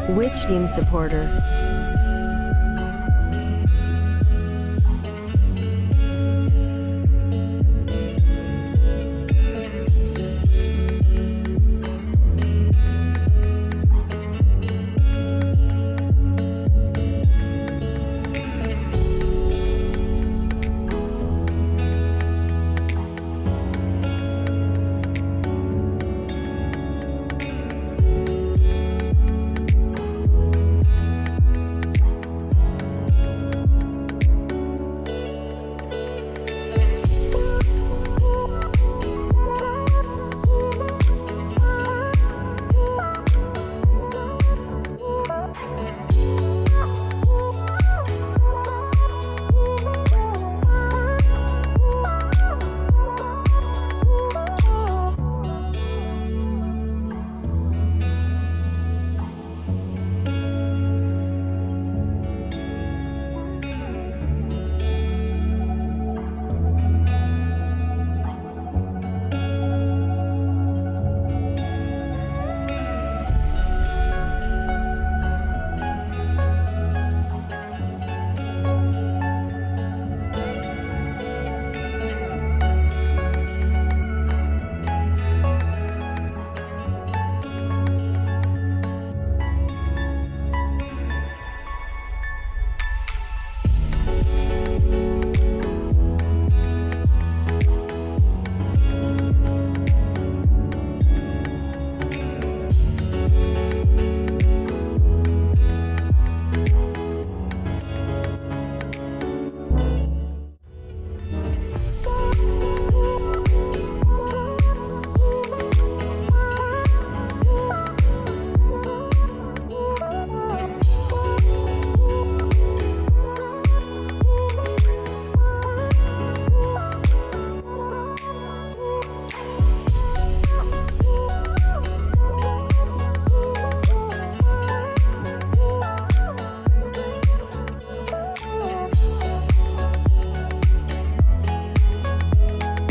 Which team supporter?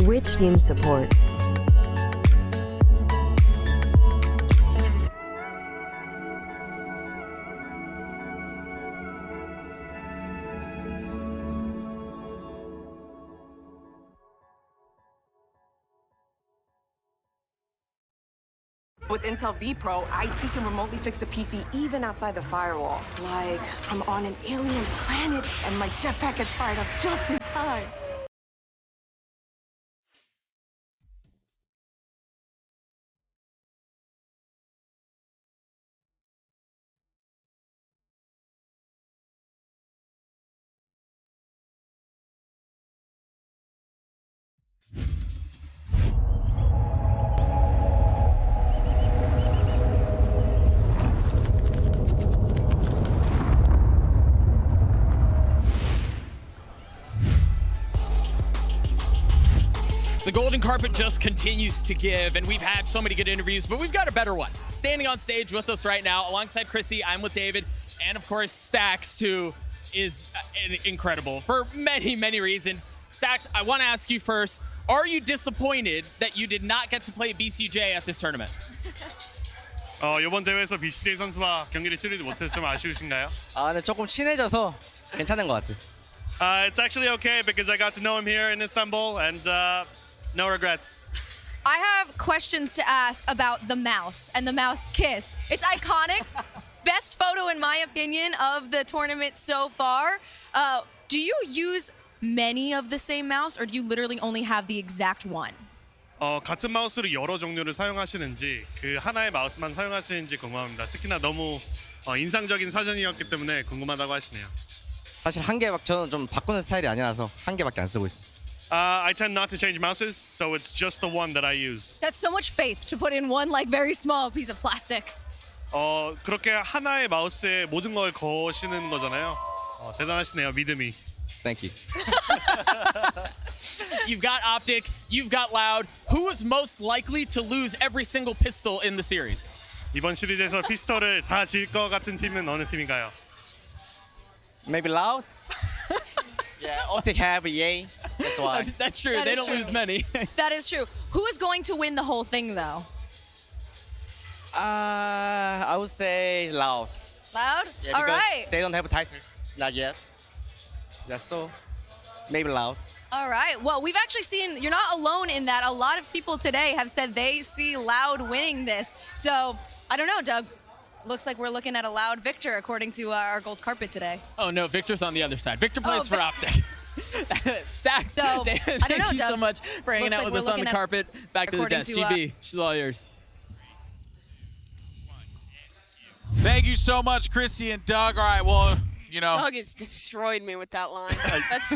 Which team support? With Intel vPro, IT can remotely fix a PC even outside the firewall. Like, I'm on an alien planet and my jetpack gets fired up just in time. The golden carpet just continues to give, and we've had so many good interviews, but we've got a better one. Standing on stage with us right now, alongside Chrissy, I'm with David, and of course, Stax, who is incredible for many, many reasons. Stax, I want to ask you first, are you disappointed that you did not get to play BCJ at this tournament? 이번 대회에서 BCJ 선수와 경기를 치르지 못해서 좀 아쉬우신가요? 근데 조금 친해져서 괜찮은 것 같아요. It's actually okay because I got to know him here in Istanbul and no regrets. I have questions to ask about the mouse and the mouse kiss. It's iconic. Best photo, in my opinion, of the tournament so far. Do you use many of the same mouse, or do you literally only have the exact one? 같은 마우스로 여러 종류를 사용하시는지 그 하나의 마우스만 사용하시는지 궁금합니다. 특히나 너무 인상적인 사진이었기 때문에 궁금하다고 하시네요. 사실 저는 좀 바꾸는 스타일이 아니라서 한 개밖에 안 쓰고 있어. I tend not to change mouses, so it's just the one that I use. That's so much faith to put in one like very small piece of plastic. 그렇게 하나의 마우스에 모든 걸 거시는 거잖아요. 대단하시네요, 믿음이. Thank you. You've got OpTic, you've got Loud. Who was most likely to lose every single pistol in the series? 이번 시리즈에서 피스톨을 다 질 것 같은 팀은 어느 팀인가요? Maybe Loud? Yeah, OpTic have a yay. That's why. That's true. That They is don't true. lose many. That is true. Who is going to win the whole thing, though? I would say Loud. Loud? Yeah, All because right. they don't have a title. Not yet. That's so. Maybe loud. All right. Well, we've actually seen, you're not alone in that. A lot of people today have said they see Loud winning this. So, I don't know, Doug. Looks like we're looking at a Loud victor according to our gold carpet today. Oh, no, Victor's on the other side. Victor plays for OpTic. Stacks, So, David, I don't know, thank you so Doug. much for hanging Looks out like with us we're on the looking at- carpet. Back to the according desk. to, GB, she's all yours. Thank you so much, Chrissy and Doug. All right, well, you know. Doug has destroyed me with that line. That's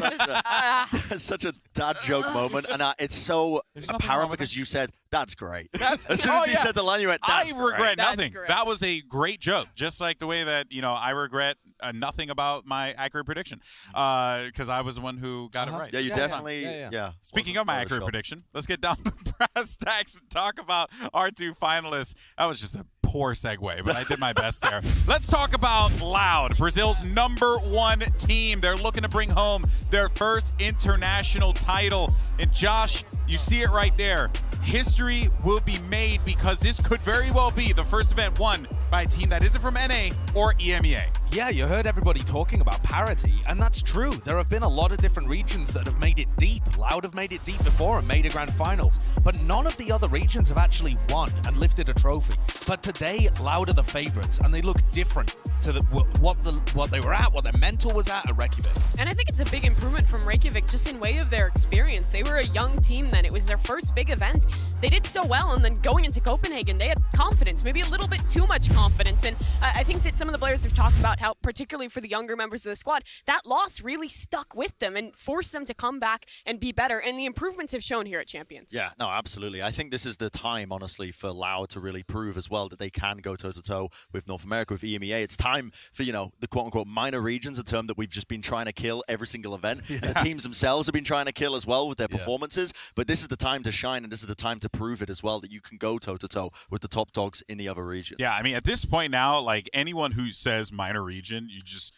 just, Such a dad joke moment, and it's so There's nothing wrong apparent with because you said, "That's great." That's, As soon as you said the line, you went, "That's I regret great." nothing. great. That was a great joke, just like the way that, you know, I regret nothing about my accurate prediction because I was the one who got it right. Yeah, you definitely. Yeah. Speaking of my accurate prediction, let's get down to brass tacks and talk about our two finalists. That was just a poor segue, but I did my best there. Let's talk about Loud, Brazil's #1 team. They're looking to bring home their first international title. And Josh, you see it right there. History will be made because this could very well be the first event won by a team that isn't from NA or EMEA. Yeah, you heard everybody talking about parity, and that's true. There have been a lot of different regions that have made it deep. Loud have made it deep before and made a grand finals, but none of the other regions have actually won and lifted a trophy. But today, Loud are the favorites, and they look different to what they were at, what their mental was at Reykjavik. and I think it's a big improvement from Reykjavik just in way of their experience. They were a young team then. It was their first big event. They did so well, and then going into Copenhagen, they had confidence, maybe a little bit too much confidence. And I think that some of the players have talked about how, particularly for the younger members of the squad, that loss really stuck with them and forced them to come back and be better. And the improvements have shown here at Champions. Yeah, no, absolutely. I think this is the time, honestly, for Loud to really prove as well that they can go toe-to-toe with North America, with EMEA. It's time for, you know, the quote-unquote minor regions, a term that we've just been trying to kill every single event. And the teams themselves have been trying to kill as well with their performances. But this is the time to shine, and this is the time to prove it as well, that you can go toe-to-toe with the top dogs in the other regions. Yeah, I mean, at this point now, like, anyone who says minor region, you just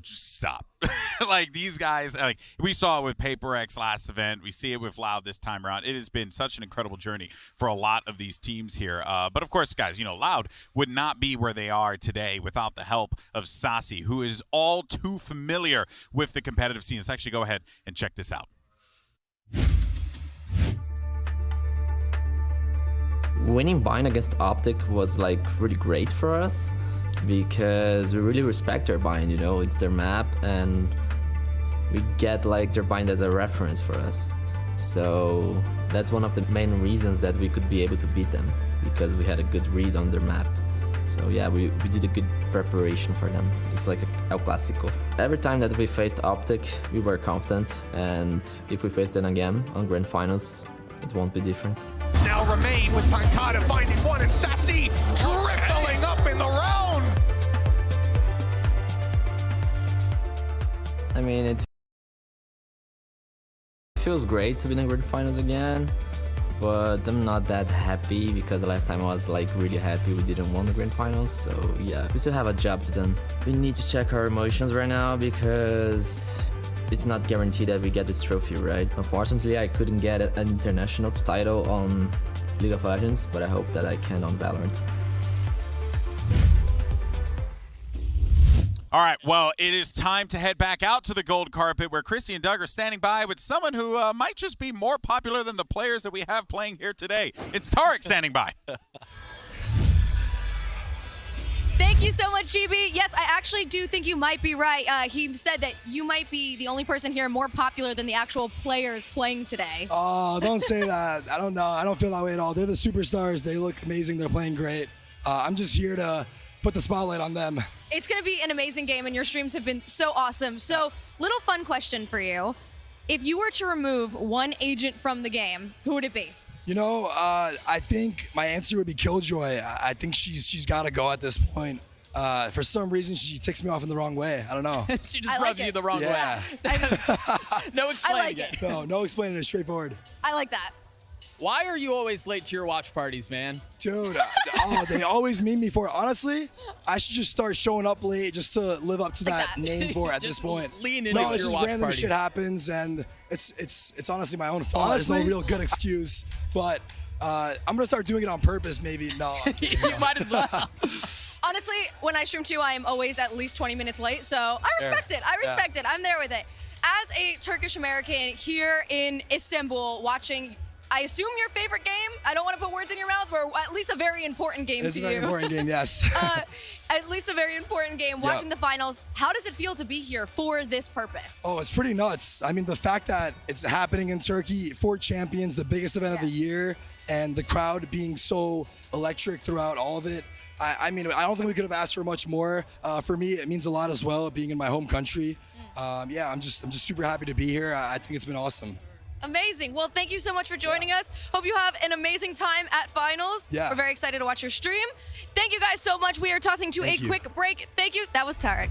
stop. Like, these guys, like, we saw it with PaperX last event. We see it with Loud this time around. It has been such an incredible journey for a lot of these teams here. But of course, guys, you know, Loud would not be where they are today without the help of Sasi, who is all too familiar with the competitive scene. Let's actually go ahead and check this out. Winning bind against OpTic was like really great for us because we really respect their bind, you know, it's their map and we get like their bind as a reference for us. So that's one of the main reasons that we could be able to beat them, because we had a good read on their map. So yeah, we did a good preparation for them. It's like El Clásico. Every time that we faced OpTic, we were confident, and if we face them again on Grand Finals, it won't be different. Now Remain with Pancada finding one, and Sassy tripling up in the round. I mean, it feels great to be in the Grand Finals again, but I'm not that happy because the last time I was like really happy we didn't win the Grand Finals. So yeah, we still have a job to do. We need to check our emotions right now because it's not guaranteed that we get this trophy, right? Unfortunately, I couldn't get an international title on League of Legends, but I hope that I can on Valorant. All right, well, it is time to head back out to the gold carpet where Chrissy and Doug are standing by with someone who might just be more popular than the players that we have playing here today. It's Tarek standing by. Thank you so much, GB. Yes, I actually do think you might be right. He said that you might be the only person here more popular than the actual players playing today. Oh, don't say that. I don't know. I don't feel that way at all. They're the superstars. They look amazing. They're playing great. I'm just here to put the spotlight on them. It's going to be an amazing game, and your streams have been so awesome. So, little fun question for you. If you were to remove one agent from the game, who would it be? You know, I think my answer would be Killjoy. I think she's got to go at this point. For some reason, she ticks me off in the wrong way. I don't know. She just rubs you the wrong way. No explaining it. No explaining it. Straightforward. I like that. Why are you always late to your watch parties, man? Dude, they always meme me for it. Honestly, I should just start showing up late just to live up to that name for it at this point. Lean into it's your just watch random parties. shit happens, and it's honestly my own fault. There's no real good excuse, but I'm gonna start doing it on purpose. Maybe no. You might as well. Honestly, when I stream too, I am always at least 20 minutes late, so I respect it. I respect it. I'm there with it. As a Turkish American here in Istanbul watching, I assume your favorite game, I don't want to put words in your mouth, or at least a very important game to you. It's a very important game, yes. At least a very important game, watching the finals. How does it feel to be here for this purpose? Oh, it's pretty nuts. I mean, the fact that it's happening in Turkey for champions, the biggest event of the year, and the crowd being so electric throughout all of it. I mean, I don't think we could have asked for much more. For me, it means a lot as well, being in my home country. Yeah, I'm just super happy to be here. I think it's been awesome. Amazing. Well, thank you so much for joining us. Hope you have an amazing time at finals. Yeah. We're very excited to watch your stream. Thank you guys so much. We are tossing to a quick break. Thank you. That was Tarek.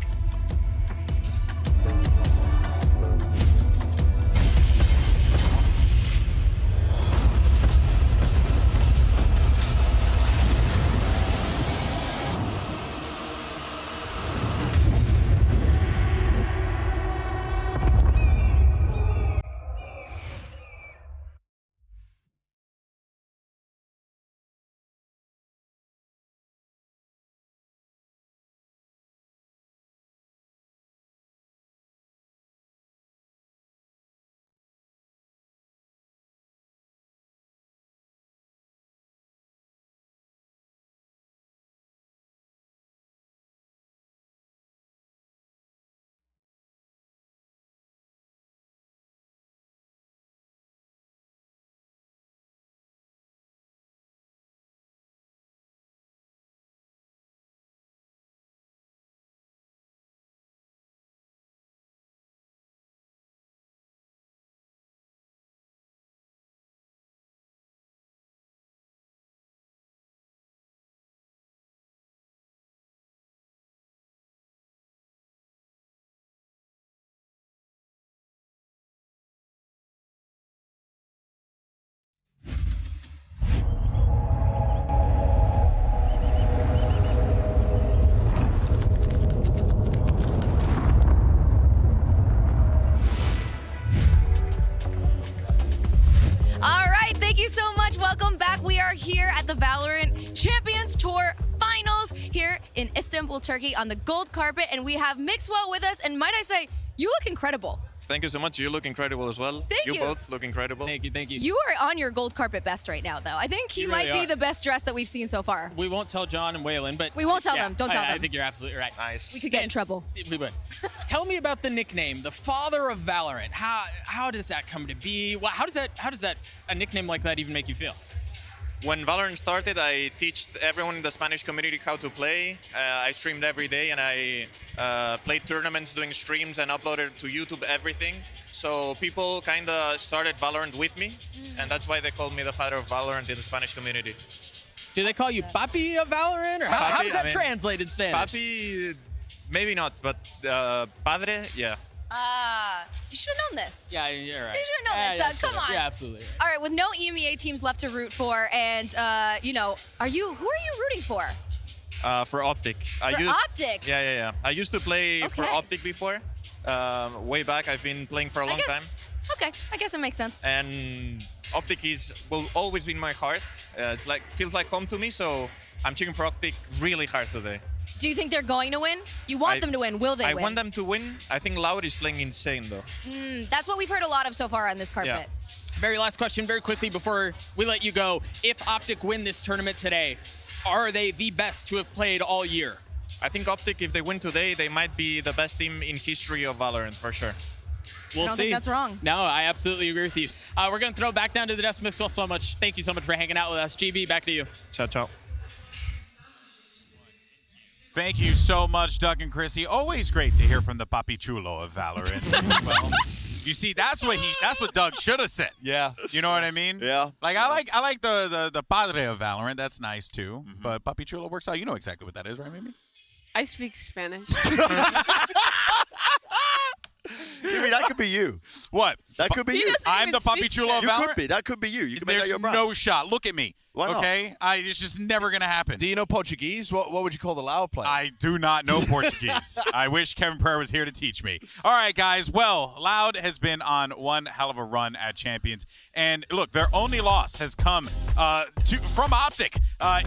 Welcome back. We are here at the Valorant Champions Tour Finals here in Istanbul, Turkey on the gold carpet, and we have Mixwell with us, and might I say, you look incredible. Thank you so much. You look incredible as well. Thank you. You both look incredible. Thank you, thank you. You are on your gold carpet best right now, though. I think he might be the best dressed that we've seen so far. We won't tell John and Waylon, but... We won't tell them. Don't tell them. I think you're absolutely right. Nice. We could get in trouble. We would. Tell me about the nickname, the Father of Valorant. How does that come to be? How does that a nickname like that even make you feel? When Valorant started, I taught everyone in the Spanish community how to play. I streamed every day, and I played tournaments, doing streams, and uploaded to YouTube everything. So people kind of started Valorant with me, and that's why they called me the Father of Valorant in the Spanish community. Do they call you Papi of Valorant, or how does that translate in Spanish? Papi, maybe not, but Padre, yeah. You should have known this. Yeah, you're right. You should have known this, Doug. Come on. Yeah, absolutely. All right, with no EMEA teams left to root for, and you know, who are you rooting for? For OpTic. OpTic? Yeah. I used to play for OpTic before. Way back, I've been playing for a long time. Okay, I guess it makes sense. And OpTic will always be in my heart. Feels like home to me, so I'm cheering for OpTic really hard today. Do you think they're going to win? You want them to win. Will they win? I want them to win. I think Loud is playing insane, though. That's what we've heard a lot of so far on this carpet. Yeah. Very last question, very quickly before we let you go. If OpTic win this tournament today, are they the best to have played all year? I think OpTic, if they win today, they might be the best team in history of Valorant, for sure. We'll I don't see. think that's wrong. No, I absolutely agree with you. We're going to throw back down to the desk. Mixwell, so much. Thank you so much for hanging out with us. GB, back to you. Ciao, ciao. Thank you so much, Doug and Chrissy. Always great to hear from the Papi Chulo of Valorant. Well, you see, that's what Doug should have said. Yeah. You know what I mean? Yeah. Like I like the Padre of Valorant. That's nice too. But Papi Chulo works out. You know exactly what that is, right, Mimi? I speak Spanish. Jimmy, that could be you. What? That could be you. I'm the Papi Chulo of Valorant? You could be. That could be you. You can make that There's your brand. no shot. Look at me. Why not? Okay? It's just never going to happen. Do you know Portuguese? What would you call the Loud player? I do not know Portuguese. I wish Kevin Pereira was here to teach me. All right, guys. Well, Loud has been on one hell of a run at Champions. And look, their only loss has come from OpTic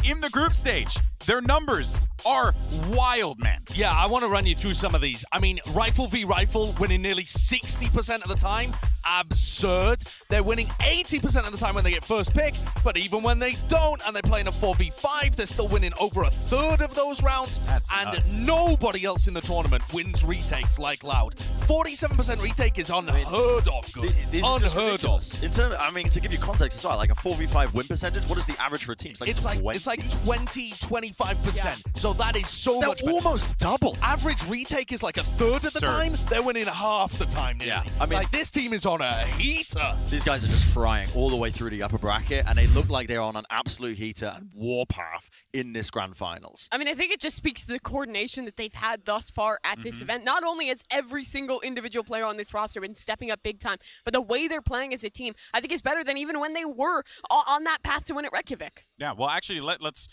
in the group stage. Their numbers are wild, man. Yeah, I want to run you through some of these. I mean, rifle v rifle, winning nearly 60% of the time. Absurd. They're winning 80% of the time when they get first pick, but even when they don't and they're playing a 4v5, they're still winning over a third of those rounds. That's and nuts. Nobody else in the tournament wins retakes like Loud. 47% retake is unheard of good. Unheard of. In terms, I mean, to give you context as well, like a 4v5 win percentage, what is the average for a team? It's like 20-25%. Yeah. So that is so They're much better. almost double. Average retake is like a third of the time. They're winning half the time nearly. Yeah, I mean, like this team is on a heater. These guys are just frying all the way through the upper bracket, and they look like they're on an absolute heater and warpath in this grand finals. I mean, I think it just speaks to the coordination that they've had thus far at this event. Not only has every single individual player on this roster been stepping up big time, but the way they're playing as a team, I think is better than even when they were on that path to win at Reykjavik. Yeah, well, actually, let's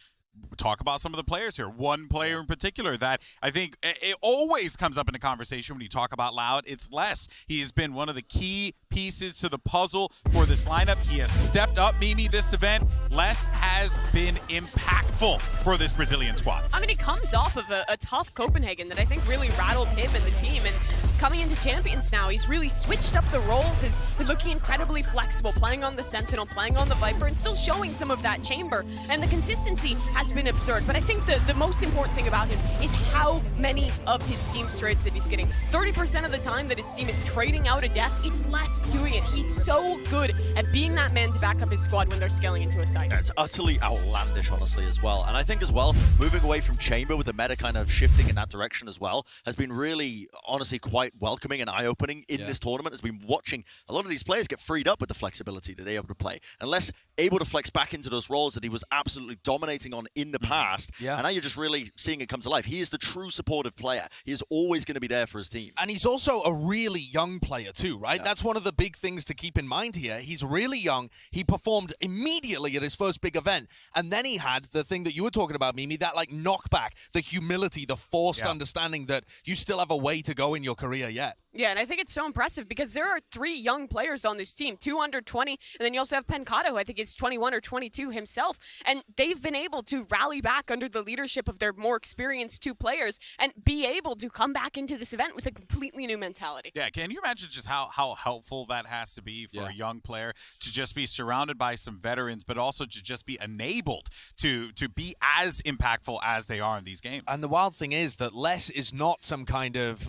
talk about some of the players here. One player in particular that I think it always comes up in a conversation when you talk about Loud. It's Les. He has been one of the key pieces to the puzzle for this lineup. He has stepped up, Mimi, this event. Les has been impactful for this Brazilian squad. I mean, he comes off of a tough Copenhagen that I think really rattled him and the team. And coming into Champions now, he's really switched up the roles. He's looking incredibly flexible, playing on the Sentinel, playing on the Viper, and still showing some of that chamber. And the consistency has been absurd. But I think the most important thing about him is how many of his team straights that he's getting. 30% of the time that his team is trading out a death, it's Les doing it. He's so good at being that man to back up his squad when they're scaling into a site. Yeah, it's utterly outlandish, honestly, as well. And I think as well, moving away from chamber with the meta kind of shifting in that direction as well has been really, honestly, quite welcoming and eye-opening in this tournament. Has been watching a lot of these players get freed up with the flexibility that they're able to play. And Les able to flex back into those roles that he was absolutely dominating on in the past. Yeah. And now you're just really seeing it come to life. He is the true supportive player. He is always going to be there for his team. And he's also a really young player too, right? Yeah. That's one of the big things to keep in mind here. He's really young. He performed immediately at his first big event. And then he had the thing that you were talking about, Mimi, that like knockback, the humility, the forced understanding that you still have a way to go in your career yet. Yeah, and I think it's so impressive because there are 3 young players on this team, 2 under 20, and then you also have Pencado, who I think is 21 or 22 himself, and they've been able to rally back under the leadership of their more experienced 2 players and be able to come back into this event with a completely new mentality. Yeah, can you imagine just how helpful that has to be for a young player to just be surrounded by some veterans, but also to just be enabled to be as impactful as they are in these games? And the wild thing is that Les is not some kind of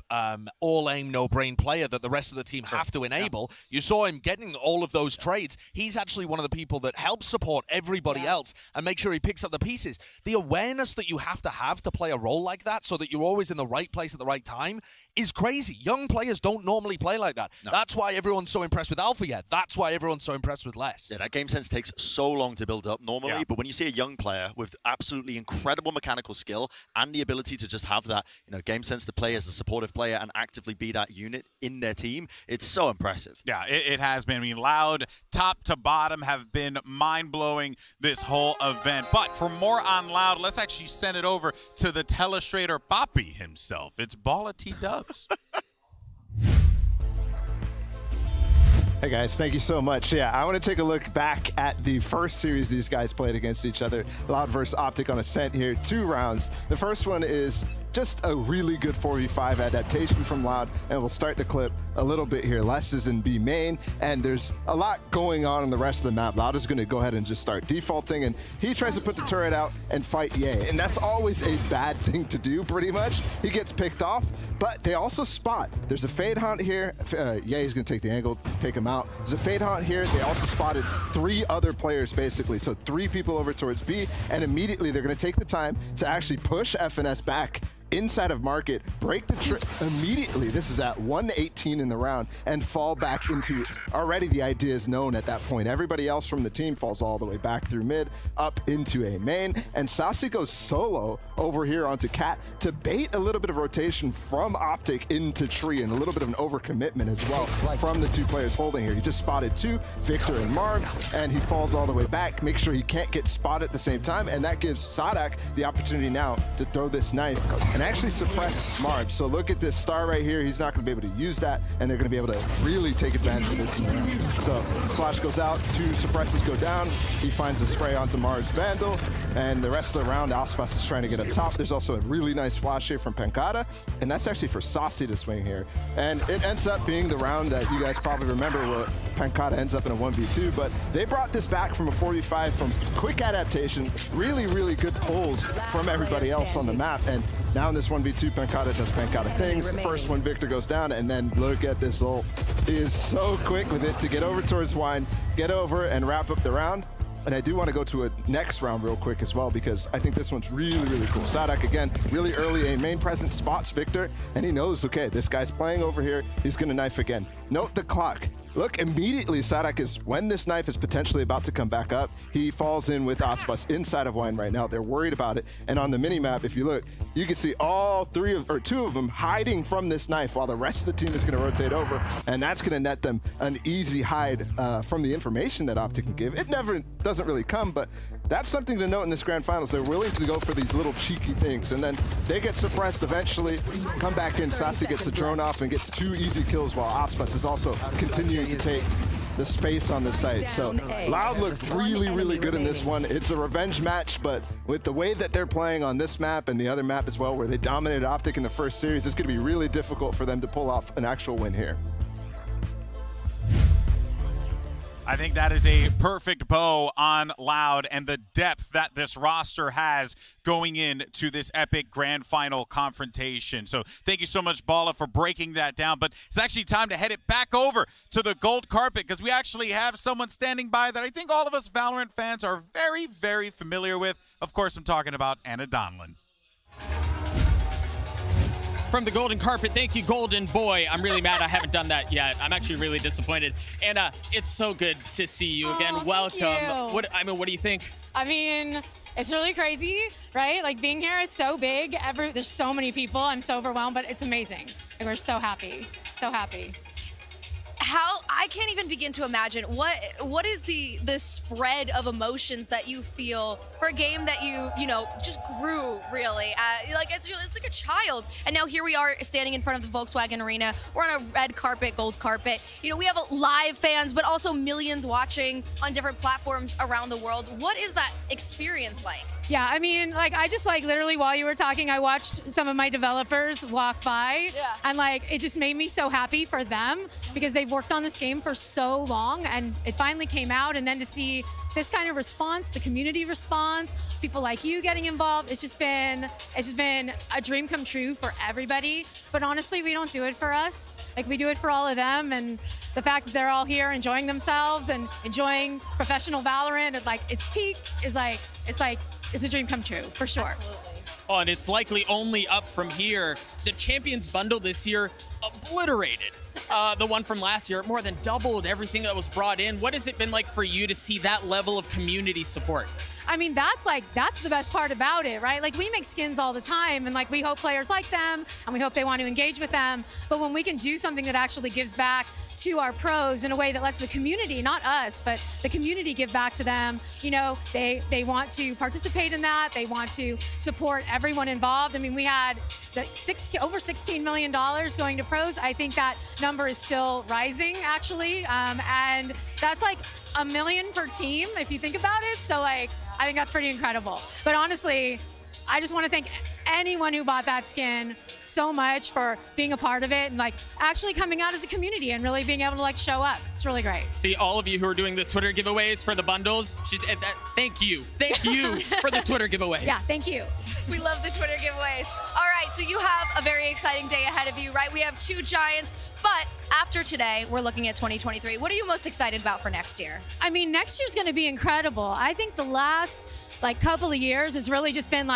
all-aim, no-brain player that the rest of the team have to enable. You saw him getting all of those trades. He's actually one of the people that helps support everybody else and make sure he picks up the pieces. The awareness that you have to play a role like that so that you're always in the right place at the right time is crazy. Young players don't normally play like that. No. That's why everyone's so impressed with Alpha yet. That's why everyone's so impressed with Les. Yeah, that game sense takes so long to build up normally, but when you see a young player with absolutely incredible mechanical skill and the ability to just have that, game sense to play as a supportive player and actively be that unit in their team, it's so impressive. Yeah, it has been. I mean, Loud, top to bottom, have been mind-blowing this whole event. But for more on Loud, let's actually send it over to the telestrator Papi himself. It's Balla T Dubs. Hey guys, thank you so much. Yeah, I want to take a look back at the first series these guys played against each other. Loud versus OpTic on Ascent here, 2 rounds. The first one is just a really good 4v5 adaptation from Loud, and we'll start the clip a little bit here. Les is in B main, and there's a lot going on the rest of the map. Loud is going to go ahead and just start defaulting, and he tries to put the turret out and fight Ye, and that's always a bad thing to do, pretty much. He gets picked off, but they also spot. There's a Fade Hunt here. Ye is going to take the angle, take him out. There's a Fade Hunt here. They also spotted 3 other players, basically, so 3 people over towards B, and immediately they're going to take the time to actually push FNS back inside of market, break the trip immediately. This is at 1:18 in the round, and fall back into, already the idea is known at that point. Everybody else from the team falls all the way back through mid, up into a main, and Sassy goes solo over here onto Cat to bait a little bit of rotation from OpTic into Tree, and a little bit of an overcommitment as well from the 2 players holding here. He just spotted 2, Victor and Marv, and he falls all the way back, make sure he can't get spotted at the same time, and that gives Sadak the opportunity now to throw this knife and actually suppress Marv. So look at this star right here. He's not going to be able to use that, and they're going to be able to really take advantage of this in the round. So flash goes out, 2 suppresses go down. He finds the spray onto Marv's Vandal. And the rest of the round, Aspas is trying to get up top. There's also a really nice flash here from Pancada, and that's actually for Saucy to swing here. And it ends up being the round that you guys probably remember where Pancada ends up in a 1v2, but they brought this back from a 45 from quick adaptation, really, really good pulls from everybody else on the map. And now in this 1v2, Pancada does Pancada things. The first one, Victor goes down, and then look at this ult. He is so quick with it to get over towards Wine, get over and wrap up the round. And I do want to go to a next round real quick as well, because I think this one's really, really cool. Sadak, again, really early, a main presence, spots Victor, and he knows, okay, this guy's playing over here. He's going to knife again. Note the clock. Look, immediately Sadak is, when this knife is potentially about to come back up, he falls in with Aspas inside of Wine right now. They're worried about it. And on the mini-map, if you look, you can see all two of them hiding from this knife while the rest of the team is going to rotate over. And that's going to net them an easy hide from the information that OpTic can give. It never doesn't really come, but that's something to note in this grand finals. They're willing to go for these little cheeky things, and then they get suppressed eventually, come back in, Saucy gets the drone off and gets 2 easy kills, while Aspas is also continuing to take the space on the site. So Loud looked really, really good in this one. It's a revenge match, but with the way that they're playing on this map and the other map as well, where they dominated OpTic in the first series, it's going to be really difficult for them to pull off an actual win here. I think that is a perfect bow on Loud and the depth that this roster has going into this epic grand final confrontation. So thank you so much, Bala, for breaking that down. But it's actually time to head it back over to the gold carpet, because we actually have someone standing by that I think all of us Valorant fans are very, very familiar with. Of course, I'm talking about Anna Donlin. From the golden carpet, thank you, Golden Boy. I'm really mad I haven't done that yet. I'm actually really disappointed. Anna, it's so good to see you again. Welcome. Thank you. What do you think? I mean, it's really crazy, right? Like being here, it's so big. There's so many people. I'm so overwhelmed, but it's amazing. And we're so happy. So happy. I can't even begin to imagine what is the spread of emotions that you feel for a game that you know just grew really like it's like a child, and now here we are standing in front of the Volkswagen Arena. We're on a red carpet, gold carpet. You know, we have live fans, but also millions watching on different platforms around the world. What is that experience like? Yeah, I mean, like I just literally while you were talking, I watched some of my developers walk by, and it just made me so happy for them, because they've worked on this game for so long, and it finally came out. And then to see this kind of response, the community response, people like you getting involved, it's just been a dream come true for everybody. But honestly, we don't do it for us. Like, we do it for all of them, and the fact that they're all here enjoying themselves and enjoying professional Valorant at its peak is it's a dream come true for sure. Absolutely. Oh, and it's likely only up from here. The Champions Bundle this year obliterated the one from last year. It more than doubled everything that was brought in. What has it been like for you to see that level of community support? I mean, that's the best part about it, right? Like, we make skins all the time, and we hope players like them, and we hope they want to engage with them. But when we can do something that actually gives back to our pros in a way that lets the community, not us, but the community give back to them, you know, they want to participate in that. They want to support everyone involved. I mean, we had over $16 million going to pros. I think that number is still rising, actually. And that's like $1 million per team, if you think about it. So I think that's pretty incredible. But honestly, I just want to thank anyone who bought that skin so much for being a part of it and actually coming out as a community and really being able to show up. It's really great. See, all of you who are doing the Twitter giveaways for the bundles, thank you for the Twitter giveaways. Yeah, thank you. We love the Twitter giveaways. All right, so you have a very exciting day ahead of you, right? We have 2 giants, but after today, we're looking at 2023. What are you most excited about for next year? I mean, next year's going to be incredible. I think the last couple of years has really just been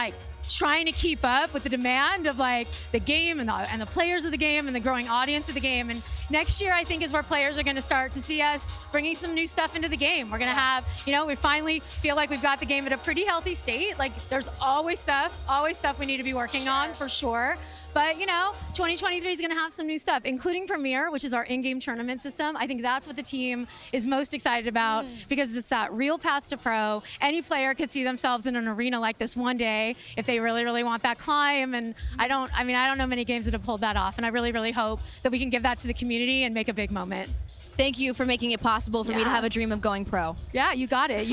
trying to keep up with the demand of the game and the players of the game and the growing audience of the game. And next year, I think, is where players are going to start to see us bringing some new stuff into the game. We're going to have, we finally feel like we've got the game at a pretty healthy state. There's always stuff we need to be working on for sure. But, 2023 is going to have some new stuff, including Premier, which is our in-game tournament system. I think that's what the team is most excited about because it's that real path to pro. Any player could see themselves in an arena like this one day if they really, really want that climb. And I don't know many games that have pulled that off. And I really, really hope that we can give that to the community and make a big moment. Thank you for making it possible for me to have a dream of going pro. Yeah, you got it.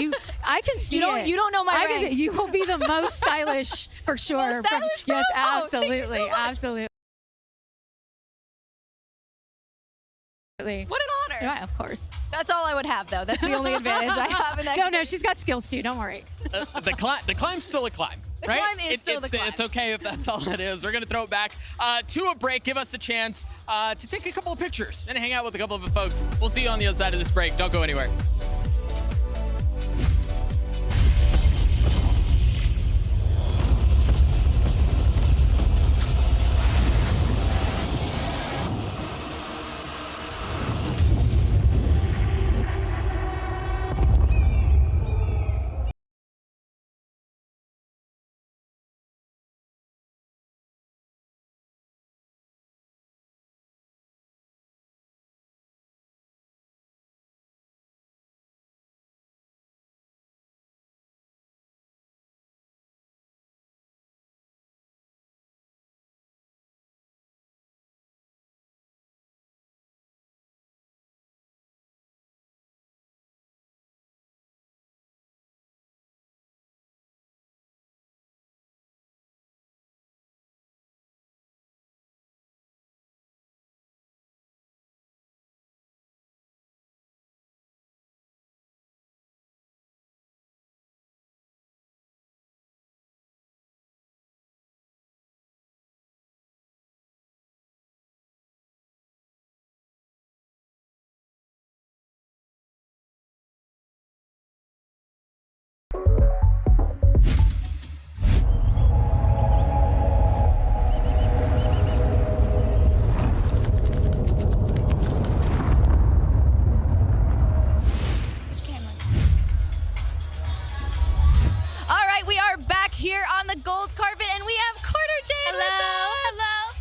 I can see it. You don't know my I rank. can see, you will be the most stylish for sure. Most stylish Yes, pro? Oh, thank you absolutely, so much. absolutely. What an honor. Yeah, of course. That's all I would have, though. That's the only advantage I have in that. No, she's got skills too. Don't worry. The climb's still a climb. The right? climb is still the climb. It's okay if that's all it is. We're going to throw it back to a break. Give us a chance to take a couple of pictures and hang out with a couple of the folks. We'll see you on the other side of this break. Don't go anywhere.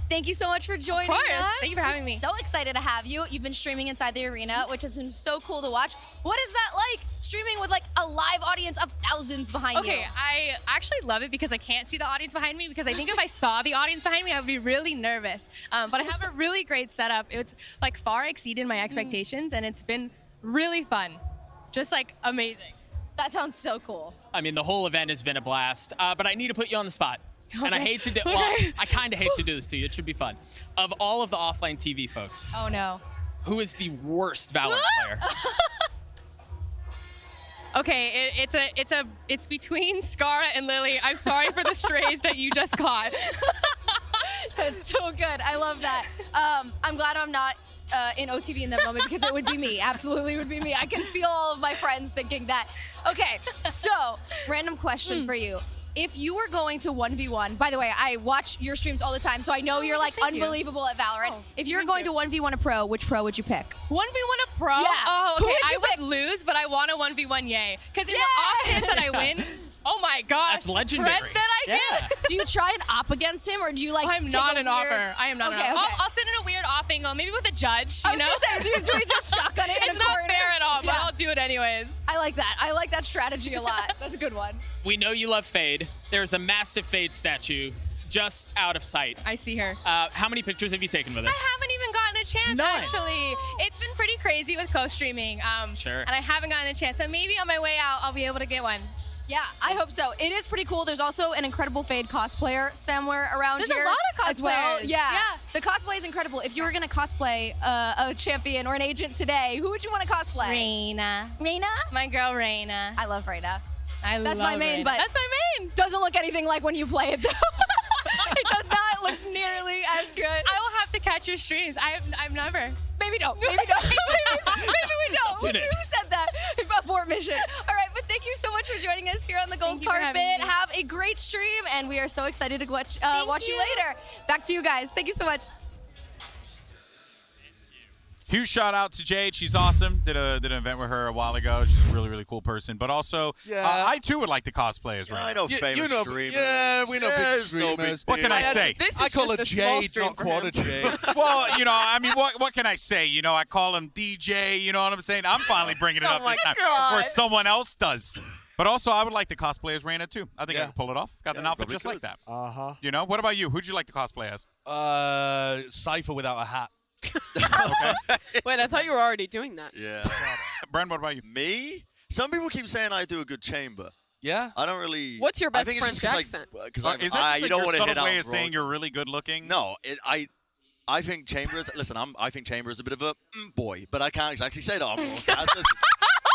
Thank you so much for joining us. Thank you for having me. So excited to have you. You've been streaming inside the arena, which has been so cool to watch. What is that like, streaming with like a live audience of thousands behind you? Okay, I actually love it because I can't see the audience behind me, because I think if I saw the audience behind me, I would be really nervous. But I have a really great setup. It's like far exceeded my expectations, and it's been really fun. Just like amazing. That sounds so cool. I mean, the whole event has been a blast, but I need to put you on the spot. Okay. And I hate to do, well, I kind of hate to do this to you. It should be fun. Of all of the offline TV folks, oh no, who is the worst Valorant player? Okay, it's between Scara and Lily. I'm sorry for the strays that you just caught. That's so good. I love that. I'm glad I'm not in OTV in that moment, because it would be me. Absolutely would be me. I can feel all of my friends thinking that. Okay, so random question for you. If you were going to 1v1, by the way, I watch your streams all the time, so I know you're like unbelievable at Valorant. If you're going to 1v1 a pro, which pro would you pick? 1v1 a pro? Yeah. Oh, Who okay. would you I pick? would lose, but I want a 1v1 yay. Because in the off chance that I win, oh my gosh. That's legendary. Threat that I get. Do you try and op against him, or do you like I'm take not a an weird... offer. I am not okay, an okay. offer. I'll sit in a weird off angle, maybe with a judge, I you was know? gonna say, do we just shotgun it in It's a not corner? fair at all, but Yeah. I'll do it anyways. I like that. I like that strategy a lot. That's a good one. We know you love Fade. There's a massive Fade statue just out of sight. I see her. How many pictures have you taken with her? I haven't even gotten a chance, None. actually. It's been pretty crazy with co-streaming. Sure. And I haven't gotten a chance, so maybe on my way out, I'll be able to get one. Yeah, I hope so. It is pretty cool. There's also an incredible Fade cosplayer somewhere around There's here a lot of as well. cosplayers. Yeah. Yeah. The cosplay is incredible. If you were going to cosplay a champion or an agent today, who would you want to cosplay? Reina. Reina? My girl, Reina. I love Reina. That's That's my main, but That's my main. doesn't look anything like when you play it, though. It does not look nearly as good. I will have to catch your streams. I've never. Maybe don't. Maybe don't. maybe we don't. Tune in. Who said that? Abort mission. All right, but thank you so much for joining us here on the gold Thank you for carpet. having me. Have a great stream, and we are so excited to watch you later. Back to you guys. Thank you so much. Huge shout out to Jade. She's awesome. Did an event with her a while ago. She's a really, really cool person. But also, I too would like to cosplay as Rain. I know famous streamers. Yeah, we know big streamers. What can I say? I call her Jade, not quarter Jade. Well, you know, I mean, what can I say? You know, I call him DJ. You know what I'm saying? I'm finally bringing it up this time before someone else does. But also, I would like to cosplay as Reina too. I think I can pull it off. Got an outfit just like that. Uh-huh. You know, what about you? Who'd you like to cosplay as? Cypher without a hat. Wait, I thought you were already doing that. Yeah. Bren, what about you? Me? Some people keep saying I do a good chamber. Yeah. I don't really. What's your I best think it's French just 'cause, accent? Because Is that you like don't your want to subtle hit out way of wrong. saying you're really good looking? No, I think Chamber is. Listen, I think Chamber is a bit of a boy, but I can't exactly say that on broadcast.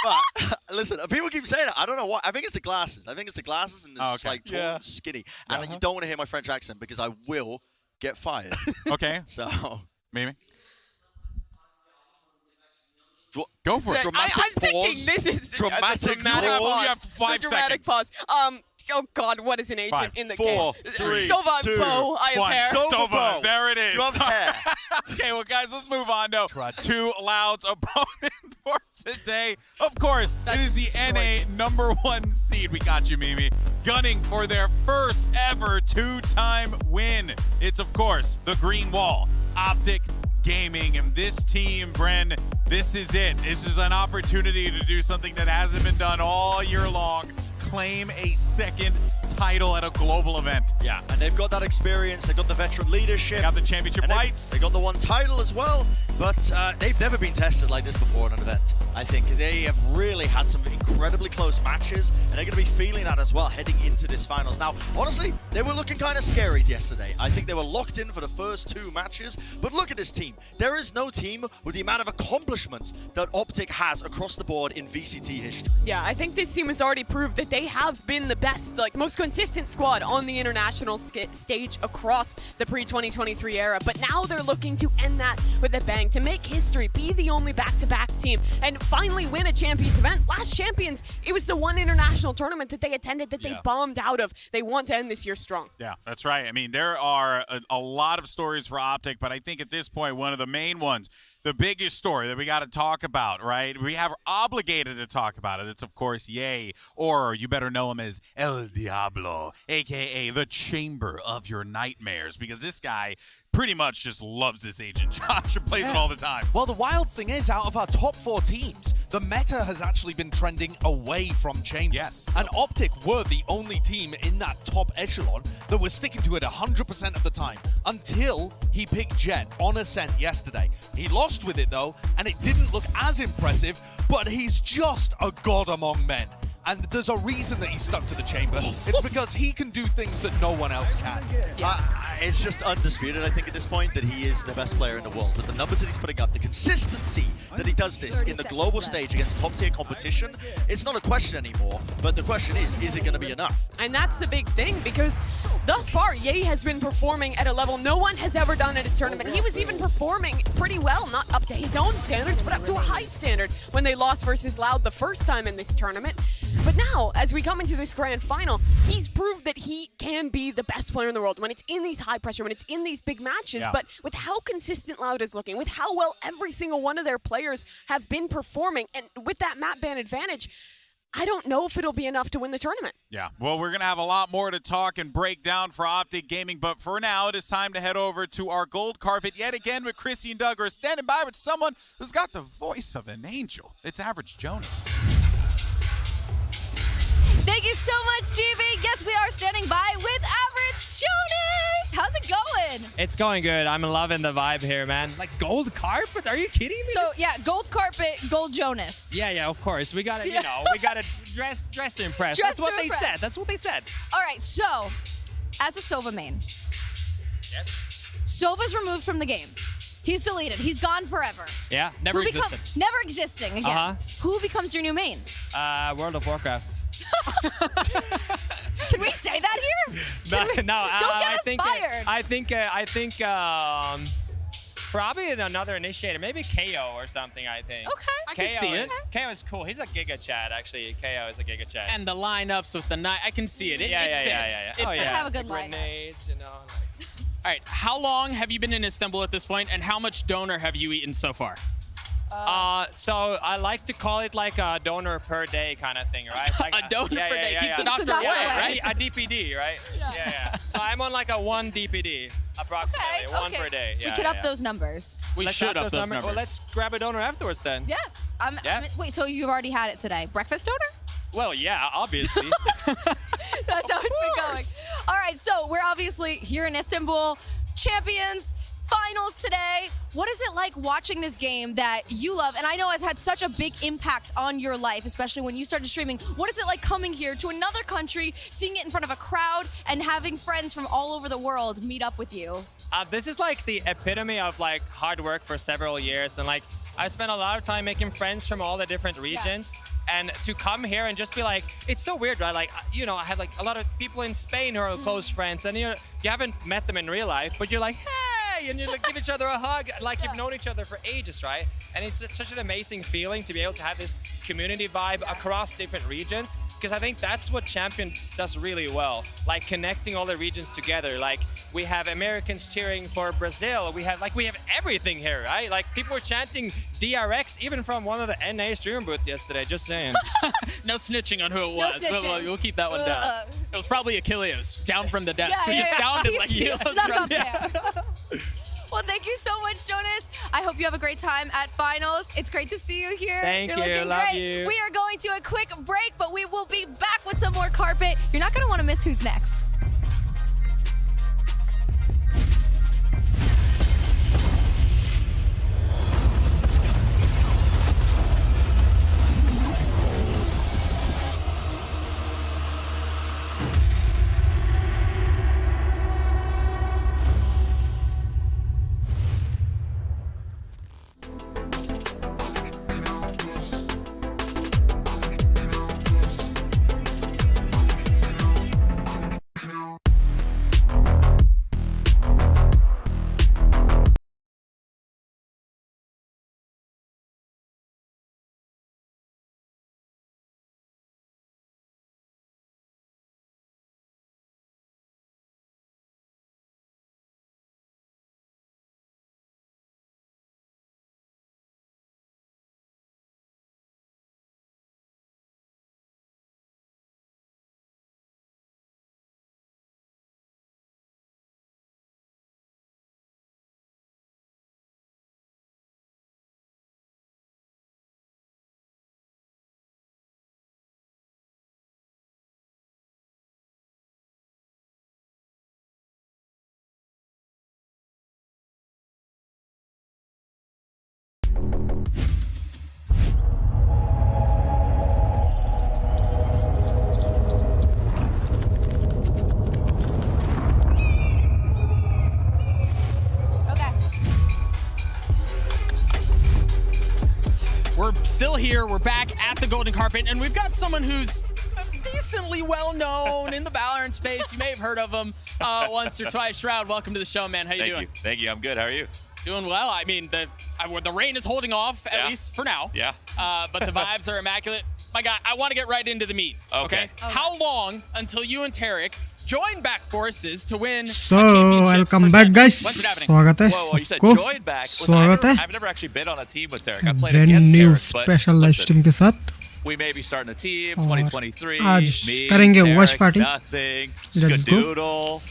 But listen, people keep saying it. I don't know why. I think it's the glasses. And it's just like tall and skinny. And then you don't want to hear my French accent because I will get fired. Okay. So Mimi. Go for it. Dramatic I'm pause. thinking this is Dramatic a dramatic pause. pause. You have 5 the dramatic seconds. pause. Oh God, what is an agent 5, in the 4, game? 3, Sova 2, Bo, I have 1. hair. Sova, there it is. You have hair. Okay, well, guys, let's move on to 2 Loud's opponent for today. Of course, it is the NA #1 seed. We got you, Mimi. Gunning for their first ever 2-time win. It's, of course, the Green Wall, OpTic Gaming. And this team, Bren, this is it. This is an opportunity to do something that hasn't been done all year long. Claim a second title at a global event. Yeah, and they've got that experience. They've got the veteran leadership. They got the championship and lights. They got the 1 title as well. But they've never been tested like this before in an event. I think they have really had some incredibly close matches, and they're going to be feeling that as well heading into this finals. Now, honestly, they were looking kind of scary yesterday. I think they were locked in for the first 2 matches. But look at this team. There is no team with the amount of accomplishments that OpTic has across the board in VCT history. Yeah, I think this team has already proved that they have been the best, like most consistent squad on the international stage across the pre-2023 era. But now they're looking to end that with a bang, to make history, be the only back-to-back team, and finally win a Champions event. Last Champions, it was the one international tournament that they attended that they bombed out of. They want to end this year strong. Yeah, that's right. I mean, there are a lot of stories for OpTic, but I think at this point, one of the main ones, the biggest story that we got to talk about, right? We have obligated to talk about it. It's, of course, Ye, or you better know him as El Diablo, a.k.a. the Chamber of Your Nightmares, because this guy pretty much just loves this agent, Josh, and plays it all the time. Well, the wild thing is, out of our top 4 teams, the meta has actually been trending away from Chamber. Yes. And OpTic were the only team in that top echelon that was sticking to it 100% of the time, until he picked Jet on Ascent yesterday. He lost with it, though, and it didn't look as impressive, but he's just a god among men. And there's a reason that he stuck to the Chamber. It's because he can do things that no one else can. It's just undisputed, I think, at this point, that he is the best player in the world. With the numbers that he's putting up, the consistency that he does this in the global stage against top-tier competition, it's not a question anymore. But the question is it going to be enough? And that's the big thing, because thus far, Ye has been performing at a level no one has ever done at a tournament. He was even performing pretty well, not up to his own standards, but up to a high standard when they lost versus Loud the first time in this tournament. But now, as we come into this grand final, he's proved that he can be the best player in the world when it's in these high pressure, when it's in these big matches. Yeah. But with how consistent Loud is looking, with how well every single one of their players have been performing, and with that map ban advantage, I don't know if it'll be enough to win the tournament. Yeah, well, we're going to have a lot more to talk and break down for OpTic Gaming, but for now, it is time to head over to our gold carpet yet again with Chrissy and Doug. We're standing by with someone who's got the voice of an angel. It's Average Jonas. Thank you so much, GB. Yes, we are standing by with Average Jonas. How's it going? It's going good. I'm loving the vibe here, man. Like gold carpet? Are you kidding me? So, yeah, gold carpet, gold Jonas. Yeah, of course. We got to, you know, we got to dress to impress. Dress That's what to they impress. said. That's what they said. All right, so, as a Sova main, Yes. Sova's removed from the game. He's deleted. He's gone forever. Yeah, never existed. Never existing again. Who becomes your new main? World of Warcraft. Can we say that here? No, Don't get us fired. I think probably another initiator, maybe KO or something, I think. Okay. I can see it. KO is cool. He's a Giga Chad, actually. KO is a Giga Chad. And the lineups with the night, I can see it. It fits. Oh, yeah. Have a good lineup. Grenades, you know. All right, how long have you been in Istanbul at this point, and how much donor have you eaten so far? So I like to call it like a donor per day kind of thing, right? Like a donor per day keeps the doctor away, right? A DPD, right? Yeah. So I'm on like a 1 DPD, approximately. One per day. We could up those numbers. We should up those numbers. Well, let's grab a donor afterwards then. Yeah. Wait, so you've already had it today? Breakfast donor? Well, yeah, obviously. That's how it's been going. All right, so we're obviously here in Istanbul, champions, finals today. What is it like watching this game that you love and I know has had such a big impact on your life, especially when you started streaming? What is it like coming here to another country, seeing it in front of a crowd, and having friends from all over the world meet up with you? This is like the epitome of like hard work for several years, and like I spent a lot of time making friends from all the different regions. And to come here and just be like, it's so weird, right? Like, you know, I have like a lot of people in Spain who are close friends, and you haven't met them in real life, but you're like, hey, and you like give each other a hug, like you've known each other for ages, right? And it's such an amazing feeling to be able to have this community vibe across different regions, because I think that's what Champions does really well, like connecting all the regions together. Like we have Americans cheering for Brazil, we have everything here, right? Like people were chanting DRX even from one of the NA streamer booth yesterday, just saying. No snitching on who it was. No We'll keep that one down. It was probably Achilles down from the desk. Yeah, It just sounded He like he was snuck from up there. Well, thank you so much, Jonas. I hope you have a great time at finals. It's great to see you here. Thank You're you. looking Love great. you. We are going to a quick break, but we will be back with some more carpet. You're not going to want to miss who's next. We're still here. We're back at the golden carpet, and we've got someone who's decently well known in the Valorant space. You may have heard of him once or twice. Shroud, welcome to the show, man. How you doing? Thank you. I'm good. How are you? Doing well. I mean, the rain is holding off, at least for now. Yeah. But the vibes are immaculate. My guy, I want to get right into the meat. Okay. How long until you and Tarek join back forces to win? So welcome back, guys. स्वागत है Whoa, you said सबको. join back. स्वागत है I've never actually been on a team with Tarek. I played brand against new Tarek, but special live stream के साथ. we may be starting a team. और 2023. आज Me, करेंगे Tarek, watch party. Nothing. Let's go. Skadoodle.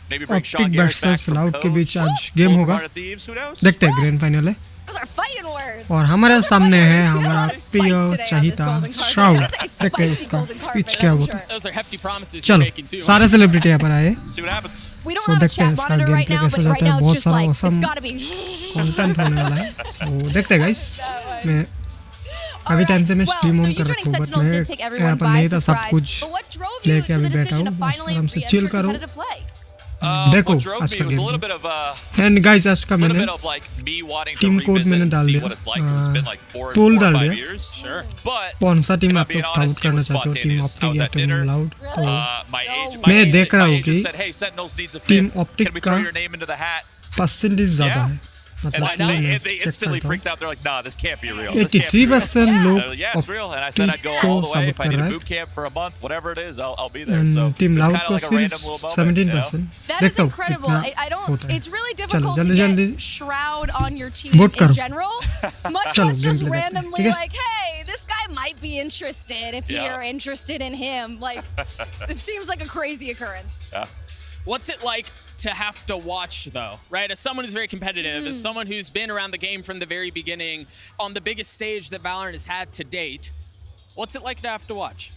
Maybe bring Sean OpTic Garrett back versus from Loud के coach. बीच आज game होगा. Heart of Thieves, who knows? देखते हैं ग्रैंड फाइनल है. Those are fighting words. और हमारे सामने है हमारा प्रिय चाहिता श्राउड. देखते हैं इसका स्पीच क्या होता है. Those are hefty promises you're चलो making too. सारे सेलिब्रिटी यहाँ पर आए. See what happens. We don't So have a देखते हैं chat इसका monitor game right play now, कैसे but right जाता है. now it's बहुत just सारा like awesome it's gotta be. Content होने वाला है. So देखते हैं गाइस. मैं काफी टाइम से मैं स्ट्रीम ऑन कर रखा हूँ, बट मैं यहाँ पर नहीं था सब कुछ लेके अभी बैठा हूँ. बस आराम से चिल करूँ. देखो What drove आज me का was a game. little bit of and guys आज का little मैंने bit of like me wanting to team code revisit मैंने and डाल see दिया. what it's like. 'Cause it's been like 4 pole or doll 5 दिया. years. Sure. But कौन सा team if I'm आप being लोग honest, स्काउट it करना was चाहते हो, team spontaneous. I optic was या at team dinner. Loud? My मैं देख रहा हूँ agent कि said, hey, Sentinels needs a team fifth. Can optic we का throw your name into the hat? Percentage ज्यादा है. And मतलब they instantly freaked out. They're like, nah, this can't be real. This can't 83% be real. लोग Yeah, it's real. And I said I'd go optic को all the way. Support If I कर need रहा a है. boot camp for a month, whatever it is, I'll be there. So team it's loud kind of को like a सिर्फ random little moment. You know? 17%. That is देखता हूँ incredible. कितना I don't. होता है. It's really चलो difficult to जल्दी get Shroud on your team Vote in करो. general. Much चलो less just गेम प्ले देखते हैं. randomly ठीक है? like, hey, this guy might be interested if Yeah. you're interested in him. Like, it seems like a crazy occurrence. Yeah. What's it like to have to watch, though, right? As someone who's very competitive, as someone who's been around the game from the very beginning, on the biggest stage that Valorant has had to date, what's it like to have to watch?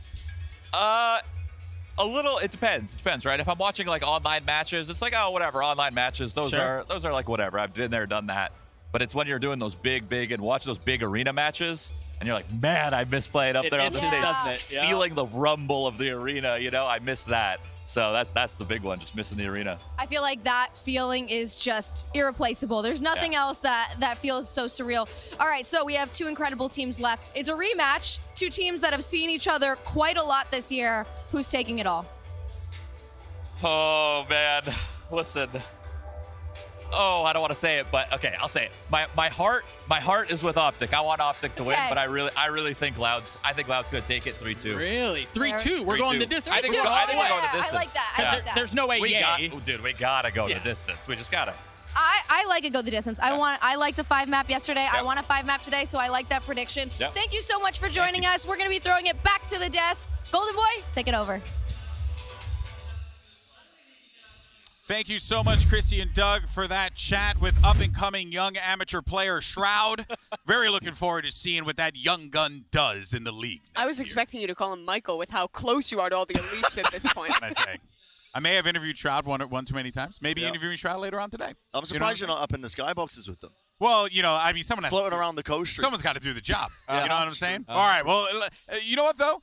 A little, it depends. It depends, right? If I'm watching like online matches, it's like, oh, whatever, online matches. Those are like whatever. I've been there, done that. But it's when you're doing those big and watch those big arena matches, and you're like, man, I miss playing up there on the stage, doesn't it? Yeah. feeling the rumble of the arena. You know, I miss that. So that's the big one, just missing the arena. I feel like that feeling is just irreplaceable. There's nothing else that feels so surreal. All right, so we have two incredible teams left. It's a rematch. Two teams that have seen each other quite a lot this year. Who's taking it all? Oh, man. Listen. Oh, I don't want to say it, but okay, I'll say it. My heart is with OpTic. I want OpTic to win, but I really think Loud's going to take it 3-2. Really? 3-2? We're going the distance. I think we're going the distance. I like that. I like that. There's no way. We got to go the distance. We just got to. I like it go the distance. I liked a 5-map yesterday. I want a 5-map today, so I like that prediction. Thank you so much for joining us. We're going to be throwing it back to the desk. Golden Boy, take it over. Thank you so much, Chrissy and Doug, for that chat with up-and-coming young amateur player Shroud. Very looking forward to seeing what that young gun does in the league. I was expecting you to call him Michael with how close you are to all the elites at this point. What can I say? I may have interviewed Shroud one too many times. Maybe interviewing Shroud later on today. I'm surprised you're not up in the skyboxes with them. Well, you know, I mean, someone has floating around the coast streets. Someone's got to do the job. You know what I'm saying? All right. Well, you know what though?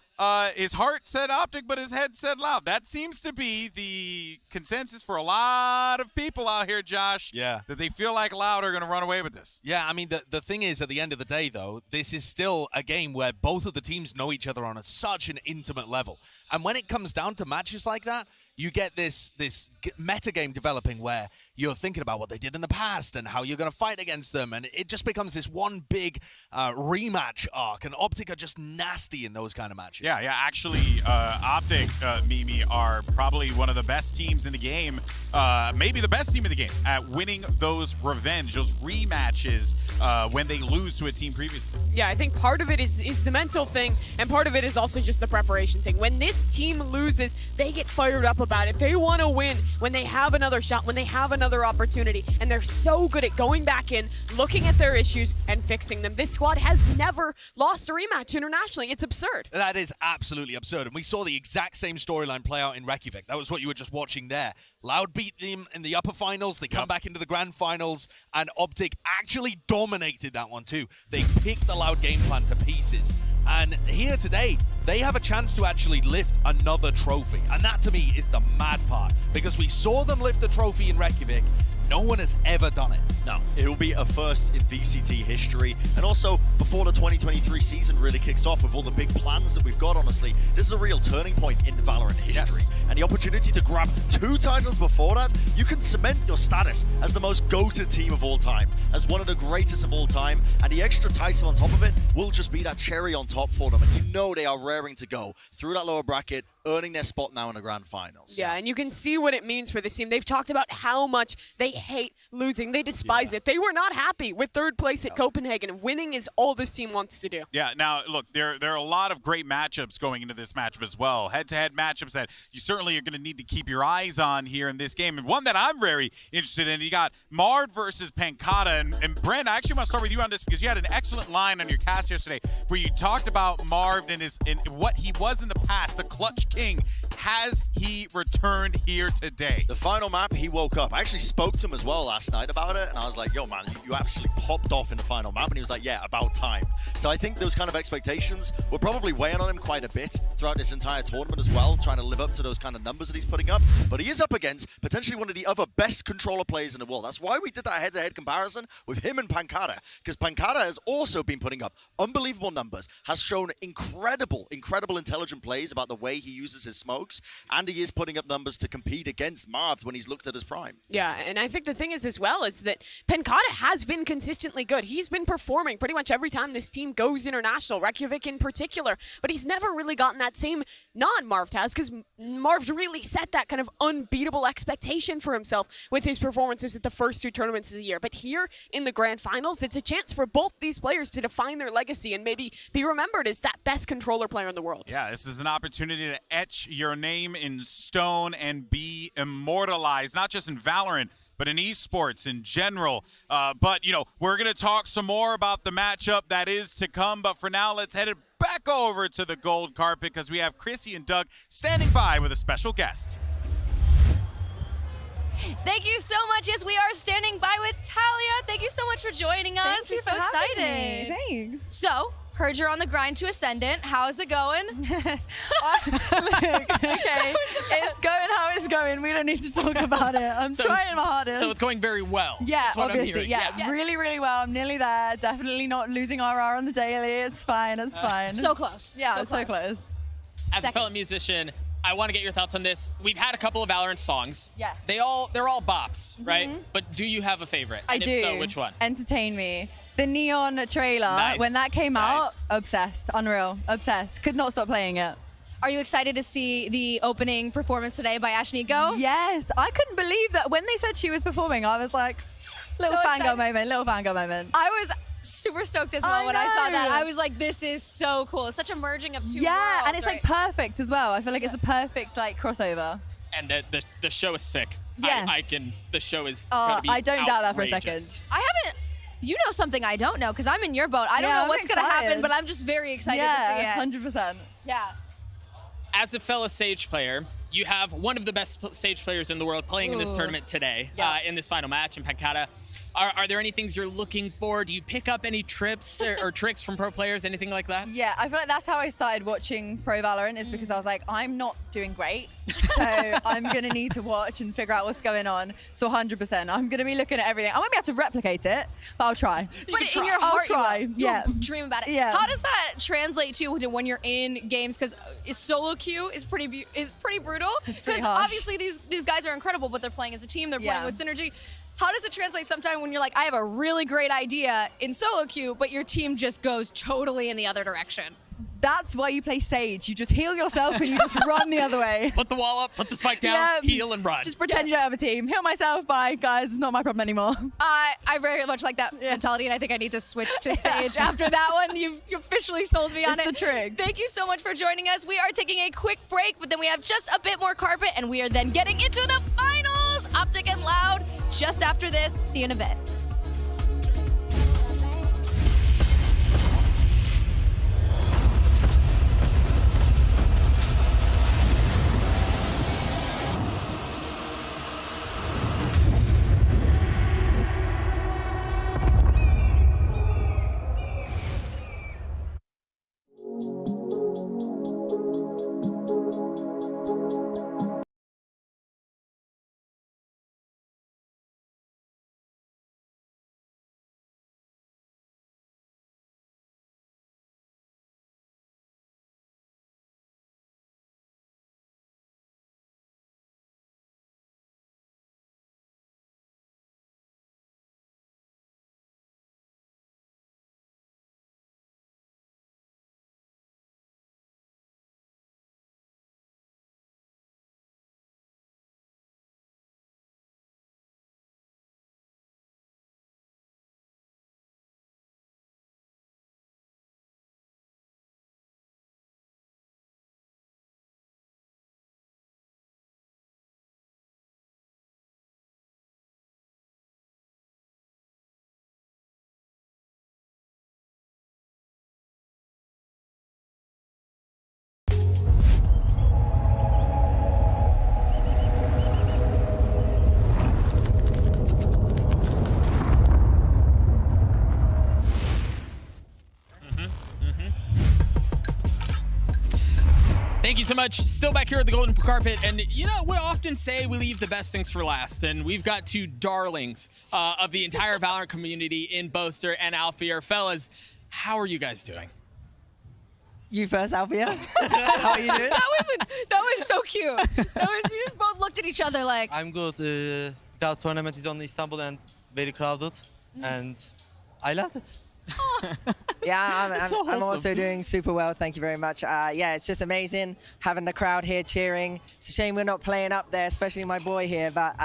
His heart said OpTic, but his head said Loud. That seems to be the consensus for a lot of people out here, Josh. Yeah. That they feel like Loud are going to run away with this. Yeah. I mean, the thing is, at the end of the day, though, this is still a game where both of the teams know each other on such an intimate level, and when it comes down to matches like that, you get this meta game developing where you're thinking about what they did in the past and how you're going to fight against them, and it just becomes this one big rematch arc, and OpTic are just nasty in those kind of matches. Yeah. Actually, OpTic, Mimi, are probably one of the best teams in the game, maybe the best team in the game at winning those revenge, those rematches when they lose to a team previously. Yeah, I think part of it is the mental thing, and part of it is also just the preparation thing. When this team loses, they get fired up about it. They want to win when they have another shot, when they have another opportunity, and they're so good at going back in, looking at their issues, and fixing them. This squad has never lost a rematch internationally. It's absurd. That is absolutely absurd, and we saw the exact same storyline play out in Reykjavik. That was what you were just watching there. Loud beat them in the upper finals. They come back into the grand finals, and OpTic actually dominated that one too. They picked the Loud game plan to pieces. And here today, they have a chance to actually lift another trophy. And that to me is the mad part, because we saw them lift the trophy in Reykjavik. No one has ever done it. No, it will be a first in VCT history. And also, before the 2023 season really kicks off with all the big plans that we've got, honestly, this is a real turning point in the Valorant history. And the opportunity to grab 2 titles before that, you can cement your status as the most goated team of all time, as one of the greatest of all time. And the extra title on top of it will just be that cherry on top for them. And you know they are raring to go through that lower bracket, earning their spot now in the grand finals. Yeah, and you can see what it means for this team. They've talked about how much they hate losing. They despise it. They were not happy with 3rd place at Copenhagen. Winning is all this team wants to do. Yeah, now, look, there are a lot of great matchups going into this matchup as well. Head-to-head matchups that you certainly are going to need to keep your eyes on here in this game. And one that I'm very interested in, you got Marv versus Pankata. And Brent, I actually want to start with you on this because you had an excellent line on your cast yesterday where you talked about Marv and what he was in the past, the clutch king. Has he returned here today? The final map, he woke up. I actually spoke to him as well last night about it, and I was like, yo, man, you actually popped off in the final map. And he was like, yeah, about time. So I think those kind of expectations were probably weighing on him quite a bit throughout this entire tournament as well, trying to live up to those kind of numbers that he's putting up. But he is up against potentially one of the other best controller players in the world. That's why we did that head-to-head comparison with him and Pankata, because Pankata has also been putting up unbelievable numbers, has shown incredible intelligent plays about the way he uses his smokes, and he is putting up numbers to compete against Marv when he's looked at his prime. Yeah, and I think the thing is as well is that Pankata has been consistently good. He's been performing pretty much every time this team goes international, Reykjavik in particular, but he's never really gotten that same nod Marv has, because Marv's really set that kind of unbeatable expectation for himself with his performances at the first 2 tournaments of the year. But here in the grand finals, it's a chance for both these players to define their legacy and maybe be remembered as that best controller player in the world. Yeah, this is an opportunity to etch your name in stone and be immortalized, not just in Valorant, but in esports in general. But, you know, we're going to talk some more about the matchup that is to come. But for now, let's head it back over to the gold carpet because we have Chrissy and Doug standing by with a special guest. Thank you so much. Yes, we are standing by with Talia. Thank you so much for joining us. Thank you We're so for having excited. me. Thanks. So, heard you're on the grind to Ascendant. How's it going? Okay, it's going how it's going. We don't need to talk about it. I'm trying my hardest. So it's going very well. Yeah, That's what I'm obviously. hearing. Yeah, Yes. really, really well. I'm nearly there. Definitely not losing RR on the daily. It's fine. It's fine. So close. Yeah, so close. As a fellow musician, I want to get your thoughts on this. We've had a couple of Valorant songs. Yes. They're all bops, right? But do you have a favorite? I And do. If so, which one? Entertain Me. The Neon trailer, Nice. when that came out, obsessed. Unreal. Obsessed. Could not stop playing it. Are you excited to see the opening performance today by Ashnico? Yes. I couldn't believe that when they said she was performing, I was like, little fangirl moment. I was super stoked as well when I saw that. I was like, this is so cool. It's such a merging of two worlds. Yeah, and it's right? like perfect as well. I feel like it's the perfect like crossover. And the show is sick. Yeah. The show is Oh, gonna be I don't doubt that for a outrageous. second. I haven't. You know something I don't know because I'm in your boat. I don't Yeah, know I'm what's going to happen, excited. but I'm just very excited to see it. 100%. Yeah. As a fellow Sage player, you have one of the best Sage players in the world playing in this Ooh. tournament today, Yeah. in this final match in Pancata. Are there any things you're looking for? Do you pick up any trips or tricks from pro players, anything like that? Yeah, I feel like that's how I started watching Pro Valorant is because I was like, I'm not doing great. So I'm going to need to watch and figure out what's going on. So 100%. I'm going to be looking at everything. I won't be able to replicate it, but I'll try. But in your heart, I'll try. you will. Yeah. You'll dream about it. Yeah. How does that translate to when you're in games? Because solo queue is pretty brutal. Because harsh. obviously these guys are incredible, but they're playing as a team. They're playing Yeah. with synergy. How does it translate sometimes when you're like, I have a really great idea in solo queue, but your team just goes totally in the other direction? That's why you play Sage. You just heal yourself and you just run the other way. Put the wall up, put the spike down, heal and run. Just pretend you don't have a team. Heal myself, bye, guys. It's not my problem anymore. I very much like that mentality, and I think I need to switch to Sage after that one. You officially sold me on It's it. the trick. Thank you so much for joining us. We are taking a quick break, but then we have just a bit more carpet, and we are then getting into the finals. OpTic and Loud just after this. See you in a bit. Thank you so much. Still back here at the Golden Carpet. And, you know, we often say we leave the best things for last. And we've got two darlings of the entire Valorant community in Boaster and Alfia. Fellas, how are you guys doing? You first, Alfia. How are you doing? That was so cute. We just both looked at each other like. I'm good. Because tournament is on Istanbul and very crowded. And I loved it. Yeah, It's so I'm wholesome. also doing super well. Thank you very much. Yeah, it's just amazing having the crowd here cheering. It's a shame we're not playing up there, especially my boy here. But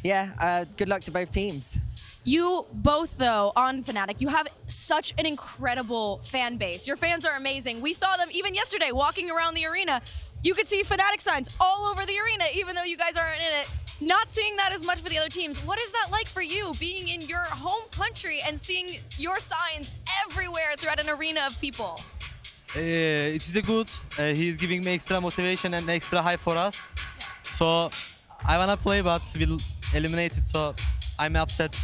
yeah, good luck to both teams. You both, though, on Fnatic, you have such an incredible fan base. Your fans are amazing. We saw them even yesterday walking around the arena. You could see Fnatic signs all over the arena, even though you guys aren't in it. Not seeing that as much for the other teams. What is that like for you, being in your home country and seeing your signs everywhere throughout an arena of people? It is a good. He's giving me extra motivation and extra hype for us. So I wanna play, but we'll eliminate it. So I'm upset.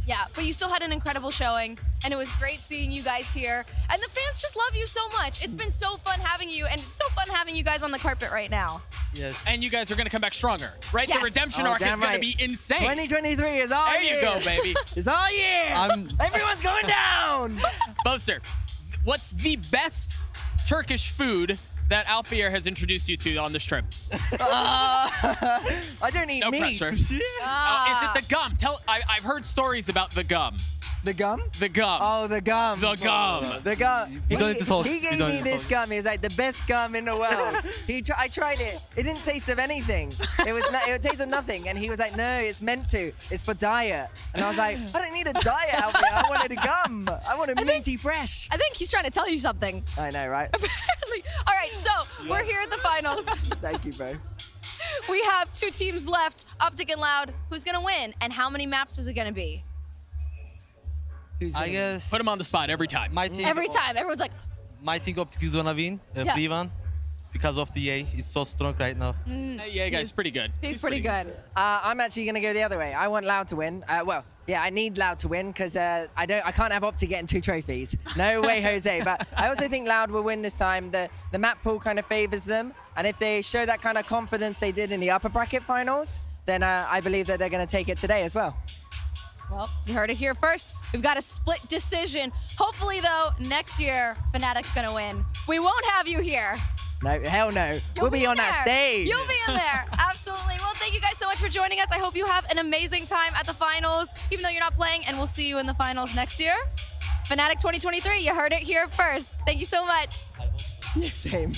Yeah, but you still had an incredible showing, and it was great seeing you guys here. And the fans just love you so much. It's been so fun having you, and it's so fun having you guys on the carpet right now. Yes. And you guys are going to come back stronger, right? Yes. The redemption arc is going to be insane. 2023 is all There year. you go, baby. It's all year. Everyone's going down. Boaster, what's the best Turkish food that Alfier has introduced you to on this trip? I don't eat No meat. pressure. Is it the gum? I've heard stories about the gum. The gum? The gum. Oh, the gum. The gum. The gum. You don't need to talk. He You gave don't me need to this talk. gum. It's like the best gum in the world. I tried it. It didn't taste of anything. It tasted nothing. And he was like, no, it's meant to. It's for diet. And I was like, I don't need a diet out there. I wanted a gum. I want a minty fresh. I think he's trying to tell you something. I know, right? Apparently. All right, so we're here at the finals. Thank you, bro. We have 2 teams left, OpTic and Loud. Who's going to win? And how many maps is it going to be? I guess. Put him on the spot every time. My team. Every time. Everyone's like, My team OpTic is gonna win a Yeah. free one because of the A. He's so strong right now. Yeah, guys, pretty good. He's pretty good. I'm actually going to go the other way. I want Loud to win. Well, yeah, I need Loud to win because I can't have OpTic getting 2 trophies. No way, Jose. But I also think Loud will win this time. The map pool kind of favors them. And if they show that kind of confidence they did in the upper bracket finals, then I believe that they're going to take it today as well. Well, you heard it here first. We've got a split decision. Hopefully, though, next year, Fnatic's going to win. We won't have you here. No, hell no. We'll be on that stage. You'll be in there. Absolutely. Well, thank you guys so much for joining us. I hope you have an amazing time at the finals, even though you're not playing, and we'll see you in the finals next year. Fnatic 2023, you heard it here first. Thank you so much. Same.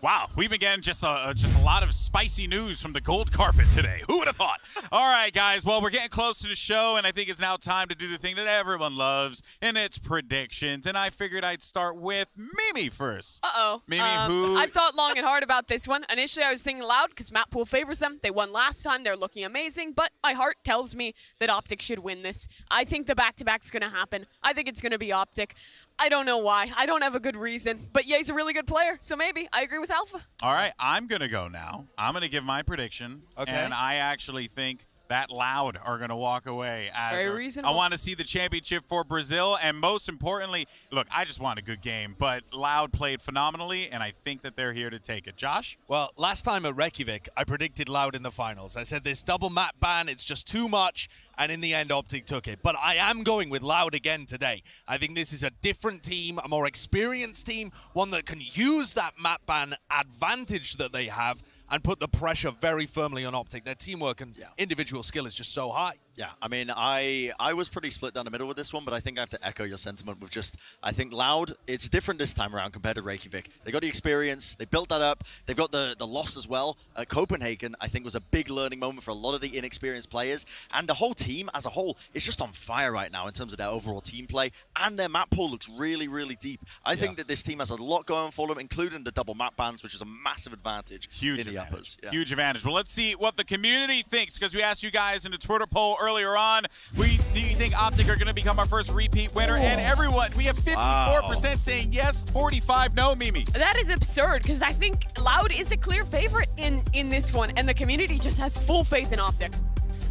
Wow, we've been getting just a lot of spicy news from the gold carpet today. Who would have thought? All right, guys. Well, we're getting close to the show, and I think it's now time to do the thing that everyone loves, and it's predictions. And I figured I'd start with Mimi first. Mimi, who? I've thought long and hard about this one. Initially, I was thinking Loud because map pool favors them. They won last time. They're looking amazing. But my heart tells me that OpTic should win this. I think the back-to-back's going to happen. I think it's going to be OpTic. I don't know why. I don't have a good reason. But yeah, he's a really good player. So maybe. I agree with Alpha. All right, I'm going to go now. I'm going to give my prediction. Okay. And I actually think that Loud are going to walk away. Very reasonable. I want to see the championship for Brazil. And most importantly, look, I just want a good game. But Loud played phenomenally, and I think that they're here to take it. Josh? Well, last time at Reykjavik, I predicted Loud in the finals. I said this double map ban, it's just too much. And in the end, OpTic took it. But I am going with Loud again today. I think this is a different team, a more experienced team, one that can use that map ban advantage that they have and put the pressure very firmly on OpTic. Their teamwork and individual skill is just so high. Yeah, I mean, I was pretty split down the middle with this one, but I think I have to echo your sentiment with just, I think Loud, it's different this time around compared to Reykjavik. They got the experience, they built that up, they've got the loss as well. Copenhagen, I think, was a big learning moment for a lot of the inexperienced players, and the whole team as a whole is just on fire right now in terms of their overall team play, and their map pool looks really, really deep. I think that this team has a lot going for them, including the double map bans, which is a massive advantage in the uppers. Yeah. Huge advantage. Well, let's see what the community thinks, because we asked you guys in the Twitter poll earlier on, do you think OpTic are going to become our first repeat winner? And everyone, we have 54% saying yes, 45 no, Mimi. That is absurd because I think Loud is a clear favorite in this one, and the community just has full faith in OpTic.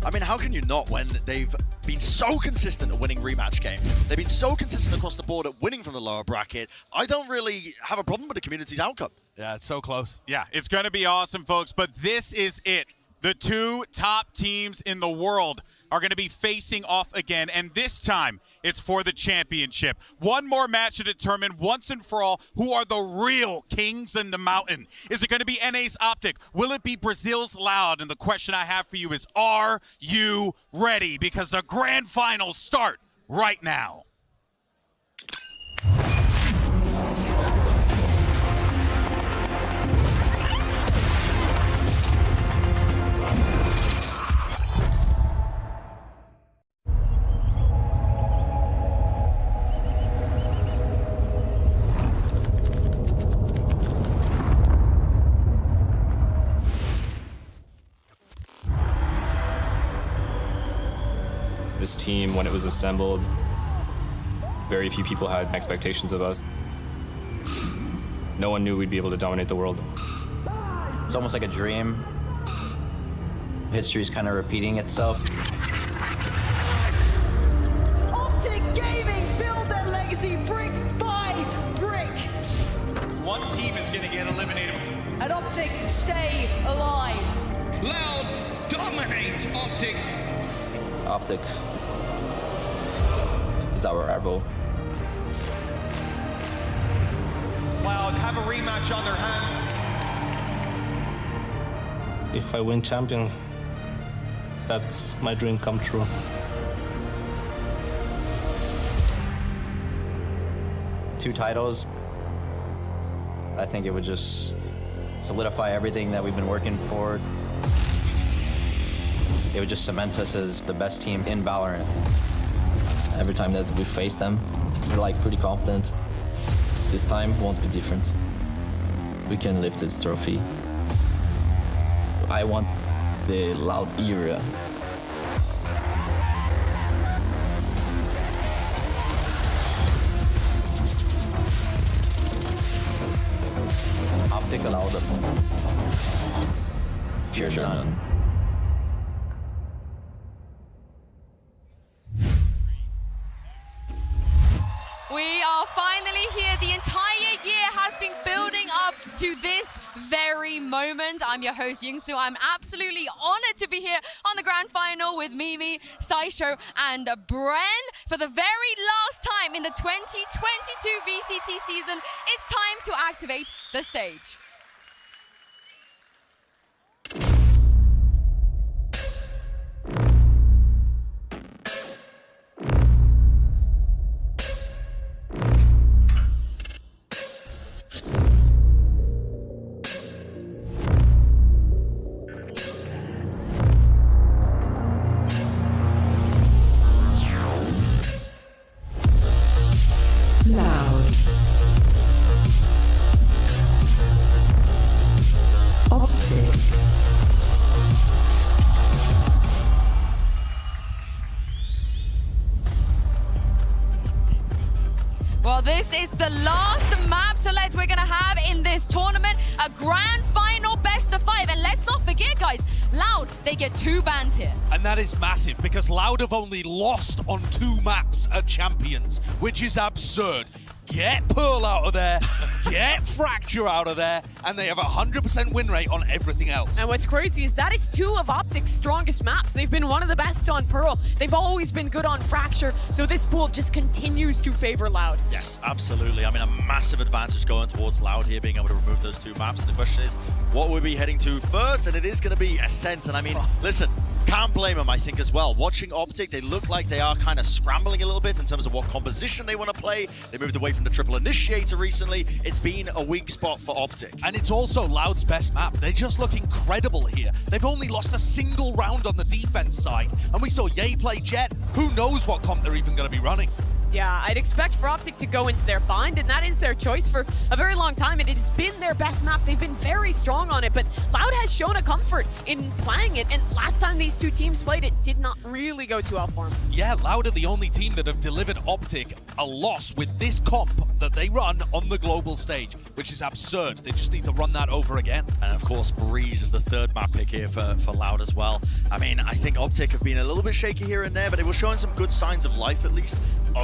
I mean, how can you not when they've been so consistent at winning rematch games? They've been so consistent across the board at winning from the lower bracket. I don't really have a problem with the community's outcome. Yeah, it's so close. Yeah, it's going to be awesome, folks, but this is it. The 2 top teams in the world are going to be facing off again, and this time it's for the championship. One more match to determine once and for all who are the real kings in the mountain. Is it going to be NA's OpTic? Will it be Brazil's Loud? And the question I have for you is, are you ready? Because the grand finals start right now. This team, when it was assembled, Very few people had expectations of us. No one knew we'd be able to dominate the world. It's almost like a dream. History's kind of repeating itself. OpTic Gaming build their legacy brick by brick. One team is going to get eliminated. And OpTic stay alive. Loud dominate OpTic. OpTic is our rival. Loud have a rematch on their hands. If I win champions, that's my dream come true. Two titles. I think it would just solidify everything that we've been working for. It would just cement us as the best team in Valorant. Every time that we face them, we're like pretty confident. This time won't be different. We can lift this trophy. I want the Loud era. OpTic Loud. Fear none. We are finally here. The entire year has been building up to this very moment. I'm your host, Yingsu. I'm absolutely honored to be here on the grand final with Mimi, Saisho, and Bren. For the very last time in the 2022 VCT season, it's time to activate the stage. Well, this is the last map select we're going to have in this tournament. A grand final best of 5. And let's not forget, guys, Loud, they get 2 bans here. And that is massive because Loud have only lost on 2 maps at Champions, which is absurd. Get Pearl out of there, get Fracture out of there, and they have a 100% win rate on everything else. And what's crazy is that is 2 of OpTic's strongest maps. They've been one of the best on Pearl. They've always been good on Fracture, so this pool just continues to favor Loud. Yes, absolutely. I mean, a massive advantage going towards Loud here, being able to remove those 2 maps. And the question is, what will we be heading to first? And it is going to be Ascent. And I mean, listen, can't blame them, I think, as well. Watching OpTic, they look like they are kind of scrambling a little bit in terms of what composition they want to play. They moved away from the triple initiator recently. It's been a weak spot for OpTic. And it's also Loud's best map. They just look incredible here. They've only lost a single round on the defense side. And we saw Ye play Jet. Who knows what comp they're even going to be running? Yeah, I'd expect for OpTic to go into their bind, and that is their choice for a very long time, and it has been their best map. They've been very strong on it, but Loud has shown a comfort in playing it, and last time these 2 teams played, it did not really go too well for them. Yeah, Loud are the only team that have delivered OpTic a loss with this comp that they run on the global stage, which is absurd. They just need to run that over again. And of course, Breeze is the 3rd map pick here for Loud as well. I mean, I think OpTic have been a little bit shaky here and there, but they were showing some good signs of life at least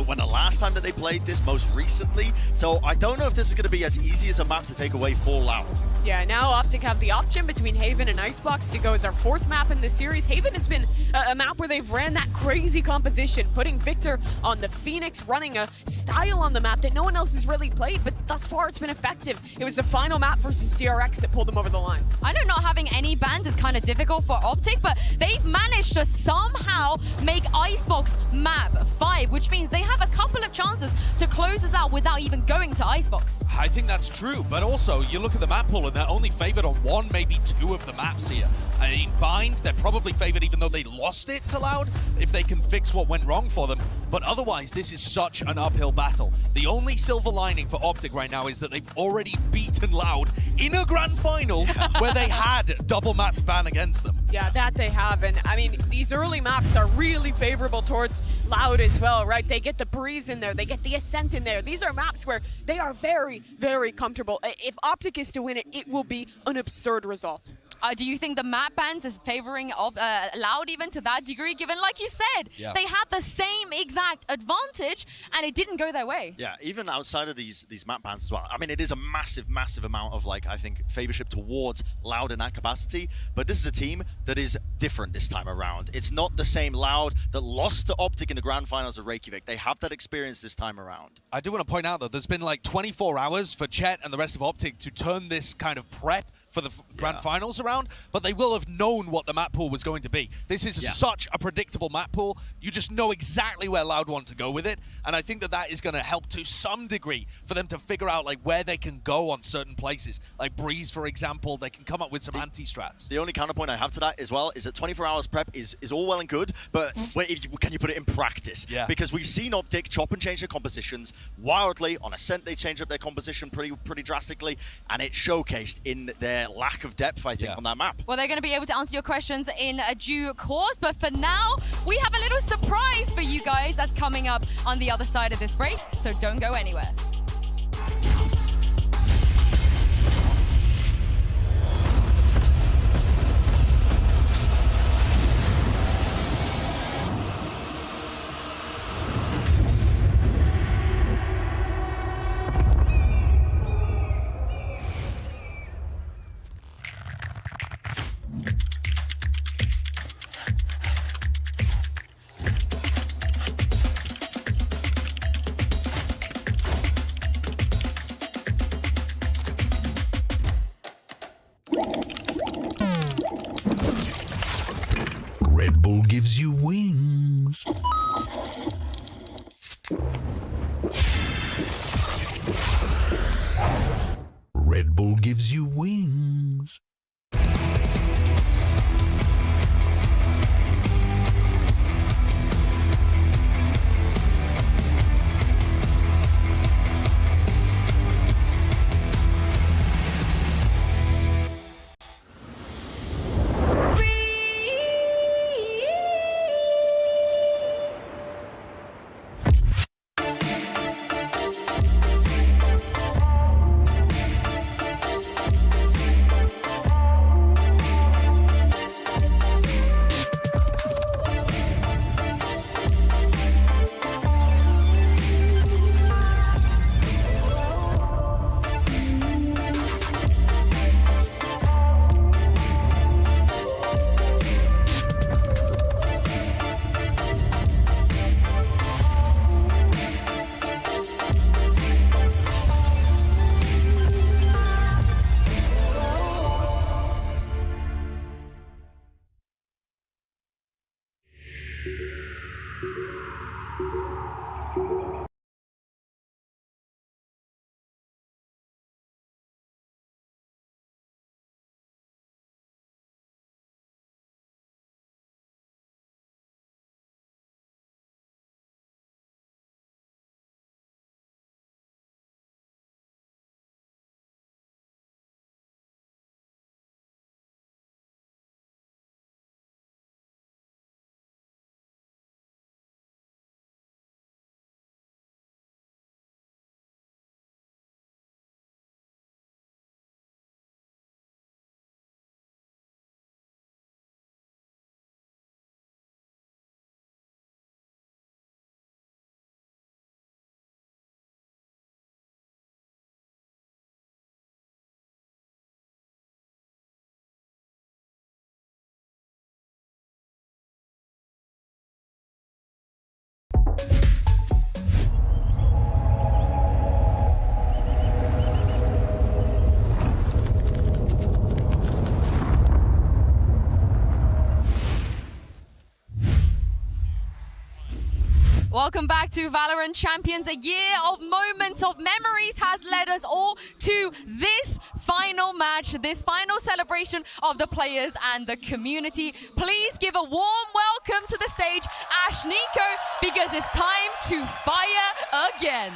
when the last time that they played this, most recently. So I don't know if this is going to be as easy as a map to take away for Loud. Yeah, now OpTic have the option between Haven and Icebox to go as our 4th map in the series. Haven has been a map where they've ran that crazy composition, putting Victor on the Phoenix, running a style on the map that no one else has really played, but thus far it's been effective. It was the final map versus DRX that pulled them over the line. I know not having any bans is kind of difficult for OpTic, but they've managed to somehow make Icebox map 5, which means they have a couple of chances to close us out without even going to Icebox. I think that's true, but also you look at the map pool and they're only favored on 1, maybe 2 of the maps here. In Bind, they're probably favored even though they lost it to Loud, if they can fix what went wrong for them. But otherwise, this is such an uphill battle. The only silver lining for OpTic right now is that they've already beaten Loud in a grand final where they had double map ban against them. Yeah, that they have. And I mean, these early maps are really favorable towards Loud as well, right? They get the Breeze in there, they get the Ascent in there. These are maps where they are very, very comfortable. If OpTic is to win it, it will be an absurd result. Do you think the map bans is favoring Loud even to that degree, given, like you said, they had the same exact advantage and it didn't go their way? Yeah, even outside of these map bans as well. I mean, it is a massive, massive amount of, like, I think, favorship towards Loud in that capacity. But this is a team that is different this time around. It's not the same Loud that lost to OpTic in the grand finals of Reykjavik. They have that experience this time around. I do want to point out, though, there's been like 24 hours for Chet and the rest of OpTic to turn this kind of prep for the grand finals around, but they will have known what the map pool was going to be. This is such a predictable map pool. You just know exactly where Loud want to go with it, and I think that that is going to help to some degree for them to figure out like where they can go on certain places. Like Breeze, for example, they can come up with some anti-strats. The only counterpoint I have to that as well is that 24 hours prep is all well and good, but can you put it in practice? Yeah. Because we've seen OpTic chop and change their compositions wildly. On Ascent, they changed up their composition pretty drastically, and it showcased in their lack of depth, I think, on that map. Well, they're going to be able to answer your questions in due course, but for now, we have a little surprise for you guys that's coming up on the other side of this break, so don't go anywhere. Red Bull gives you wings. Red Bull gives you wings. Welcome back to Valorant Champions. A year of moments, of memories has led us all to this final match, this final celebration of the players and the community. Please give a warm welcome to the stage, Ash Nico, because it's time to fire again.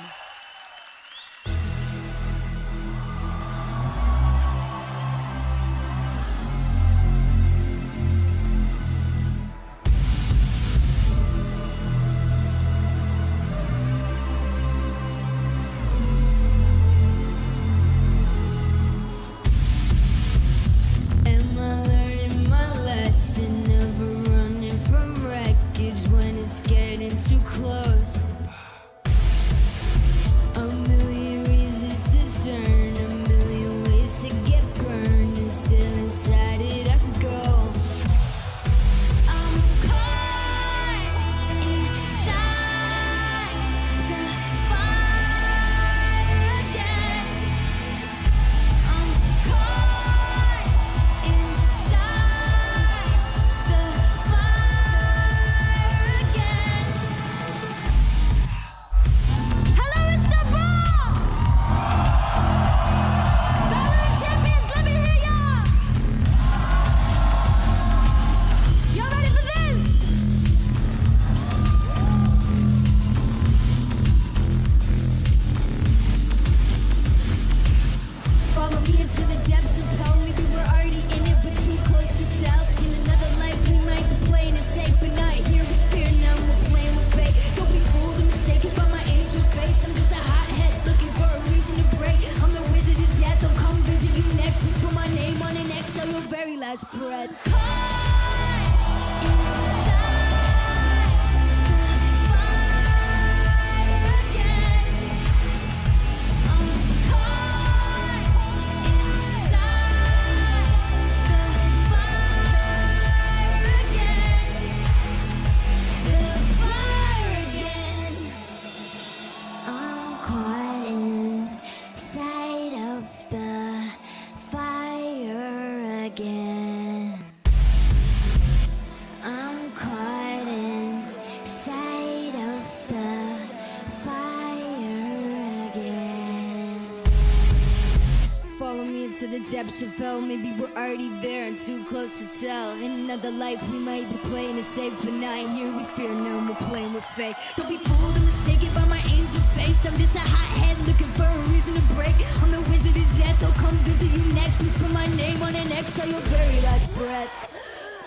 To the depths of hell, maybe we're already there and too close to tell. In another life we might be playing it safe, but not here we fear no more playing with fate. Don't be fooled or mistaken by my angel face. I'm just a hothead looking for a reason to break. I'm the wizard of death, I'll come visit you next week. Put my name on an X, so your very last breath.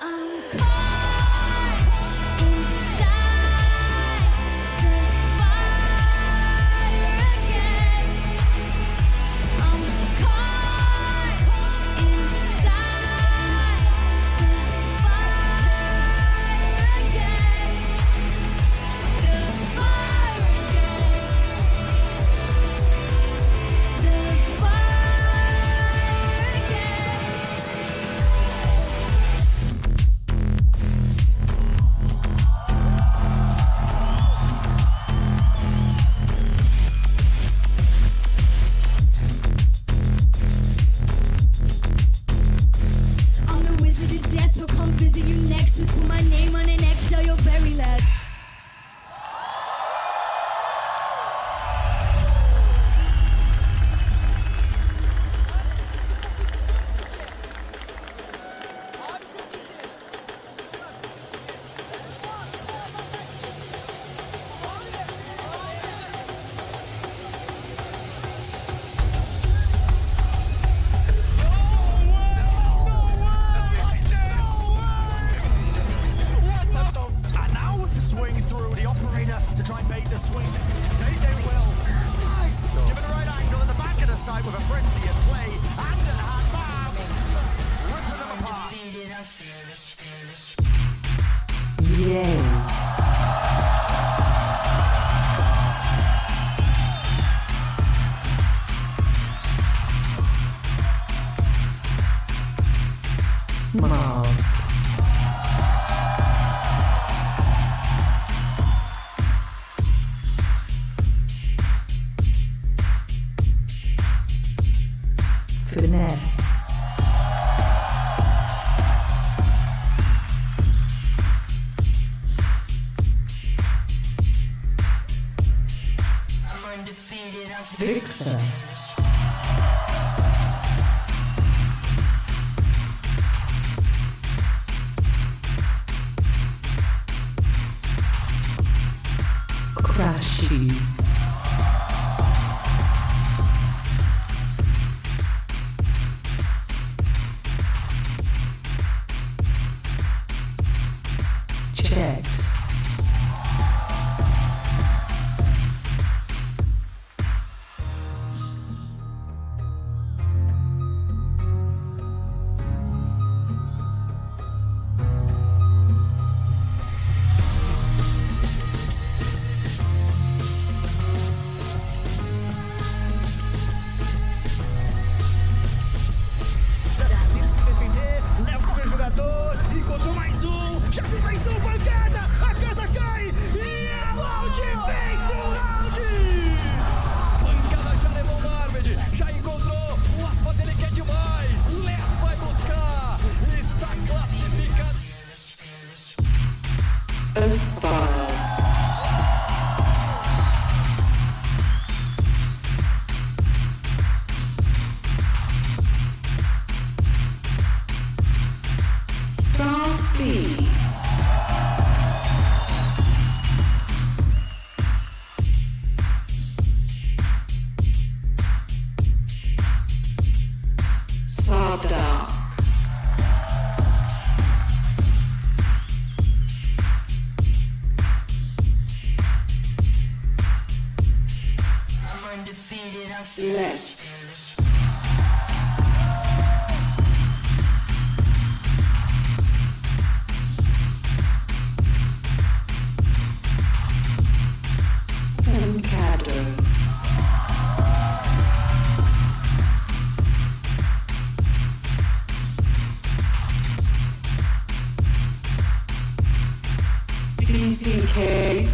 I'm caught inside the fire again. I'm caught inside the fire again. The fire again. The fire again. I'm the wizard of death, I'll come visit you next. Just put my name on an X, tell your very last. And now to swing through the operator to try and bait the swings. They will. Given the right angle at the back of the side with a frenzy at play. Hand and hand bombs. Ripping them apart. Finesse. Answer. Crashes. Checked. Less. Encadre. VCK.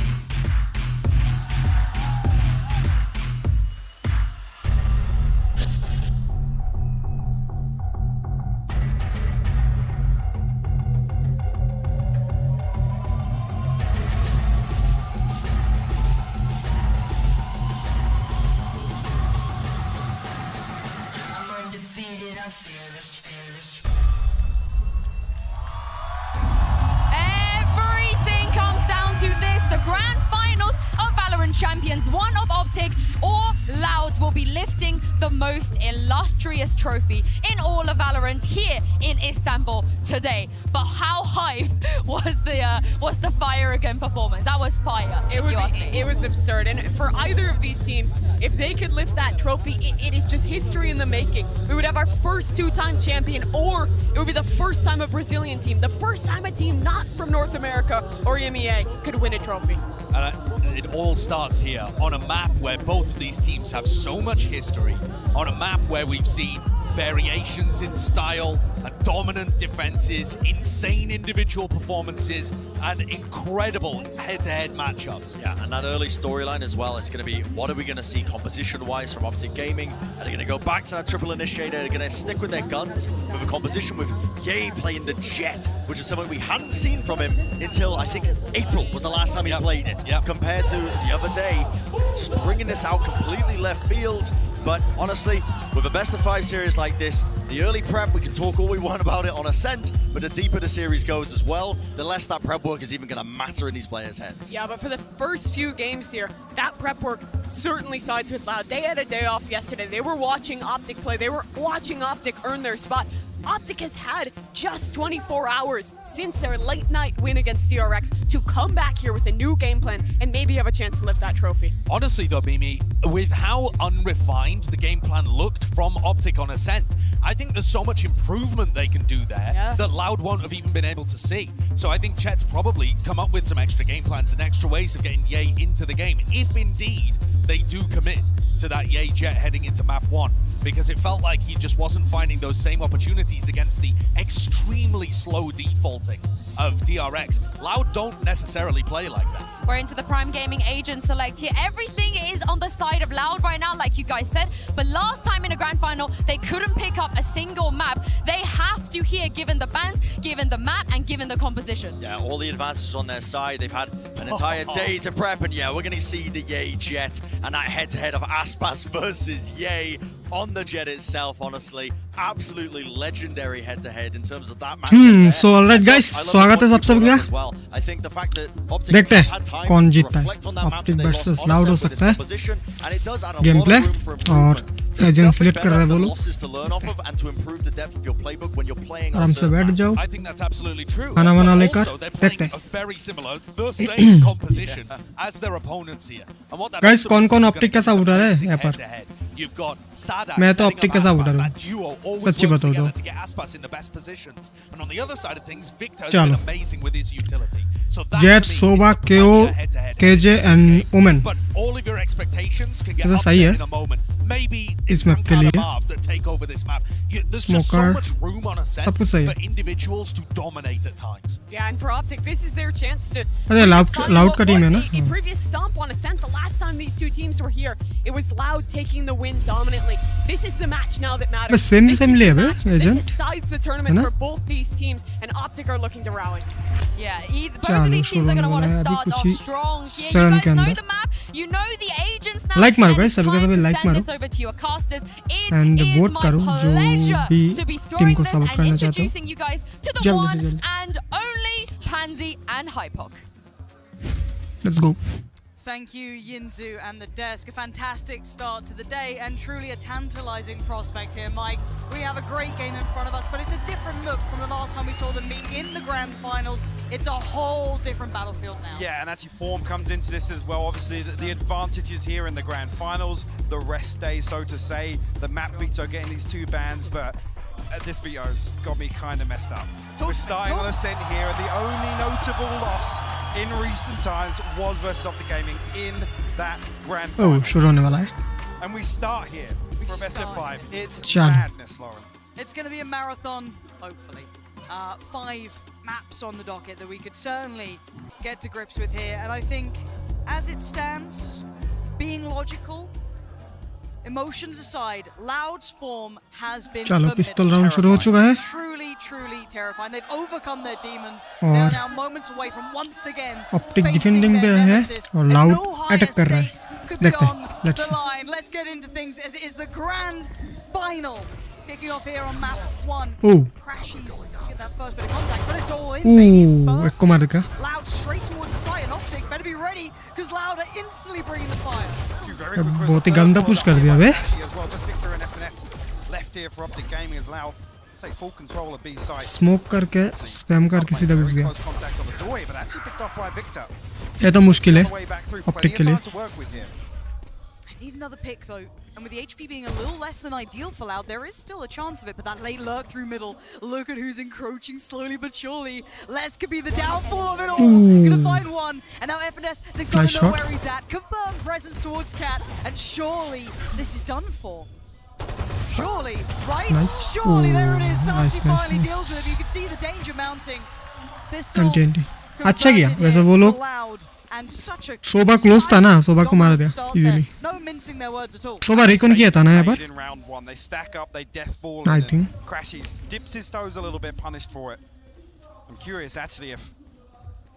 Everything comes down to this. The grand finals of Valorant Champions, one of OpTic or Loud will be lifting the most illustrious trophy in all of Valorant here in Istanbul today. But how hype was the Fire Again performance? That was fire, It was absurd. And for either of these teams, if they could lift that trophy, it is just history in the making. We would have our first two-time champion, or it would be the first time a Brazilian team, the first time a team not from North America or EMEA could win a trophy. And it all starts here on a map where both of these teams have so much history, on a map where we've seen variations in style and dominant defenses, insane individual performances, and incredible head-to-head matchups. Yeah, and that early storyline as well is going to be, what are we going to see composition-wise from OpTic Gaming? Are they going to go back to that triple initiator? Are they going to stick with their guns with a composition with Ye playing the Jet, which is something we hadn't seen from him until, I think, April was the last time he played it. Compared to the other day, just bringing this out completely left field. But honestly, with a best-of-5 series like this, the early prep, we can talk all we want about it on Ascent, but the deeper the series goes as well, the less that prep work is even going to matter in these players' heads. Yeah, but for the first few games here, that prep work certainly sides with Loud. They had a day off yesterday. They were watching OpTic play. They were watching OpTic earn their spot. OpTic has had just 24 hours since their late-night win against DRX to come back here with a new game plan and maybe have a chance to lift that trophy. Honestly though, Bimi, with how unrefined the game plan looked from OpTic on Ascent, I think there's so much improvement they can do there that Loud won't have even been able to see. So I think Chet's probably come up with some extra game plans and extra ways of getting Ye into the game, if indeed they do commit to that Ye Jet heading into map 1, because it felt like he just wasn't finding those same opportunities against the extremely slow defaulting of DRX. Loud don't necessarily play like that. We're into the Prime Gaming agent select here. Everything is on the side of Loud right now, like you guys said. But last time in a grand final, they couldn't pick up a single map. They have to here, given the bans, given the map, and given the composition. Yeah, all the advantages on their side. They've had an entire day to prep, and yeah, we're going to see the Ye Jet and that head-to-head of Aspas versus Ye on the Jet itself, honestly. Absolutely legendary head-to-head in terms of that match. So alright guys, स्वागत है सब सबका। देखते हैं कौन जीतता है। OpTic versus Loud हो सकता है। गेम प्ले और एजेंट सिलेक्ट कर रहे हैं वो लोग। आराम से बैठ जाओ। खाना वाना लेकर देखते हैं। गाइस कौन-कौन OpTic के साथ उठा रहे हैं यहाँ पर? मैं तो OpTic के साथ उठा रहा हूँ। सच्ची बताओ तो। चलो। Jet, Soba, KO, KJ and Omen. ऐसा सही है इस मैप के लिए। Smoker, सब कुछ सही है। Yeah, and for OpTic, this is their chance to. अरे Loud का टीम है ना? A previous stomp on Ascent. The last time these two teams were here, it was Loud taking the win dominantly. This is the match now that matters. Same ले बे This decides the tournament for both these teams, and OpTic are looking to rally. Yeah, both of these teams are going to want to start off strong here. You guys know the map, you know the agents now. Like मारो guys, सभी का सभी like मारो। This over to your casters. And vote करो जो भी team को support करना चाहते हो। Introducing you guys to the one and only Pansy and Hypok. Let's go. Thank you, Yinzu and the desk. A fantastic start to the day and truly a tantalizing prospect here, Mike. We have a great game in front of us, but it's a different look from the last time we saw them meet in the grand finals. It's a whole different battlefield now. Yeah, and actually form comes into this as well. Obviously, the advantages here in the grand finals, the rest day, so to say. The map beats are getting these two bans, but this video's got me kind of messed up. We're starting on Ascent here, and the only notable loss in recent times was versus OpTic Gaming in that grand final. Oh, शुरू होने वाला है। And we start here for best of 5. It's madness, Lauren. It's going to be a marathon, hopefully. 5 maps on the docket that we could certainly get to grips with here. And I think, as it stands, being logical, emotions aside, Loud's form has been पिस्तौल round शुरू हो चुका है। Truly terrifying. They've overcome their demons. They're now moments away from once again OpTic defending पे है और Loud attack कर रहा है। देखते हैं। Let's get into things as it is the grand final. Kicking off here on map 1. Crashes get that first bit of contact, but it's all in. एक को मार देगा। Loud straight towards the site, and OpTic better be ready because Loud are instantly bringing the fire. बहुत ही गंदा push कर दिया बे। Left here for OpTic Gaming as Loud take full control of B side. Smoke करके spam करके सीधा घुस गया। but actually picked off by Victor. ये तो मुश्किल है OpTic के लिए। I need another pick though, and with the HP being a little less than ideal for Loud, there is still a chance of it, but that late lurk through middle, look at who's encroaching slowly but surely. Les could be the downfall of it all. Gonna find one, and now FNS, they've got to know where he's at. Confirmed presence towards Cat, and surely this is done for. Surely, right? Surely there it is. Sassy finally deals with it. You can see the danger mounting. Pistol. अच्छा किया वैसे वो लोग सोबा close था ना सोबा को मार दिया इजीली सोबा रिकॉन किया था ना यहाँ पर I think crashes dips his toes a little bit punished for it. I'm curious actually if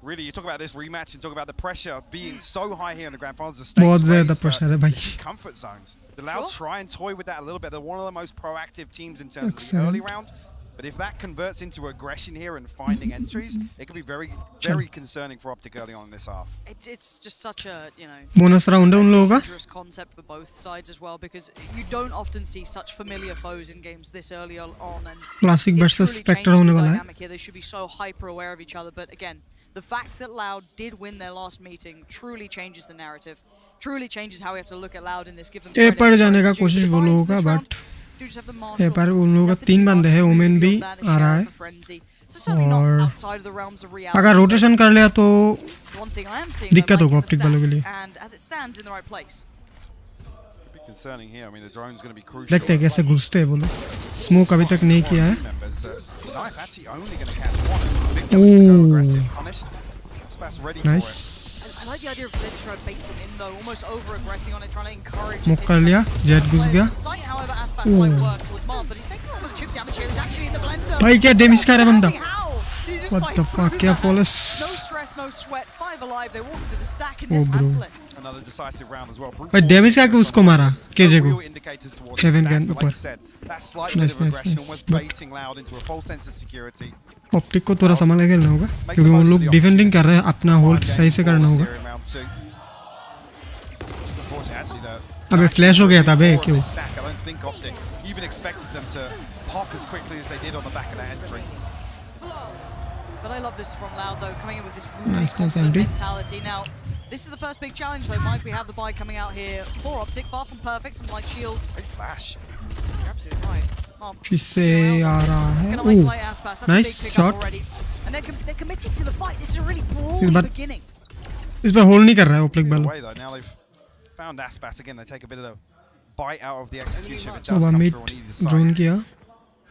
really you talk about this rematch and talk about the pressure being so high here in the grand finals the stakes बहुत ज़्यादा pressure है भाई comfort zones. The Loud try and toy with that a little bit. They're one of the most proactive teams in terms of the early round. But if that converts into aggression here and finding entries, it could be very concerning for OpTic early on in this half. It's just such a, bonus round उन लोगों का dangerous concept for both sides as well because you don't often see such familiar foes in games this early on and classic versus Spectre होने वाला है. They should be so hyper aware of each other, but again, the fact that Loud did win their last meeting truly changes the narrative. Truly changes how we have to look at Loud in this. Give them A पर जाने का कोशिश वो लोगों का but ए पर उन लोगों का 3 बंदे हैं ओमेन भी आ रहा है और अगर रोटेशन कर लिया तो दिक्कत होगा ऑप्टिक वालों के लिए concerning here. I mean, the drone's going to be crucial. देखते हैं कैसे घुसते हैं वो लोग. Smoke अभी तक नहीं किया है. Knife actually only going to catch one. Victor was to go aggressive, punished. Spass ready for Nice. it. I like the idea of Blitz trying to bait them in though, almost over-aggressing on it, trying to encourage Smoke कर लिया. Jet घुस गया. Sight, however, Aspas might work towards Marv, but he's taking a lot of chip damage here. He's actually in the blender. भाई क्या damage कर रहा है बंदा? What the fuck? क्या flawless? No stress, no sweat. 5 alive. They walk into the stack and dismantle it. Another decisive round as well. भाई damage क्या उसको मारा? KJ को. Heaven के ऊपर. That slight bit of aggression, almost baiting Loud into a false sense of security. OpTic को थोड़ा संभाल के खेलना होगा क्योंकि वो लोग डिफेंडिंग कर रहे हैं. अपना होल्ड सही से करना होगा. अबे फ्लैश हो गया था बे क्यों? Even expected them to pop as quickly as they did on the back of that entry. But I love this from Loud though, coming in with this Nice mentality. Now, this is the first big challenge though, Mike. We have the buy coming out here for OpTic, far from perfect. Some light shields. Big flash. You're absolutely right. किससे आ रहा है? Nice shot. And they're committing to the fight. This is a really brawly beginning. इस बार hold नहीं कर रहा है OpTic बल. Now they've found Aspas again. They take a bit of a bite out of the execution. It So does come mid through on either side. drone किया.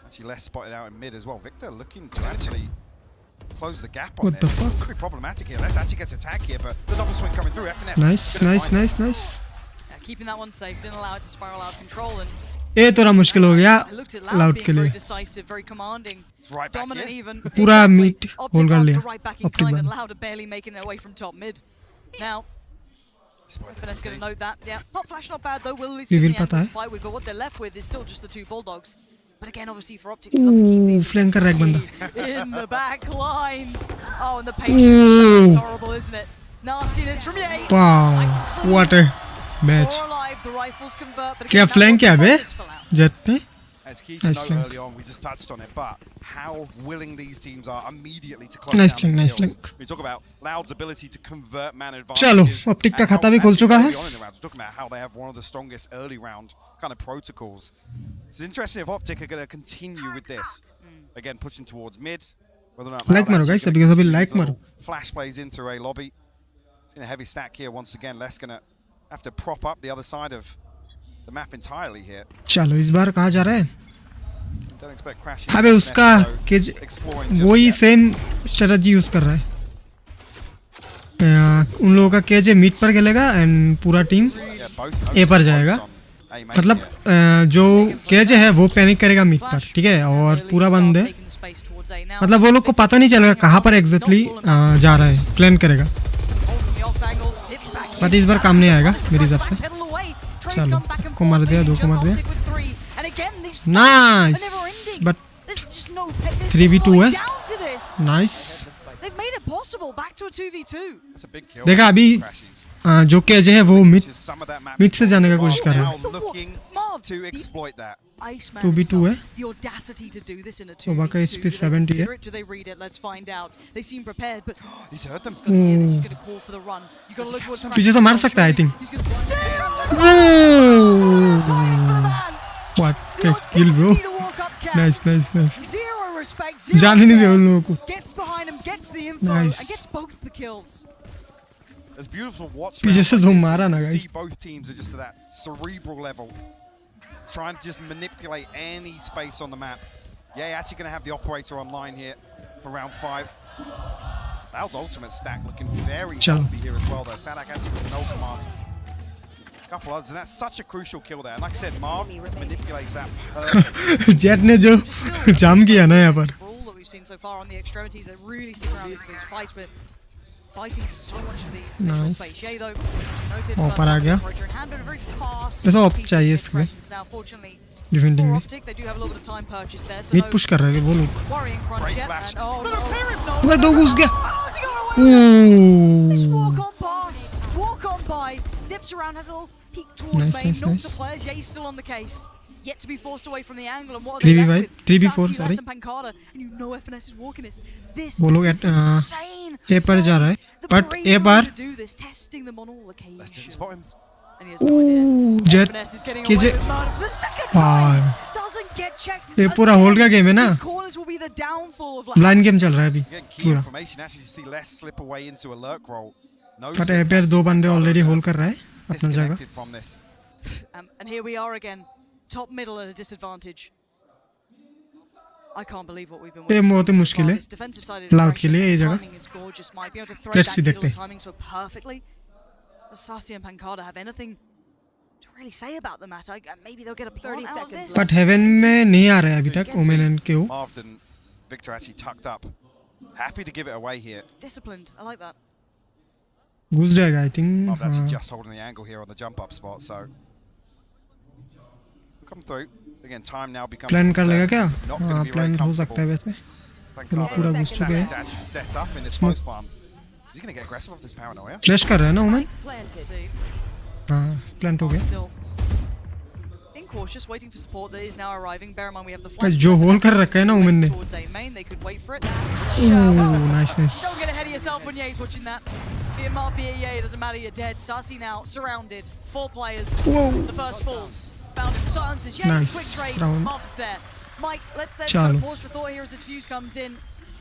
Actually less spotted out in mid as well. Victor looking to actually close the gap on What the this. fuck? Could be problematic here. Les actually gets attacked here, but the double swing coming through. FNS. Nice. Yeah, keeping that one safe, didn't allow it to spiral out of control. And ये थोड़ा मुश्किल हो गया Loud के लिए. very decisive, very commanding, dominant even. पूरा meet hold कर लिया. Right back in OpTic kind, बल. and Loud are barely making their way from top mid. Now, FNS going to note that. Yeah, pop flash not bad though. Will at least We get will the पता angle है. to fight with, but what they're left with is still just the 2 bulldogs. But again, obviously for OpTic, we'd love to keep these Flank कर रहा है एक बंदा. in the back lines. Oh, and the patience is horrible, isn't it? Nastiness from Ye. Wow, what a match. 4 alive, the rifles convert, but क्या again, flank क्या बे? Jet ने? It's key to Nice note flank. early on, we just touched on it, but how willing these teams are immediately to close Nice down flank, the nice kills. flank. We talk about Loud's ability to convert man चलो advantages. OpTic का and खाता how भी खुल actually चुका है. early on in the rounds, we're talking about how they have one of the strongest early round kind of protocols. It's interesting if OpTic are going to continue with this. Again, pushing towards mid. Whether or not Like Loud मारो actually guys, gonna अभी कभी continue like these मारो. little flash plays in through a lobby. Seeing a heavy stack here once again. Les going to have to prop up the other side of the map entirely here. चलो इस बार कहाँ जा रहा है? Don't expect crashing. अबे उसका वही same strategy use कर रहा है. उन लोगों का केजे मीट पर खेलेगा एंड पूरा टीम ए पर जाएगा. मतलब जो केजे है वो पैनिक करेगा मीट पर, ठीक है, और पूरा बंद है. मतलब वो लोग को पता नहीं चलेगा कहाँ पर एग्जैक्टली जा रहा है, प्लान करेगा. बट इस बार काम नहीं आएगा मेरे हिसाब से. चलो को मार दिया, 2 को मार दिया. नाइस, बट 3v2 है. Nice. They've made it possible. Back to a 2v2. That's a big kill. देखा अभी जो केजे है वो मिड से जाने का कोशिश कर रहा है. To exploit that. 2v2 है. The audacity to do this in a 2v2. तो बाकी HP 70 है. Do they read it? Let's find out. They seem prepared, but he's heard them. He's going to call for the run. You got to look towards पीछे से मार सकता है I think. What a kill bro. Nice. Zero respect. जाने नहीं दे उन लोगों को. Gets behind him, gets the info, Nice. and gets both the kills. It's beautiful to watch. पीछे से दो मारा ना guys. See both teams are just at that cerebral level, trying to just manipulate any space on the map. Yeah, actually going to have the operator online here for round 5. Loud's ultimate stack looking very healthy here as well though. Sadak actually with no command. Couple others, and that's such a crucial kill there. And like I said, Marv manipulates that perfectly. Jet ने जो जाम किया ना यहाँ पर. All that we've seen so far on the extremities, they really stick around for these fights, but fighting for so much of the initial space. Yay though, noted first पर आ गया. operator and handled a very fast. ऐसा op चाहिए इसमें. Now fortunately, defending में. OpTic, they do have a little bit of time purchase there. So mid push कर रहे हैं वो लोग. worrying crunch yet, and oh no, वो 2 घुस गया. Just walk on past, walk on by, dips around, has a little peek towards main, knocks the players. Yay, still on the case. Yet to be forced away from the angle, and what are they left with? 3v4, sorry. And Pancada, and you know FNS is walking this. This वो लोग is insane. ए पर जा रहा है, but ए पर do this, testing them on all occasions. Jet कीजिए. ये पूरा होल्ड का गेम है ना. लाइन गेम चल रहा है अभी पूरा. बट ए पर 2 बंदे ऑलरेडी होल्ड कर रहा है अपना जगह. And here we are again, top middle at a disadvantage. I can't believe what we've been ये बहुत ही मुश्किल है defensive side Loud के लिए ये जगह timing is gorgeous. Might be able to throw Let's that see middle देखते हैं timing so perfectly. Does Sasi and Pancada have anything to really say about the matter? Maybe they'll get a plant out of this. But heaven में नहीं आ रहा है अभी तक Omen and Q Marvin, Victor actually tucked up. Happy to give it away here. Disciplined. I like that. घुस जाएगा I think Marvin actually just holding the angle here on the jump up spot, so come through. Again, time now becomes plan कर लेगा क्या हाँ plan हो सकता है वैसे पूरा घुस चुके हैं set up in this post bomb. Is he going to get aggressive off this paranoia? Flash कर रहा है ना ओमेन हाँ प्लांट हो गया Still being cautious, waiting for support that is now arriving. Bear in mind we have the flank. जो whole कर रखा है ना ओमेन ने Towards A main, they could wait for it. Nice nice Don't get ahead of yourself when Ye's watching that. Be it Mark, be it Ye, it doesn't matter, you're dead. Sasi now surrounded. 4 players. Whoa. The first falls. Found him, silences. Ye, Nice quick trade. round. Mark's there. Mike, let's then Chalo. pause for thought here as the defuse comes in.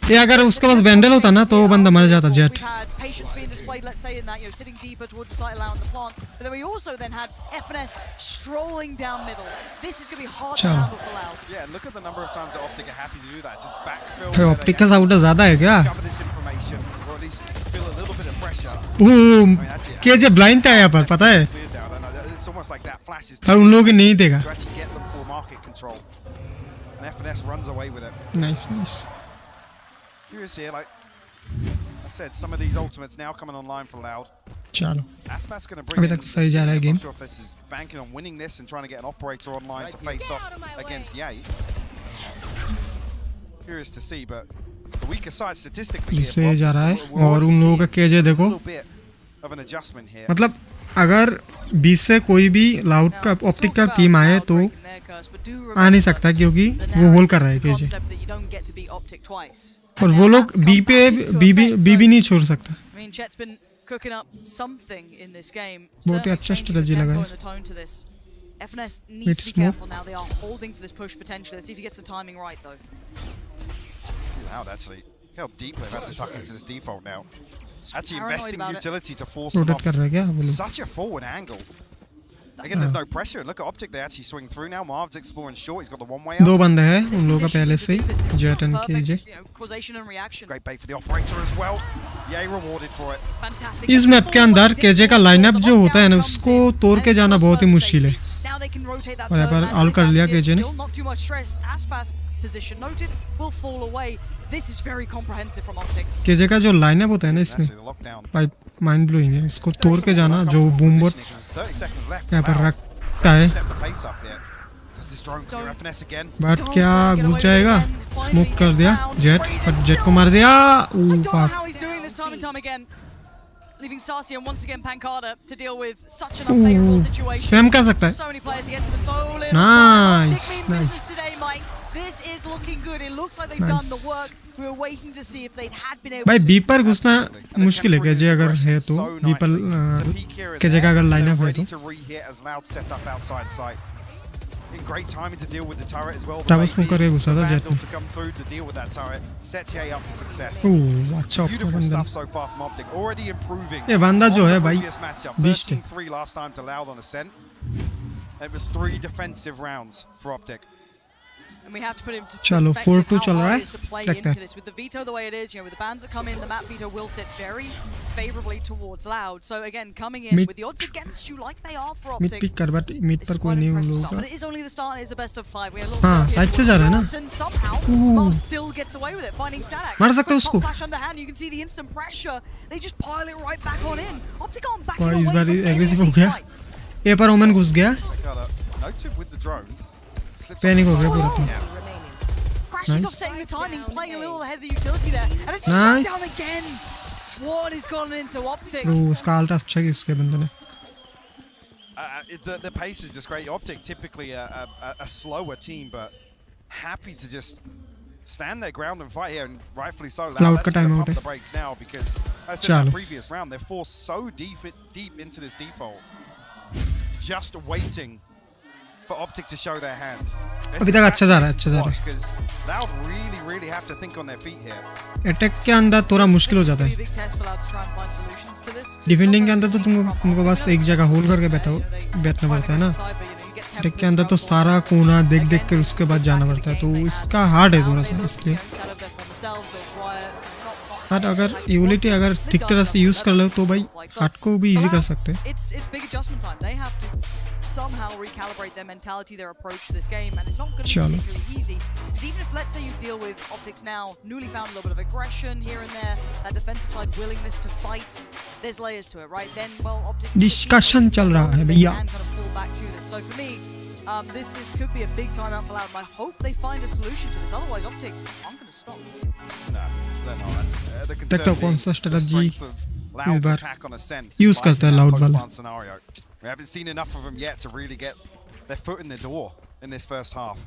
ये अगर उसके पास बैंडल होता ना तो वो बंदा मर जाता jet We've had patience being displayed, let's say, in that, sitting deeper towards the site allowing the plant. But then we also then had FNS strolling down middle. This is going to be hard to Chalo. handle for Loud. Yeah, look at the number of times that OpTic are happy to do that. Just backfill. भाई optic का sound ज्यादा है क्या Discover this information, or at least feel a little bit of pressure. KJ blind था यहाँ पर पता है Cleared down. I know, it's almost like that flashes और उन लोगों की नहीं देगा to actually get them full market control. And FNS runs away with it. Nice nice Curious here, like I said, some of these ultimates now coming online for Loud. चलो Aspas going to अभी bring तक सही जा रहा है I'm game not sure if this is banking on winning this and trying to get an operator online to face off against Ye. Curious to see, but the weaker side statistically here, सही जा रहा है we're और already उन लोगों का seeing KJ a देखो little bit of an adjustment here. मतलब अगर 20 से कोई भी लाउड का ऑप्टिक का टीम आए तो आ नहीं सकता क्योंकि वो होल कर रहा है केजे और वो लोग बी पे बी भी नहीं छोड़ सकता I mean, Chet's been cooking up something in this game. बहुत ही अच्छा स्ट्रेटजी लगा है FNS needs to be careful now. They are holding for this push potentially. Let's see if he gets the timing right though. Loud actually. Look how deep they've had to tuck into this default now. Actually paranoid investing about utility to force them rotate कर रहा है क्या वो off. लोग Such a forward angle. Again, there's no pressure. Look at OpTic, they actually swing through now. Marv's exploring short. He's got the one way out. दो बंदे हैं उन लोगों का पहले से ही jet and KJ Causation and reaction. Great bait for the operator as well. Yay, rewarded for it. Fantastic. इस मैप के अंदर केजे का लाइनअप जो होता है ना उसको तोड़ के जाना बहुत ही मुश्किल है Now they can rotate that और यहाँ पर ऑल कर लिया केजे ने Still not too much stress. Aspas position noted will fall away. This is very comprehensive from OpTic. KJ का जो लाइनअप होता है ना इसमें भाई माइंड ब्लोइंग है इसको तोड़ के जाना जो बूमबोट यहाँ पर रखता है बट क्या घुस जाएगा स्मोक कर दिया जेट और जेट को मार दिया Don't know how he's doing this time and time again. Leaving Sasi and once again Pancada to deal with such an unfavorable situation. Spam कर सकता है So many players against him and so little. Nice, OpTic mean nice. business today, Mike. This is looking good. It looks like they've done the work. We were waiting to see if they had been able भाई to. B पर घुसना मुश्किल है KJ अगर है तो B पर KJ का अगर लाइनअप है तो In great timing to deal with the turret as well. Double smoke करके घुसा था jet to come through to deal with that turret. Sets Ye up for success. अच्छा Beautiful बंदा stuff so far from OpTic. Already improving. ये बंदा जो है भाई Previous matchup. बीस्ट है 13-3 last time to Loud on Ascent. It was 3 defensive rounds for OpTic. And we have to put him to चलो perspective 4-2 how चल रहा hard है it is to play देखते into हैं this. With the veto the way it is, with the bans that come in, the map veto will sit very favorably towards Loud. So again, coming in with the odds against you like they are for mid OpTic. Pick कर but mid पर कोई नहीं उन लोगों But का it is only the start. It is a best of 5. We had a little हाँ start side here से जा रहा है ना towards and somehow Marv still gets away with it, finding Static. मार सकते हो उसको Flash underhand. You can see the instant pressure. They just pile it right back on in. OpTic on back भाई इस away bar from any aggressive of हो these गया fights. ए पर ओमन घुस गया Noted with the drone. Panic हो गया पूरा team Crashes off setting the timing, playing a little ahead of the utility there. And it's shut down again. What has gone into OpTic? उसका ultra अच्छा किया उसके बंदे ने The pace is just great. OpTic typically a slower team, but happy to just stand their ground and fight here, and rightfully so. Cloud का time out the है brakes now because as I said in the previous round, they're forced so deep into this default, just waiting for OpTic to show their hand. अभी तक अच्छा जा रहा है, अच्छा जा रहा है. Because Loud really have to think on their feet here. Attack के अंदर थोड़ा मुश्किल हो जाता है. डिफेंडिंग के अंदर तो तुमको बस एक जगह होल्ड करके बैठना पड़ता है ना. अटैक के अंदर तो सारा कोना देख कर उसके बाद जाना पड़ता है, तो इसका हार्ड है थोड़ा सा. इसलिए बट अगर यूटिलिटी अगर ठीक तरह से यूज कर लो तो भाई हार्ड को भी इजी कर सकते हैं. Somehow recalibrate their mentality, their approach to this game, and it's not going to be particularly easy. Because even if, let's say, you deal with OpTic's now newly found a little bit of aggression here and there, that defensive side willingness to fight, there's layers to it, right? Then, well, OpTic discussion चल रहा है भैया. And kind of pull back to this. So for me, this could be a big timeout for Loud. I hope they find a solution to this. Otherwise, OpTic aren't going to stop. No, they're not. देखो कौन सा strategy इस बार use करता है Loud वाला. We haven't seen enough of them yet to really get their foot in the door in this first half.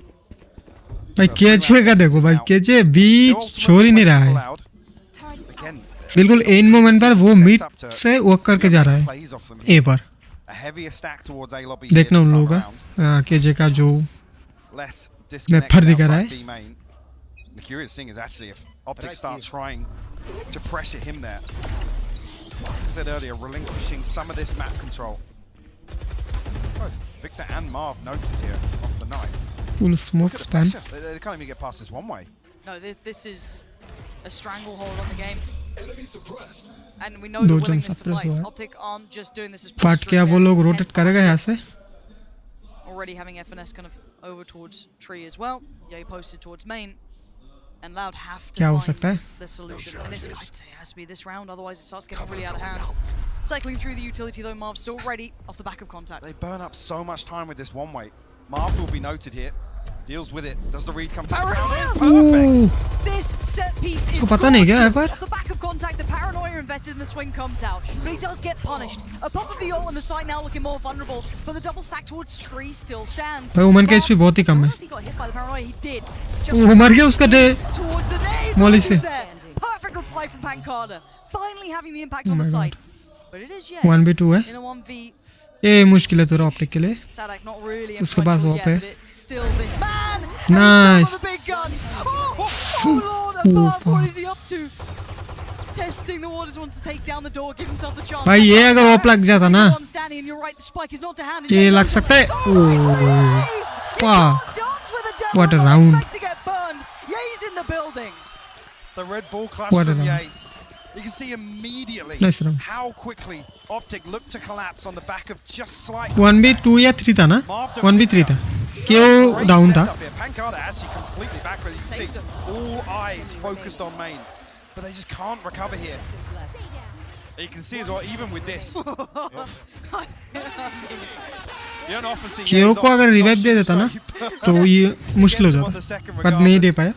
भाई KJ का देखो भाई, केजे भी छोड़ ही नहीं रहा है. बिल्कुल एंड मोमेंट पर वो मिड से वॉक करके जा रहा है ए पर. देखना उन लोगों का केजे का जो मैपर दिखा रहा है. The curious thing is actually if OpTic start trying to pressure him there. Like I said earlier, relinquishing some of this map control. Both Victor and Marv noted here off the night. Full smoke spam. They can't even get past this one way. No, this is a stranglehold on the game. And we know the willingness to play. OpTic aren't just doing this as part क्या वो लोग rotate करेगा यहाँ से. Already having FNS kind of over towards tree as well. Yeah, he posted towards main. And Loud have to find the solution. And this, I'd say, has to be this round, otherwise it starts getting really out of hand. Cycling through the utility though, Marv still ready off the back of contact. They burn up so much time with this one way. Marv will be noted here. Deals with it. Does the read come down? Perfect! This set piece is पता नहीं क्या है पर. Off the back of contact, the paranoia invested in the swing comes out. But he does get punished. A pop of the ult on the side now looking more vulnerable. But the double stack towards tree still stands. भाई उमर के HP बहुत ही कम है. He got hit by the paranoia, he did. वो मर गया उसका day Molly से. Perfect reply from Pancada. Finally having the impact on the side. But it is yet 1v2 है. In a 1v. ये मुश्किल है थोड़ा OpTic के लिए. उसके पास वो पे. Nice. What is he up to? Testing the waters, wants to take down the door, give himself the chance. भाई ये अगर ऑफ लग जाता ना, ये लग सकता है. वाह, what a round. Ye's in the building. The red ball clash from Ye. You can see immediately how quickly OpTic looked to collapse on the back of just slightly. 1v2 या 3 था ना? 1v3 था. क्यों down था? Pancada actually completely back, but you see all eyes focused on main, but they just can't recover here. You can see as well, even with this. You don't often see. क्यों को अगर revive दे देता ना, तो ये मुश्किल हो जाता. पर नहीं दे पाया.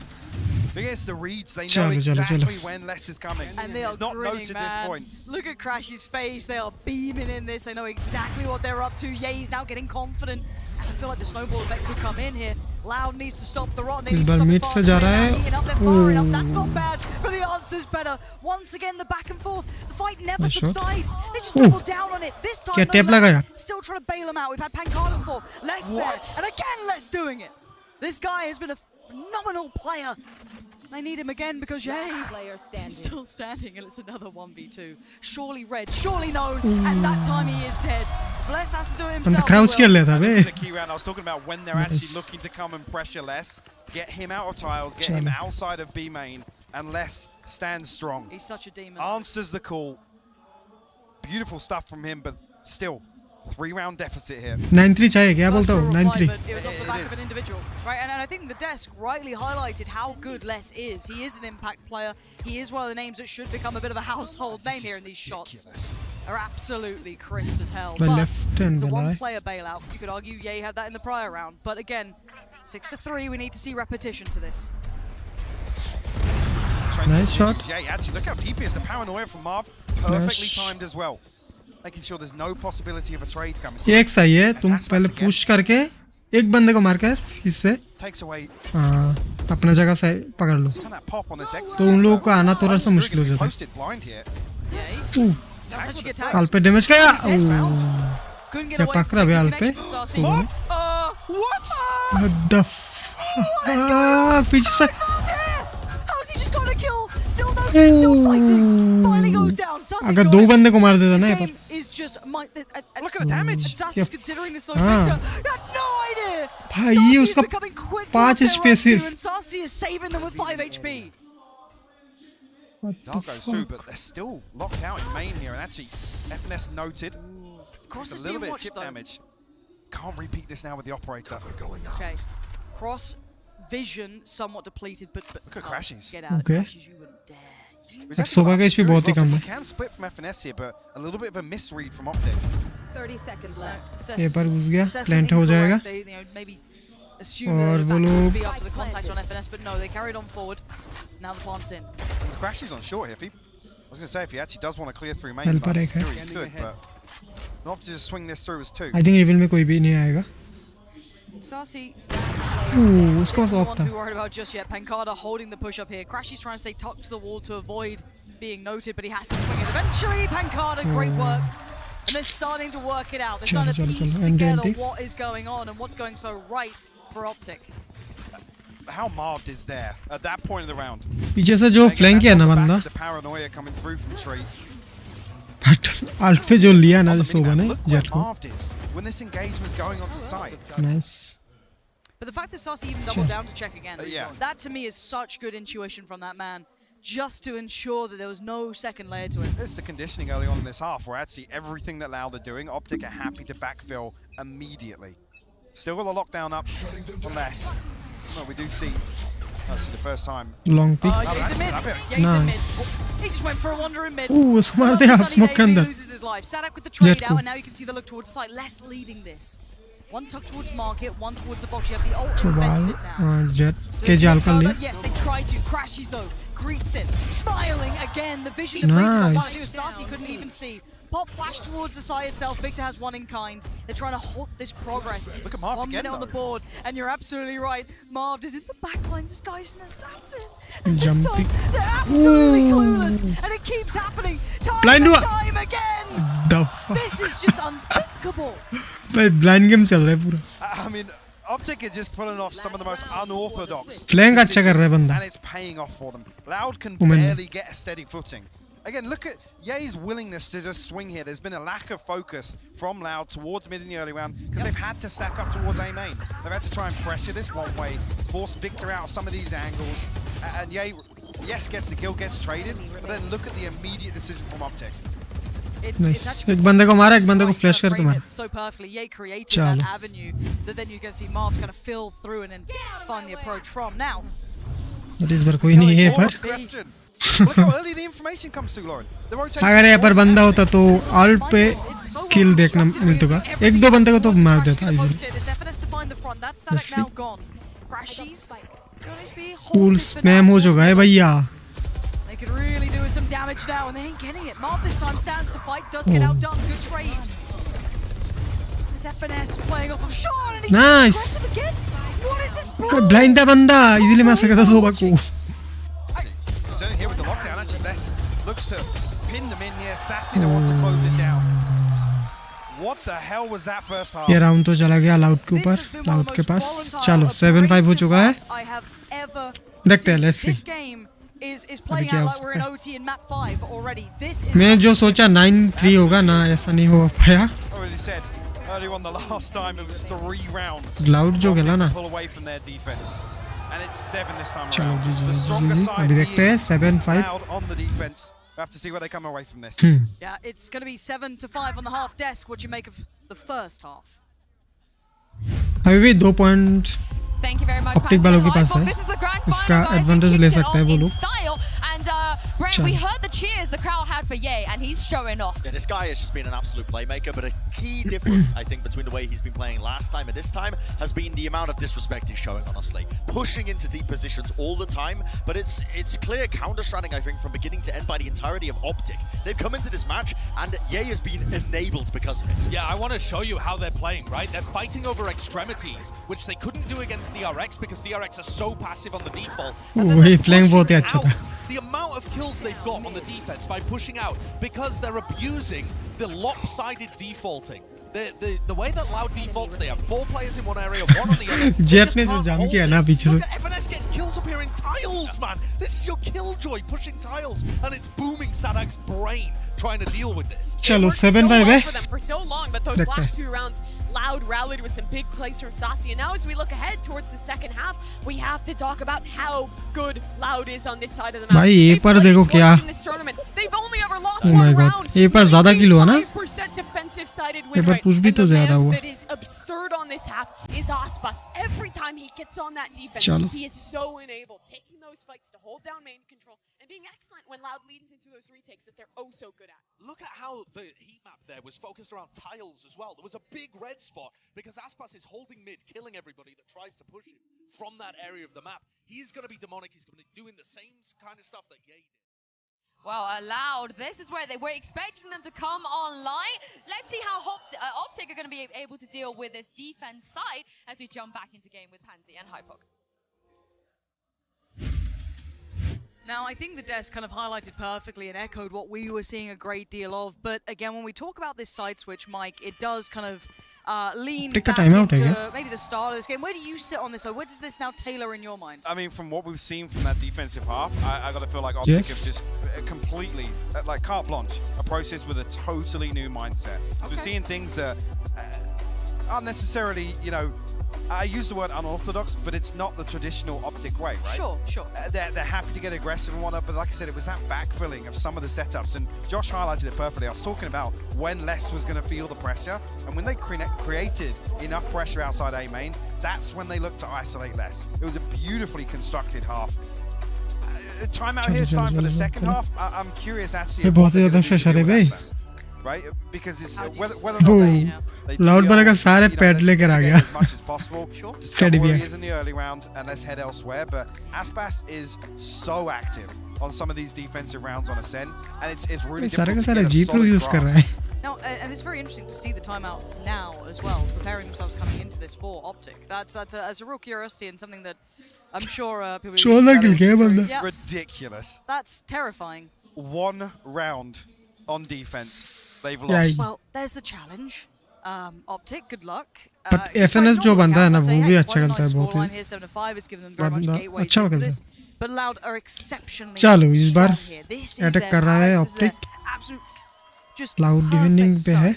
Against the reads, they know exactly when less is coming. And they are it's not grinning, noted this point. Look at Crash's face. They are beaming in this. They know exactly what they're up to. Ye's now getting confident. And I feel like the snowball effect could come in here. Loud needs to stop the rot. They need to stop the fast. That's not bad, but the answer's better. Once again, the back and forth. The fight never subsides. They just double down on it. This time, still trying to bail him out. We've had Pancada before. Less there. And again, Less doing it. This guy has been a phenomenal player. They need him again because he's still standing and it's another 1v2. Surely red, surely known, and that time he is dead. Bless has to do it himself. Crouch kill this is the key round. I was talking about when they're actually looking to come and pressure Less, get him out of tiles, get him outside of B main, and Less stands strong. He's such a demon. Answers the call. Beautiful stuff from him, but still. 3-round deficit here. 9-3 चाहिए क्या बोलता हूँ 9-3. It was off the back of an individual, right? And I think the desk rightly highlighted how good Less is. He is an impact player. He is one of the names that should become a bit of a household name here in these shots. They're absolutely crisp as hell. But it's a one-player bailout. You could argue Ye had that in the prior round, but again, 6-3. We need to see repetition to this. Nice shot. Yeah, actually, look how deep he is. The paranoia from Marv, perfectly timed as well. Making sure there's no possibility of a trade coming. एक सही है, तुम पहले push करके एक बंदे को मारकर इससे अपना जगह से पकड़ लो. तो उन लोगों को आना थोड़ा सा मुश्किल हो जाता है. अल्पे डैमेज गया. क्या पकड़ा बे अल्पे? What? What the fuck? पीछे से How has he just got a kill? Still no kill, still fighting. Finally goes down. अगर दो बंदे को मार देता ना ये पर Is just look at the damage. Asus considering this though. Victor had no idea. भाई ये उसका 5 HP सिर्फ. And Sassy is saving them with 5 HP. Dark goes through, but they're still locked out in main here, and actually FNS noted. Cross is a little being bit of watched, chip though. damage. Can't repeat this now with the operator. Okay. Cross vision somewhat depleted, but look at Crashes. Get out Okay. of Crashes, you wouldn't dare. Which actually सुबह का HP बहुत ही कम है. He can split from FNS here, but a little bit of a misread from OpTic. 30 seconds left. ये पर घुस गया. Plant हो जाएगा. और वो लोग be up to the contact on FNS, but no, they carried on forward. Now the plant's in. Crashes on short here. If he, I was going to say if he actually does want to clear through main, Helper एक है. he could, but not to just swing this through as two. I think reveal में कोई भी नहीं आएगा. Sassy. उसका पास of Not था. too worried about just yet. Pancada holding the push up here. Crashy's trying to stay tucked to the wall to avoid being noted, but he has to swing it. Eventually, Pancada, great work. And they're starting to work it out. They're starting to piece together what is going on and what's going so right for OpTic. How marved is there at that point of the round? पीछे से जो flank है ना बंदा. The paranoia coming through from Tree. But alt पे जो लिया ना सोबा ने Jet को. Marved is when this engagement's going on to site. Nice. But the fact that Sassy even doubled down to check again, yeah. that to me is such good intuition from that man, just to ensure that there was no second layer to it. It's the conditioning early on in this half where actually everything that Loud are doing, OpTic are happy to backfill immediately. Still got the lockdown up, unless well, we do see actually the first time. Long pick. Ye's in mid. Ye's in mid. He just went for a wander in mid. उसको मार दिया smoke के अंदर. Loses his life. Sadak with the trade out, and now you can see the look towards the side. Less leading this. One tuck towards market, one towards the box. You have the ult invested now. Jet के जाल कर लिया. Yes, they tried to. Crashes though. Greets it. Smiling again. The vision depleted. Nice. Sassy couldn't even see. Pop flash towards the side itself. Victor has one in kind. They're trying to halt this progress. Look at Marv 1 again, minute on the board, and you're absolutely right. Marv is in the back line. This guy's an assassin. And Jumping. this time, they're absolutely clueless, and it keeps happening time Blind and हुआ. time again. The fuck. This is just unthinkable. भाई blind game चल रहा है पूरा. I mean, OpTic is just pulling off some of the most unorthodox Flank अच्छा कर रहा है बंदा. and it's paying off for them. Loud can barely get a steady footing. Again, look at Ye's willingness to just swing here. There's been a lack of focus from Loud towards mid in the early round because they've had to stack up towards A main. They've had to try and pressure this one way, force Victor out of some of these angles. And Ye, yes, gets the kill, gets traded, but then look at the immediate decision from OpTic. Nice. एक बंदे को मारा, एक बंदे को flash करके मारा. So perfectly, Ye created that avenue that then you're going to see Marv kind of fill through and then find the approach from. Now, but इस बार कोई नहीं है पर. Look how early the information comes through, Lauren. अगर यहाँ पर बंदा होता तो alt पे kill देखना मिलता. एक दो बंदे को तो मार देता easily. Cool spam हो चुका है भैया. They could really do with some damage now, and they ain't getting it. Marv this time stands to fight, does get outdone. Good trades. There's FNS playing off of Sean, and he's Nice. aggressive again. What is this blow? Blind था बंदा. Easily मार सकता था सोबा को. Turning here with the lockdown, actually Les looks to pin them in here. Sassy don't want to close it down. What the hell was that first half? ये round तो चला गया Loud के ऊपर. Loud के पास. चलो 7-5 हो चुका है. देखते हैं, let's see. Is playing out like we're in OT in map 5 already. This is मैं जो सोचा 9-3 होगा ना ऐसा नहीं हो पाया. Already said earlier on the last time it was 3 rounds. Loud जो खेला ना. Pull away from their defense. And it's 7 this time चलो around. Ji The ji stronger ji. side अभी देखते हैं 7-5. Loud on the defense. We have to see where they come away from this. Yeah, it's going to be 7-5 on the half desk. What do you make of the first half? अभी भी 2 point Thank you very much. OpTic वालों के पास है. This is the grand इसका final, guys. Advantage ले सकते हैं वो लोग. And Brent, we heard the cheers the crowd had for Ye, and he's showing off. Yeah, this guy has just been an absolute playmaker, but a key difference, I think, between the way he's been playing last time and this time has been the amount of disrespect he's showing, honestly. Pushing into deep positions all the time, but it's clear counter-stratting, I think, from beginning to end by the entirety of OpTic. They've come into this match, and Ye has been enabled because of it. Yeah, I want to show you how they're playing, right? They're fighting over extremities, which they couldn't do against DRX because DRX are so passive on the default. वही flank बहुत ही अच्छा था. The amount of kills they've got on the defense by pushing out because they're abusing the lopsided defaulting. The way that Loud defaults, they have 4 players in one area, 1 on the other. Jet ने जो jump किया ना पीछे से. Look at FNS getting kills up here in tiles, man. This is your killjoy pushing tiles, and it's booming Sadak's brain trying to deal with this. चलो 7-5 है. For so long, but those last 2 rounds, Loud rallied with some big plays from Sassy, and now as we look ahead towards the second half, we have to talk about how good Loud is on this side of the map. भाई ये पर देखो क्या. They've only ever lost Oh my god. ये पर ज़्यादा किल हुआ ना. 5% defensive sided ये win पर rate. पुश भी तो ज़्यादा हुआ. That is absurd on this half is Aspas. Every time he gets on that defense, चलो. he is so enabled, taking those fights to hold down main control and being excellent when Loud leads into those retakes that they're oh so good at. Look at how the heat map there was focused around tiles as well. There was a big red spot because Aspas is holding mid, killing everybody that tries to push him from that area of the map. He's going to be demonic. He's going to be doing the same kind of stuff that Ye did. Well, Loud, this is where they were expecting them to come online. Let's see how OpTic are going to be able to deal with this defense side as we jump back into game with Pansy and Hypok. Now, I think the desk kind of highlighted perfectly and echoed what we were seeing a great deal of. But again, when we talk about this side switch, Mike, it does kind of lean back into maybe the start of this game. Where do you sit on this? Where does this now tailor in your mind? I mean, from what we've seen from that defensive half, I got to feel like OpTic have just completely, like carte blanche, approached this with a totally new mindset. Okay. We're seeing things that aren't necessarily, you know, I use the word unorthodox, but it's not the traditional OpTic way, right? Sure, sure. They're happy to get aggressive and whatnot, but like I said, it was that backfilling of some of the setups, and Josh highlighted it perfectly. I was talking about when Lest was going to feel the pressure, and when they created enough pressure outside A main, that's when they looked to isolate Lest. It was a beautifully constructed half. Timeout here is time for the second half. I'm curious actually what they're going to do with Lest, right? Because it's whether or not they Loud बनेगा सारे pad लेकर आ गया. as much as possible. Discovery is in the early round, and let's head elsewhere. But Aspas is so active on some of these defensive rounds on Ascent, and it's really difficult to get a solid grasp. Now, and it's very interesting to see the timeout now as well, preparing themselves coming into this for OpTic. That's a real curiosity and something that I'm sure people. It's ridiculous. That's terrifying. 1 round on defense, they've lost. Well, there's the challenge. OpTic, good luck. But FNS जो बंदा है ना वो भी अच्छा खेलता है बहुत ही. Here 7-5 has given them very much gateway अच्छा into खेलता this. है. But Loud are exceptionally चलो इस बार strong here. This is attack कर रहा है OpTic. absolute just Loud defending पे है.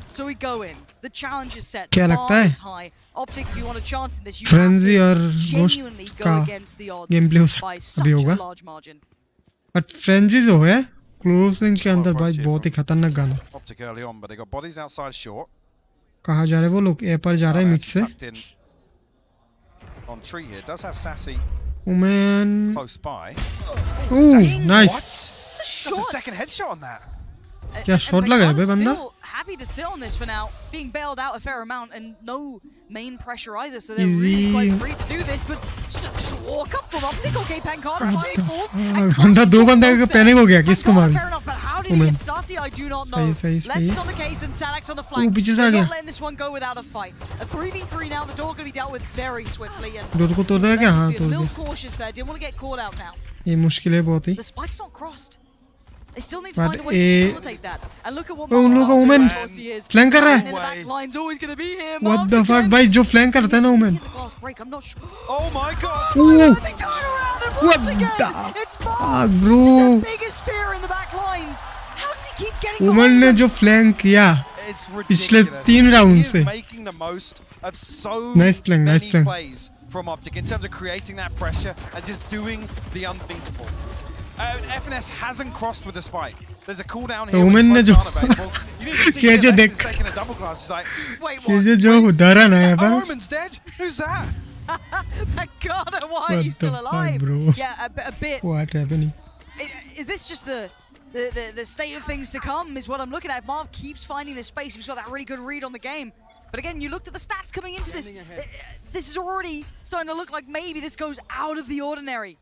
So we go in. The challenge is set. क्या The लगता bar है? is high. OpTic, if you want a chance in this, you Frenzy have और to Ghost genuinely go का against the odds game play हो by सकता such अभी a होगा. large margin. But Frenzy जो है क्लोज रेंज के अंदर भाई बहुत ही खतरनाक gun. OpTic early on, but they got bodies outside short. कहाँ जा रहे हैं वो लोग? ए पर जा रहे हैं मिड से. On tree here does have Sassy Woman. close by. Ooh, nice. That's a second headshot on that. क्या शॉट लगा है बे बंदा? Happy to sit on this for now, being bailed out a fair amount and no main pressure either, so they're really quite free to do this. But just walk up from OpTic, okay, Pancard falls. बंदा 2 बंदा का panic हो गया किसको मार? Fair enough, but how did he get Sassy? I do not know. Less is on the case and Sadak's on the flank. पीछे से आ गया. Not letting this one go without a fight. A 3v3 now, the door going to be dealt with very swiftly. And door को तोड़ देगा क्या? हाँ a तोड़ little they. cautious there. Didn't want to get caught out now. ये मुश्किल है बहुत ही. The spike's not crossed. They still need to But find a way to facilitate that. And look at what उन लोगों का women flank कर रहा है. in the back line's always going to be here. What the fuck भाई जो flank करता है ना women. I'm not sure. Oh my god. Ooh. They turn around and What once again, the it's fuck, Bob. bro? He's the biggest fear in the back lines. How does he keep getting women ने जो flank किया पिछले 3 round से. Making the most of so Nice playing, nice many playing. plays from OpTic in terms of creating that pressure and just doing the unthinkable. FNS hasn't crossed with the spike. There's a cooldown here. Women ने जो ये जो देख taking a double glass. It's like, wait, what? ये जो डरा ना है पर. Omen's dead. Who's that? God, why are you still alive? Bro? Yeah, a bit. What happening? Is this just the state of things to come? Is what I'm looking at. Marv keeps finding this space. We saw that really good read on the game. But again, you looked at the stats coming into this. This is already starting to look like maybe this goes out of the ordinary.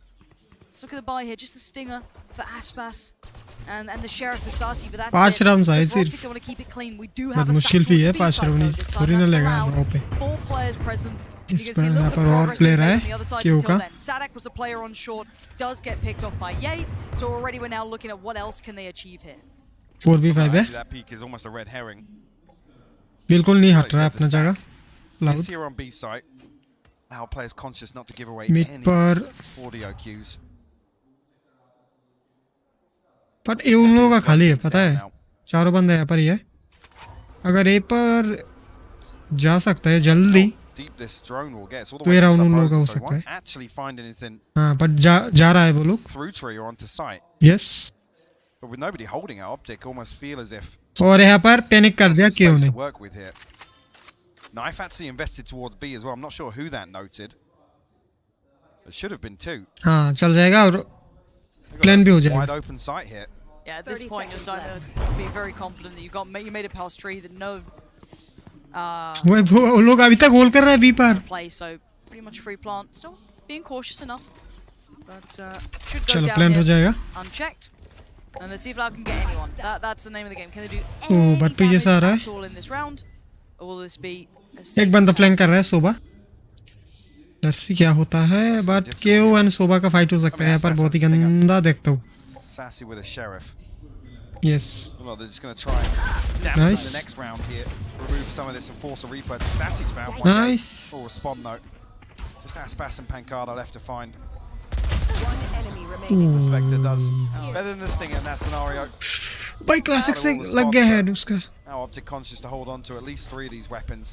Let's look at the buy here. Just a stinger for Aspas and the sheriff for Sassy. But that's 5 rounds आए सिर्फ. they want to keep it clean. We do have a मुश्किल भी है 5 round थोड़ी ना लेगा वहाँ पे. 4 players present. इस पर यहाँ पर और प्लेयर है क्यों का? Sadak was a player on short. Does get picked off by Ye. So already we're now looking at what else can they achieve here. 4v5 है. That peak is almost a red herring. बिल्कुल नहीं हट रहा है अपना जगह Loud. Here on B site. Loud players conscious not to give away Mid any पर audio cues. But ये उन लोगों का खाली है पता है 4 बंदे यहाँ पर ही है अगर ए पर जा सकता है जल्दी तो ये राउंड उन लोगों का हो सकता है हाँ बट जा रहा है वो लोग यस और यहाँ पर पैनिक कर दिया क्यों नहीं Knife actually invested towards B as well. I'm not sure who that noted. There should have been 2. हाँ चल जाएगा और प्लान भी हो जाएगा. Wide open sight here. Yeah, at this point you're starting to be very confident that you made it past tree that no. वो लोग अभी तक होल्ड कर रहे हैं B पर. Play so pretty much free plant. Still being cautious enough, but should go चलो down plan हो जाएगा. Unchecked. And let's see if Loud can get anyone. That's the name of the game. Can they do any damage at all in this round? Or will this be एक बंदा flank कर रहा है सोबा डरसी क्या होता है बट केओ and सोबा का फाइट हो सकता है यहाँ पर बहुत ही गंदा देखता हूँ यस नाइस नाइस भाई क्लासिक से लग गया है उसका Now OpTic conscious to hold on to at least 3 of these weapons.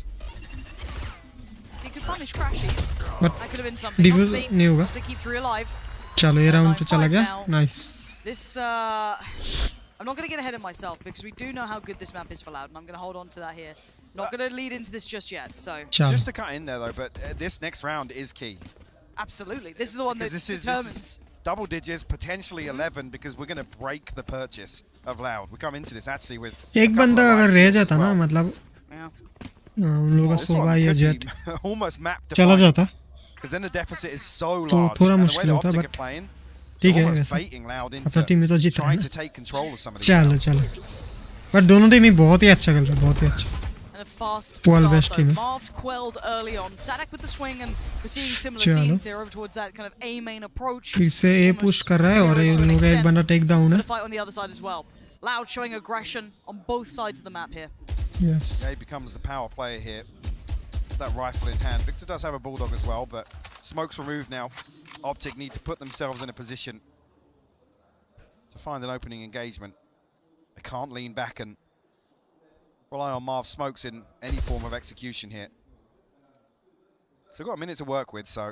He could punish crashes. But that could have been something. Diffuse नहीं होगा. To keep 3 alive. चलो ये राउंड तो चला गया. Nice. This I'm not going to get ahead of myself because we do know how good this map is for Loud, and I'm going to hold on to that here. Not going to lead into this just yet. So just to cut in there though, but this next round is key. Absolutely, this is the one that determines. This is double digits, potentially 11, because we're going to break the purchase of Loud. We come into this actually with एक बंदा अगर रह जाता ना मतलब उन लोगों का सोबा या जेट almost map चला जाता because then the deficit is so large. तो थोड़ा मुश्किल होता बट ठीक है वैसे अपना टीम में तो जीता है चलो चलो बट दोनों टीम ही बहुत ही अच्छा खेल रहे हैं बहुत ही अच्छा And a fast World start best team. Marved quelled early on. Sadak with the swing and we're seeing similar scenes here over towards that kind of A main approach. फिर से ए पुश कर रहा है और ये लोग एक बंदा टेक डाउन है. Fight on the other side as well. Loud showing aggression on both sides of the map here. Yes. Yeah, he becomes the power player here. That rifle in hand. Victor does have a bulldog as well, but smoke's removed now. OpTic need to put themselves in a position to find an opening engagement. They can't lean back and rely on Marv smokes in any form of execution here. So they've got a minute to work with, so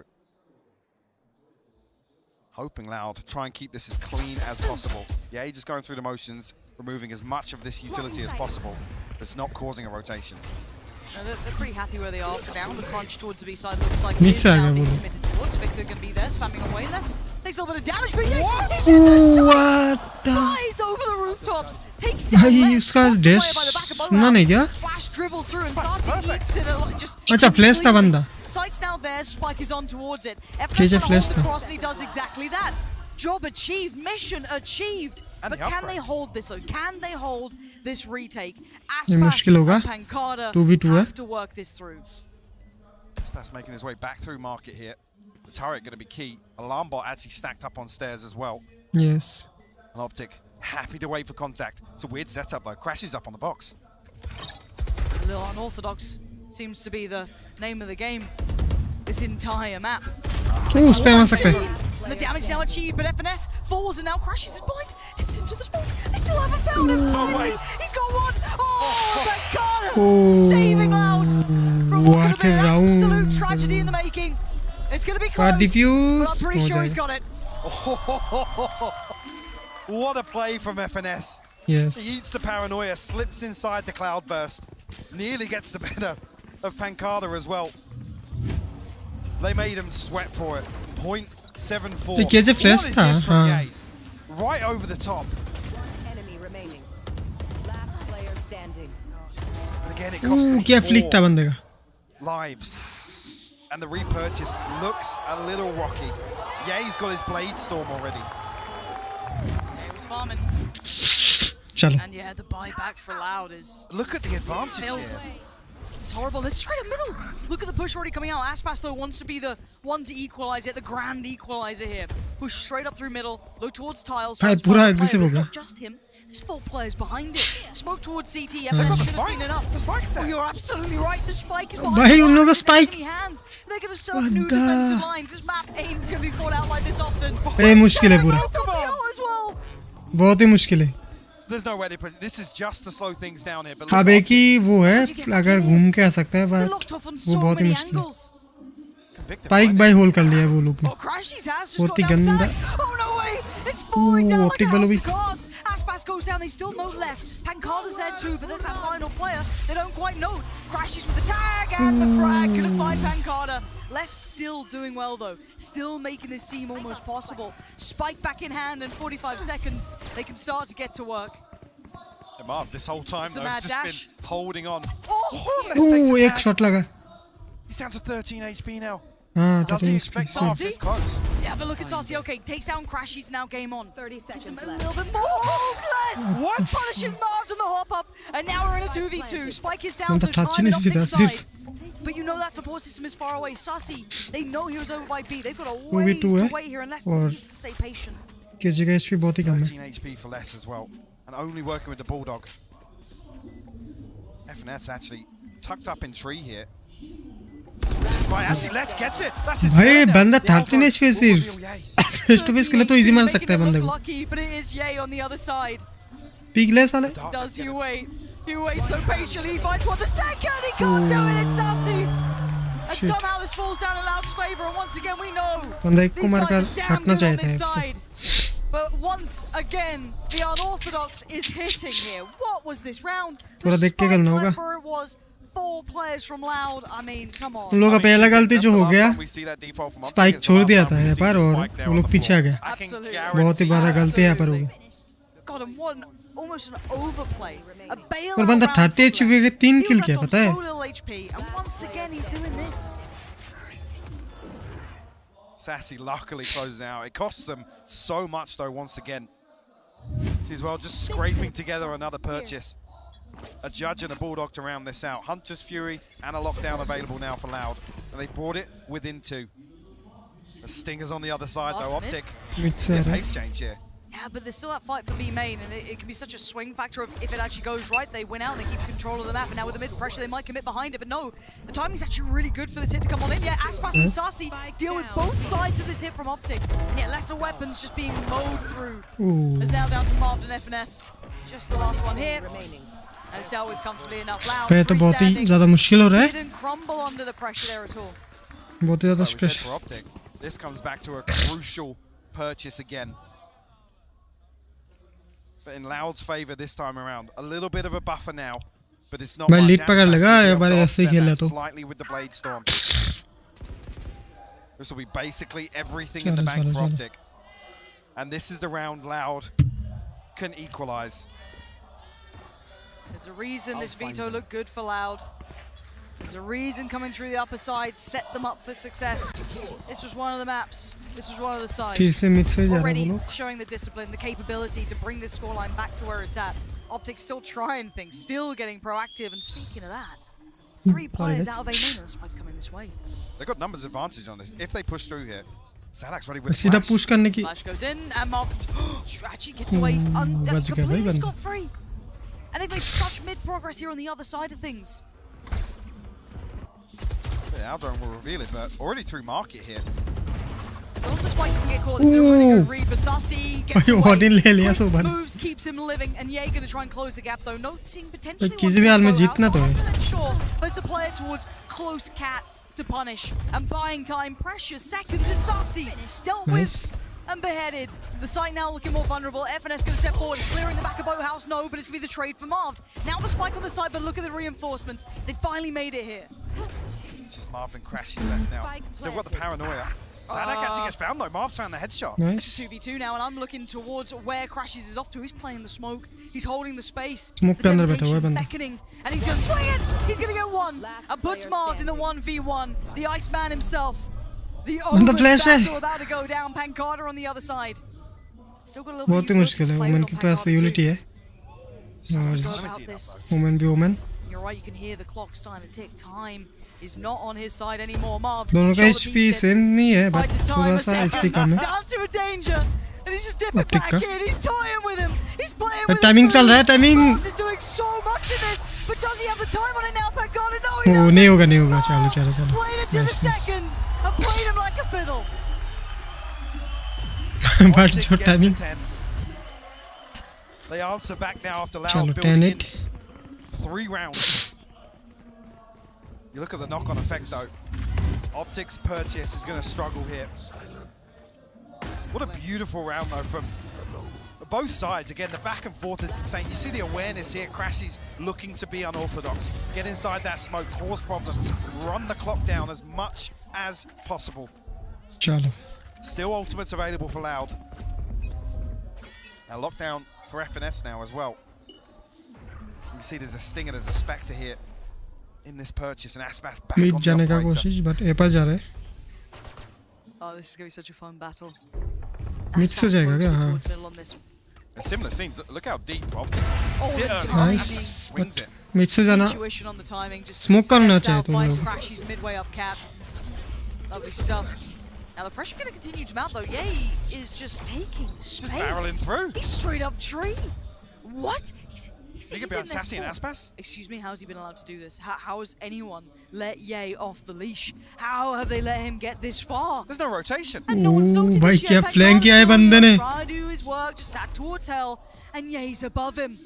hoping Loud to try and keep this as clean as possible. Yeah, just going through the motions, removing as much of this utility as possible that's not causing a rotation. They're pretty happy where they are for now. The crunch towards the B side looks like it's now being committed towards. Victor going to be there, spamming away less. Takes a little bit of damage, but yeah, what flies over the rooftops. Takes down भाई उसका dash सुना नहीं क्या? Flash dribbles through and Sarti eats it just. अच्छा flash था बंदा. Sight's now there, Spike is on towards it. KJ flash था. Cross and he does exactly that. Job achieved, mission achieved. But can they hold this though? Can they hold this retake? Aspas and Pancada have to work this through. Aspas making his way back through market here. The turret going to be key. Alarm bot actually stacked up on stairs as well. Yes. And OpTic happy to wait for contact. It's a weird setup though. Crashes up on the box. A little unorthodox seems to be the name of the game. This entire map. spam on सकते हैं. The damage now achieved, but FNS falls and now crashes his blind. Tips into the smoke. They still haven't found him. Oh wait, he's got one. Oh, Pancada saving Loud from what could have been an absolute tragedy in the making. It's going to be close, but I'm pretty sure he's got it. What a play from FNS. Yes. He eats the paranoia, slips inside the cloudburst, nearly gets the better of Pancada as well. They made him sweat for it. 0.74. ये KJ flash था. हाँ. Right over the top. Enemy remaining. Last player standing. And again, it cost them क्या flick था बंदे का. lives. And the repurchase looks a little rocky. Yeah, he's got his blade storm already. Yeah, he was farming. चलो. And yeah, the buyback for Loud is. Look at the advantage here. It's horrible. It's straight up middle. Look at the push already coming out. Aspas though wants to be the one to equalize it, the grand equalizer here. Push straight up through middle. Look towards tiles. पूरा aggressive हो गया. Not just him. There's 4 players behind it. Smoke towards CT. FNS should have seen enough. The spike's there. Oh, you're absolutely right. The spike is behind. Bhai, un logo spike. Hands. They're going to set up new defensive lines. This map ain't going to be fought out like this often. ये मुश्किल है पूरा. As well. बहुत ही मुश्किल है. There's no way they put. This is just to slow things down here. But अब एक ही वो है अगर घूम के आ सकता है बात वो बहुत ही मुश्किल है. स्पाइक बाय होल कर लिया वो लोग ने. बहुत ही गंदा. OpTic वालों भी. Aspas goes down, they still know less. Pancada's there too, but there's that final player. They don't quite know. Crashes with the tag and the frag. Couldn't find Pancada. Les still doing well though. Still making this seem almost possible. Spike back in hand in 45 seconds. They can start to get to work. Marv, this whole time though, just dash. been holding on. Oh, एक shot लगा. He's down to 13 HP now. हाँ, Does he expect Marv this close? Yeah, but look at Sassy. Okay, takes down Crashies, now game on. 30 seconds left. A little bit more. Oh, bless! What? Punishing Marv on the hop up, and now we're in a 2v2. Spike is down to touching time and is with OpTic us. side. But you know that support system is far away. Sassy, they know he was over by B. They've got a ways to wait here unless they need to stay patient. KG का HP बहुत ही कम है. 13 HP for less as well, and only working with the Bulldog. FNS actually tucked up in tree here. Right, actually, let's get it. That's his. भाई बंदा 13 HP सिर्फ. Face to face के लिए तो easy मार सकता है बंदे को. Lucky, but it is Ye on the other side. Peek ले साले. Does he wait? He waits so patiently. He fights for the second. He can't do it. It's Sassy. And somehow this falls down in Loud's favor. And once again, we know these guys are damn good on this side. But once again, the unorthodox is hitting here. What was this round? Despite whatever it was, 4 players from Loud. I mean, come on. उन लोगों का पहला गलती जो हो गया, spike छोड़ दिया था यहाँ पर और वो लोग पीछे आ गए. बहुत ही बड़ा गलती है यहाँ पर वो. God, and one almost an overplay. A bailout और बंदा 30 HP के 3 किल किया पता है. So little HP, and once again he's doing this. Sassy luckily closes out. It costs them so much though once again. She's well just scraping together another purchase. A Judge and a Bulldog to round this out. Hunter's Fury and a lockdown available now for Loud. And they brought it within 2. The Stinger's on the other side though. OpTic. Pace change here. Yeah, but there's still that fight for B main, and it can be such a swing factor of if it actually goes right, they win out and they keep control of the map. And now with the mid pressure, they might commit behind it, but no, the timing's actually really good for this hit to come on in. Yeah, Aspas and Sassy deal with both sides of this hit from OpTic. And yeah, lesser weapons just being mowed through. It's now down to Marv and FNS. Just the last one here. And it's dealt with comfortably enough. Loud, तो बहुत ही ज़्यादा मुश्किल हो रहा है. Didn't crumble under the pressure there at all. बहुत ही ज़्यादा stress. This comes back to a crucial purchase again. But in Loud's favor this time around. A little bit of a buffer now, but it's not भाई much. Lead पकड़ लेगा ये बार ऐसे ही खेला तो. Slightly with the Blade Storm. This will be basically everything in the bank for OpTic. And this is the round Loud can equalize. There's a reason this veto looked good for Loud. There's a reason coming through the upper side set them up for success. This was one of the maps. This was one of the sides. Already showing the discipline, the capability to bring this scoreline back to where it's at. OpTic still trying things, still getting proactive. And speaking of that, 3 players out of A main, and the spike's coming this way. They've got numbers advantage on this. If they push through here, GALAX ready with सीधा push करने की. Flash goes in, and Marv actually gets away completely scot-free. And they've made such mid-progress here on the other side of things. Yeah, Aldron will reveal it, but already through market here. As long as the spike doesn't get caught, it's still really good read. But Sassy gets away, quick moves, keeps him living, and Ye gonna try and close the gap though, noticing potentially किसी भी हाल में जीतना तो है. 100% sure, but it's a player towards close cat to punish. And buying time, precious seconds is Sassy. Dealt with and beheaded. The site now looking more vulnerable. FNS gonna step forward, clearing the back of Boathouse. No, but it's gonna be the trade for Marv. Now the spike on the side, but look at the reinforcements. They finally made it here. Just Marv and Crashes left now. Still got the paranoia. GALAX actually gets found though. Marv's found the headshot. Nice. It's 2v2 now, and I'm looking towards where Crashes is off to. He's playing the smoke. He's holding the space. Smoke the temptation beckoning, and he's gonna swing it. He's gonna get one. And puts Marv in the 1v1. The Iceman himself. The Omen battle about to go down. Pancada on the other side. Still got a little बहुत ही मुश्किल है. Omen के पास unity है. Omen भी Omen. You're right. You can hear the clock starting to tick. Time is not on his side anymore. Marv. दोनों का HP same नहीं है, but थोड़ा सा HP कम है. Down to a danger. And he's just dipping OpTic back in. He's toying with him. He's playing with timing his चल रहा है, timing. He's doing so much in this, but does he have the time on it now? Pangana, no, he Oh, doesn't. नहीं होगा चलो Played it to the second and played him like a fiddle. but जो timing They answer back now after चलो Loud building 10-8 in 3 rounds. You look at the knock-on effect though. OpTic's purchase is going to struggle here. What a beautiful round though from both sides. Again, the back and forth is insane. You see the awareness here. Crashy's looking to be unorthodox. Get inside that smoke, cause problems, run the clock down as much as possible. चलो Still ultimates available for Loud. Now lockdown for FNS now as well. You see there's a Stinger, there's a Spectre here in this purchase, and Aspas back mid on the जाने का operator. कोशिश but ए पास जा रहा है Oh, this is going to be such a fun battle. mid से जाएगा क्या हाँ Similar scenes. Look how deep OpTic. nice Wings but it. mid से जाना Intuition on the timing, just smoke करना steps चाहिए out, तुम finds लोग Crashy's midway up cap. Lovely stuff. Now the pressure going to continue to mount though. Yay is just taking space. barreling through. He's straight up tree. What? He's He could be on Sassy and Aspas. Excuse me, how's he been allowed to do this? How has anyone let Ye off the leash? How have they let him get this far? There's no rotation. And no one's noticed भाई this क्या yet. flank किया है बंदे ने Trying to do his work, just sat towards hell, and Ye's above him.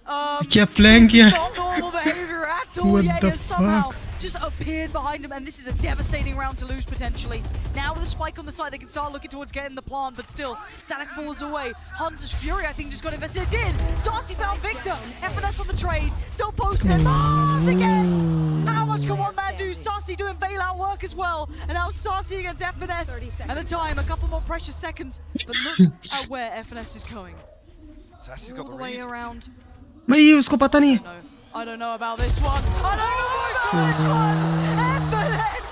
क्या flank किया है Not normal behavior at all. What Ye the has somehow fuck? just appeared behind him, and this is a devastating round to lose potentially. Now with the spike on the side, they can start looking towards getting the plant, but still, Sanak falls away. Hunter's Fury, I think, just got invested. It did! Sarsi found Victor! FNS on the trade, still posting it. Marved again! How much can one man do? Sarsi doing bailout work as well, and now Sarsi against FNS. And the time, a couple more precious seconds, but look at where FNS is going. Sassy's All got the the way read. around. भाई उसको पता नहीं है I don't know about this one. I don't know about this one. FNS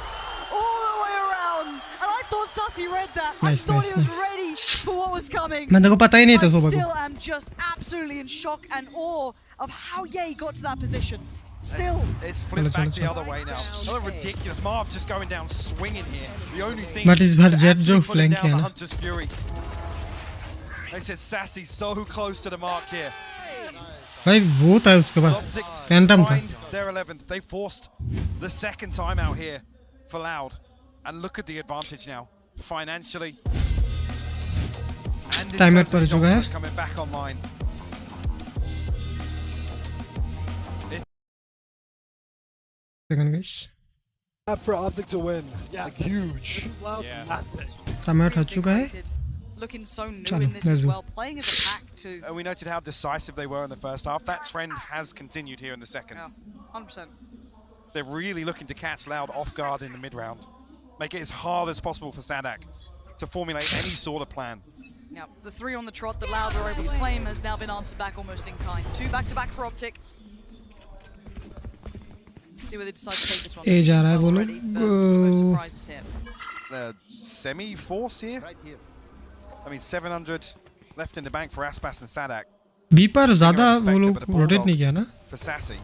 all the way around. And I thought Sassy read that. I Nice, thought nice, he was nice. ready for what was coming. बंदे को पता ही नहीं था I सुबह still को am just absolutely in shock and awe of how Ye got to that position. Still. It's flipped back the other way now. Another ridiculous. Marv just going down swinging here. The only thing But इस बार to Jet actually जो put him flank down किया the ना Hunter's Fury. They said Sassy's so close to the mark here. भाई वो था उसके पास Phantom था Find their 11th. They forced the second time out here for Loud. And look at the advantage now. Financially. And in Timer terms पर of चुका है dominoes coming back online. second guys For OpTic to win. Like huge. timer हो चुका है Looking so new चलो in this let's as go well. Playing as a pack too. And we noted how decisive they were in the first half. That trend has continued here in the second. Yeah, 100%. They're really looking to catch Loud off guard in the mid-round. Make it as hard as possible for Sadak to formulate any sort of plan. Yeah, the 3 on the trot that Loud were able to claim has now been answered back almost in kind. 2 back-to-back for OpTic. See where they decide to take this one. ए जा रहा है वो Already, but no लोग surprises here. The semi-force here. I mean, 700 left in the bank for Aspas and Sadak. B पर ज़्यादा वो लोग rotate नहीं किया ना For Sassy.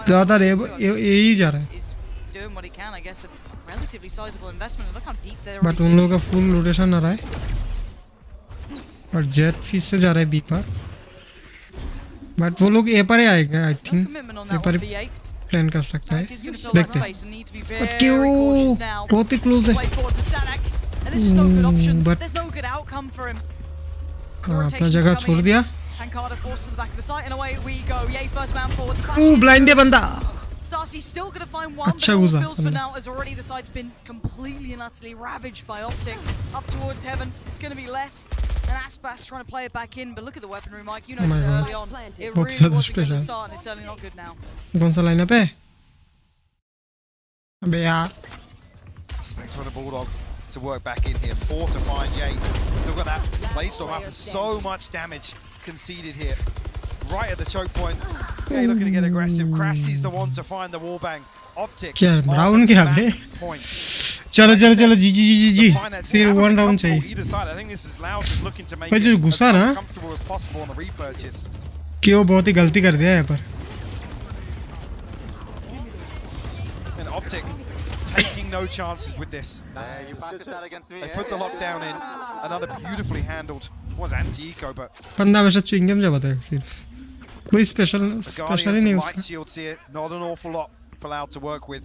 ज़्यादा यही जा रहा है He's doing what he can, I guess. A relatively sizable investment. And look how deep they're but उन लोगों का फुल रोटेशन आ रहा है और जेट फीस से जा रहा है बी पर बट वो लोग ए पर ही आएगा आई थिंक ए पर प्लान कर सकता है देखते हैं क्यों बहुत ही क्लोज है बट अपना जगह छोड़ दिया ब्लाइंड है बंदा Sarsi's still going to find one, but अच्छा all गुज़ा feels for now as already the side's been completely and utterly ravaged by OpTic. Up towards heaven, it's going to be less. And Aspas trying to play it back in, but look at the weaponry, Mike. You noticed it early on. It really wasn't good to start, and it's certainly not good now. कौन सा lineup है अबे यार Expect for the Bulldog to work back in here. 4 to find Ye. Still got that Blaze-Storm after so much damage conceded here. Right at the choke point. Ye looking to get aggressive. Crashy's the one to find the wallbang. OpTic. क्या round क्या है चलो चलो चलो जी जी जी जी सिर्फ one round चाहिए Either side. I think this is Loud just looking to make भाई it जो as गुस्सा ना comfortable as possible on the repurchase. कि वो बहुत ही गलती कर दिया यहाँ पर And OpTic taking no no chances with this. You practiced that against me. They put the lockdown in. Another beautifully handled. Was anti-eco, but बंदा हमेशा chewing gum जमाता है सिर्फ. कोई special Guardians नहीं and उसका. light shields here. Not an awful lot for Loud to work with.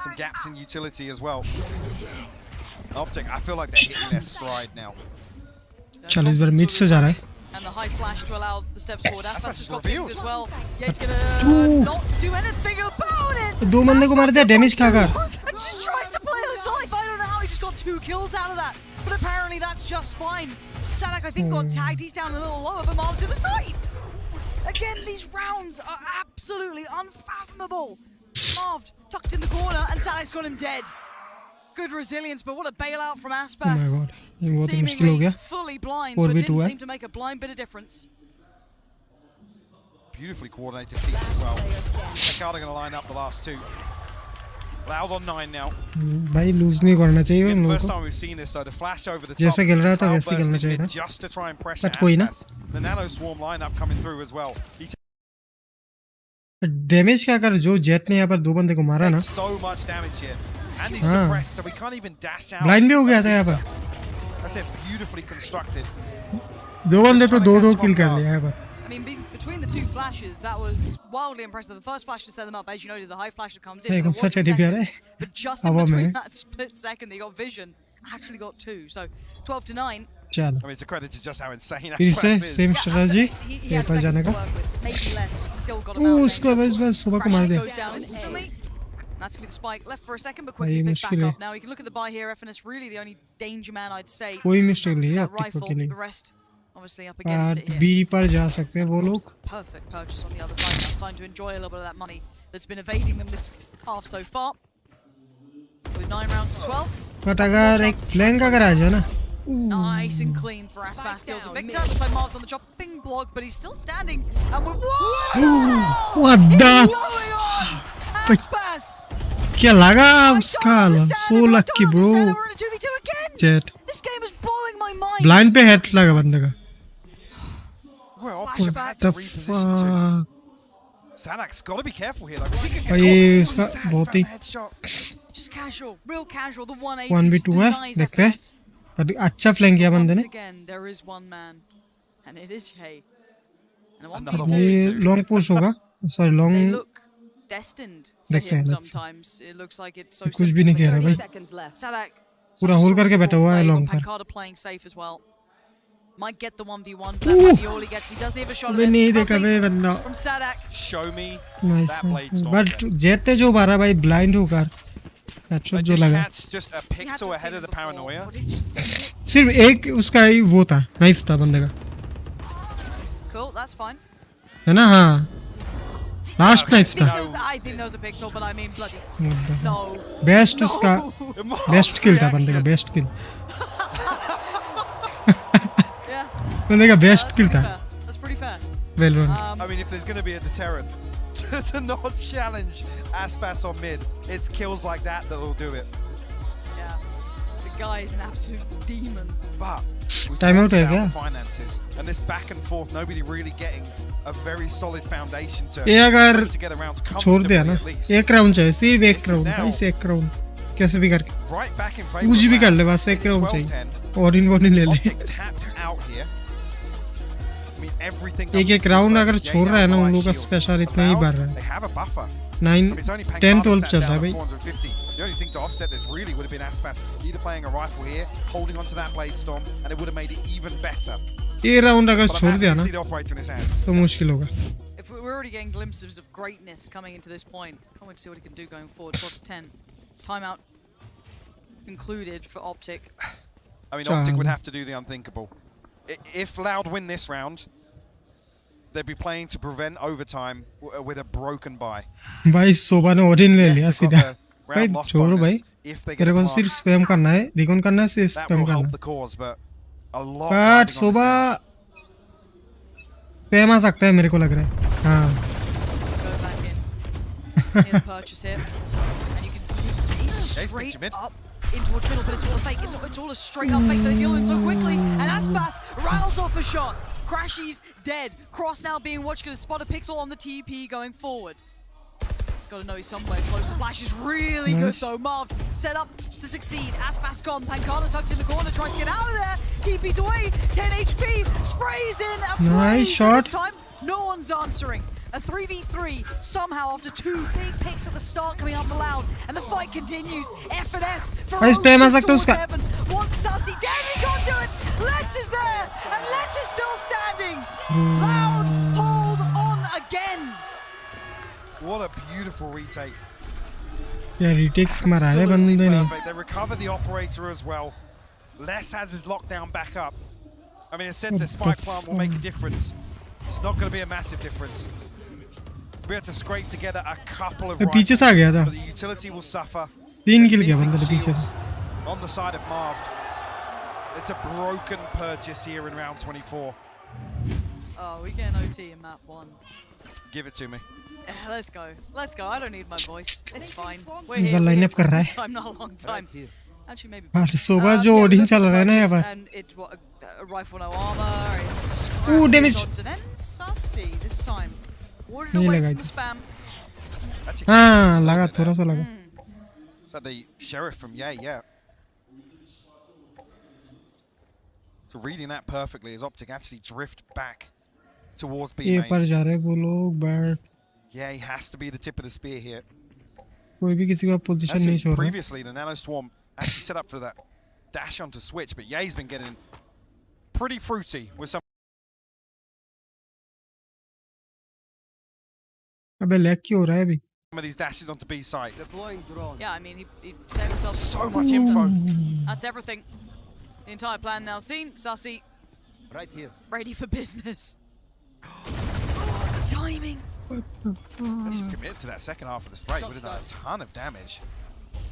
Some gaps in utility as well. OpTic, I feel like they're hitting their stride now. चल इस बार mid से जा रहा है. And the high flash to allow the steps forward. Asus has got pinged as well. Yeah, it's gonna not do anything about it. दो बंदे को मार दिया damage खाकर. And just tries to play his life. I don't know how he just got 2 kills out of that. But apparently that's just fine. Sadak, I think, got tagged. He's down a little lower, but Marv's to the side. Again, these rounds are absolutely unfathomable. Marv tucked in the corner, and Sadak's got him dead. Good resilience, but what a bailout from Aspas. Oh my god, ये बहुत ही मुश्किल हो गया. Fully blind, but didn't seem to make a blind bit of difference. Beautifully coordinated feats as well. Ekada going to line up the last 2. Loud on 9 now. भाई lose नहीं करना चाहिए उन लोगों First को. time we've seen this, so the flash over the top. जैसे खेल रहा था वैसे खेलना चाहिए था. Just to try and pressure But कोई ना. The Nano Swarm lineup coming through as well. Damage क्या कर जो Jet ने यहाँ पर 2 बंदे को मारा ना. So much damage here. And he's suppressed, so we can't even dash out. Blind भी हो गया था यहाँ पर. That's it, beautifully constructed. 2 बंदे तो 2-2 kill कर लिया यहाँ पर. I mean, between the 2 flashes, that was wildly impressive. The first flash to set them up, as you noted, the high flash that comes in. Hey, There was a such a DPR, second, eh? but just in between that split second, they got vision. Actually got 2, so 12-9. चलो. I mean, it's a credit to just how insane फिर से Aspas is. same strategy. He had पर जाने seconds to का. work with, maybe less, but still got him out. उसको बस सुबह को मार Crashes दिया. goes down instantly. That's going to be the spike. Left for a second, but भाई quickly picked back मुश्किल है. up. Now we can look at the buy here. FNS really the only danger man, I'd say. कोई mistake नहीं है That OpTic rifle, के लिए. the rest obviously up against it here. B पर जा सकते हैं वो लोग. Perfect purchase on the other side. Now it's time to enjoy a little bit of that money that's been evading them this half so far. With 9 rounds to 12. But अगर एक flank अगर आ जाए ना. Nice and clean for Aspas. Steals a Victor. Looks like Marv's on the chopping block, but he's still standing. And we're What the? Aspas! क्या लगा उसका? So lucky bro. Jet. This game is blowing my mind. Blind पे head लगा बंदे का. What the fuck? Sadak's got to be careful here. Like, if he can get भाई caught, उसका बहुत ही Just casual, real casual. The 180 1v2 है. denies देखते हैं. FNS. पर अच्छा flank किया बंदे ने. Once again, there is one man, and it is Jay. And Another 1v2. ये long push होगा. Sorry They long. look destined for देखते हैं. him let's see. sometimes. It looks like it's so कुछ भी नहीं कह रहा भाई. Sadak. पूरा hold करके बैठा हुआ है long पर. Pancada playing safe as well. Might get the 1v1, but that might be all he gets. He doesn't have a shot of मैं it. नहीं देखा Lovely भाई बंदा. from Sadak. Show me Nice. that blade storm. But Jet ने जो मारा भाई blind होकर. Headshot जो लगा. Catch just a pixel ahead of the paranoia. सिर्फ एक उसका ही वो था. Knife था बंदे का. Cool, that's fine. है ना हाँ. Last knife था. I think there was a pixel, but I mean bloody. No. Best उसका. Best kill था बंदे का. Best kill. बंदे का best kill था. That's pretty fair. Well run. I mean, if there's going to be a deterrent to not challenge Aspas on mid, it's kills like that that'll do it. Yeah. The guy is an absolute demon. But we Time out talked है about क्या? finances and this back and forth, nobody really getting a very solid foundation to ये अगर put together rounds छोड़ दिया ना. comfortably at least. एक round चाहिए. सिर्फ एक round. बस एक round. कैसे भी करके. Right back in favor. कुछ भी of कर ले Loud. बस एक It's round 12-10. चाहिए. और इन वो नहीं ले ले. OpTic tapped out here. I mean, everything. एक round अगर छोड़ रहा है ना उन लोगों का special इतना ही बढ़ रहा They है. have a buffer. 9, 10, 12 चल रहा है भाई. 450. The only thing to offset this really would have been Aspas either playing a rifle here, holding onto that blade storm, and it would have made it even better. ये round अगर But I'm छोड़ happy दिया to ना see the operator in his hands. तो मुश्किल होगा. If we're already getting glimpses of greatness coming into this point, can't wait to see what he can do going forward. 12-10. Timeout concluded for OpTic. I mean, OpTic would have to do the unthinkable. If Loud win this round, they'd be playing to prevent overtime with a broken bye. भाई सोबा ने ओरिन ले लिया Yes, they've सीधा. got the भाई round loss छोड़ो bonus भाई. if they get तेरे a को plant. सिर्फ स्पैम करना है. रिकॉन करना है सिर्फ That स्पैम will करना help है. the cause, but a lot but riding on this सोबा now. स्पैम आ सकता है मेरे को लग रहा है. हाँ. Go back in. Here's the purchase here. And you can see he's He's straight pitching mid. up in towards middle, but it's all a fake. It's all a straight up fake that they deal with so quickly. And Aspas rattles off a shot. Crashy's dead. Cross now being watched, gonna spot a pixel on the TP going forward. He's got to know he's somewhere close. The flash is really good though. Marv set up to succeed. Aspas gone. Pancada tucked in the corner, tries to get out of there. TP's away. 10 HP. Sprays in. Nice shot. This time, no one's answering. A 3v3 somehow after 2 big picks at the start coming up the Loud, and the fight continues. F&S for One Sussy. Damn, he can't do it. Les is there, and Les is still standing. Loud hold on again. What a beautiful retake. Yeah, retake मारा है बंदे ने. They recover the operator as well. Les has his lockdown back up. I mean, I said the spike plant will make a difference. It's not going to be a massive difference. We have to scrape together a couple of पीछे से आ गया था. but the utility will suffer. 3 kill गया बंदे ने पीछे से. On the side of Marv. It's a broken purchase here in round 24. Oh, we get an OT in map 1. Give it to me. Let's go. Let's go. I don't need my voice. It's fine. We're here. line up कर रहा है. Time, not a long time. Actually, maybe. सुबह जो Odin चल रहा है ना यहाँ पर. And it's what a rifle no armor. It's damage. And then Sussy this time. Warded away from the spam. हाँ लगा थोड़ा सा लगा. So the sheriff from yeah. So reading that perfectly as OpTic actually drift back towards B main. A पर जा रहे हैं वो लोग but. Yeah, he has to be the tip of the spear here. कोई भी किसी का position नहीं छोड़ रहा. Previously, the Nano Swarm actually set up for that dash onto switch, but Ye's been getting pretty fruity with some. अबे lag क्यों हो रहा है अभी? Some of these dashes onto B side. Yeah, I mean, he set himself so much info. That's everything. The entire plan now seen. Sussy. Right here. Ready for business. Oh, the timing. He's committed to that second half of the spray. Would have done a ton of damage.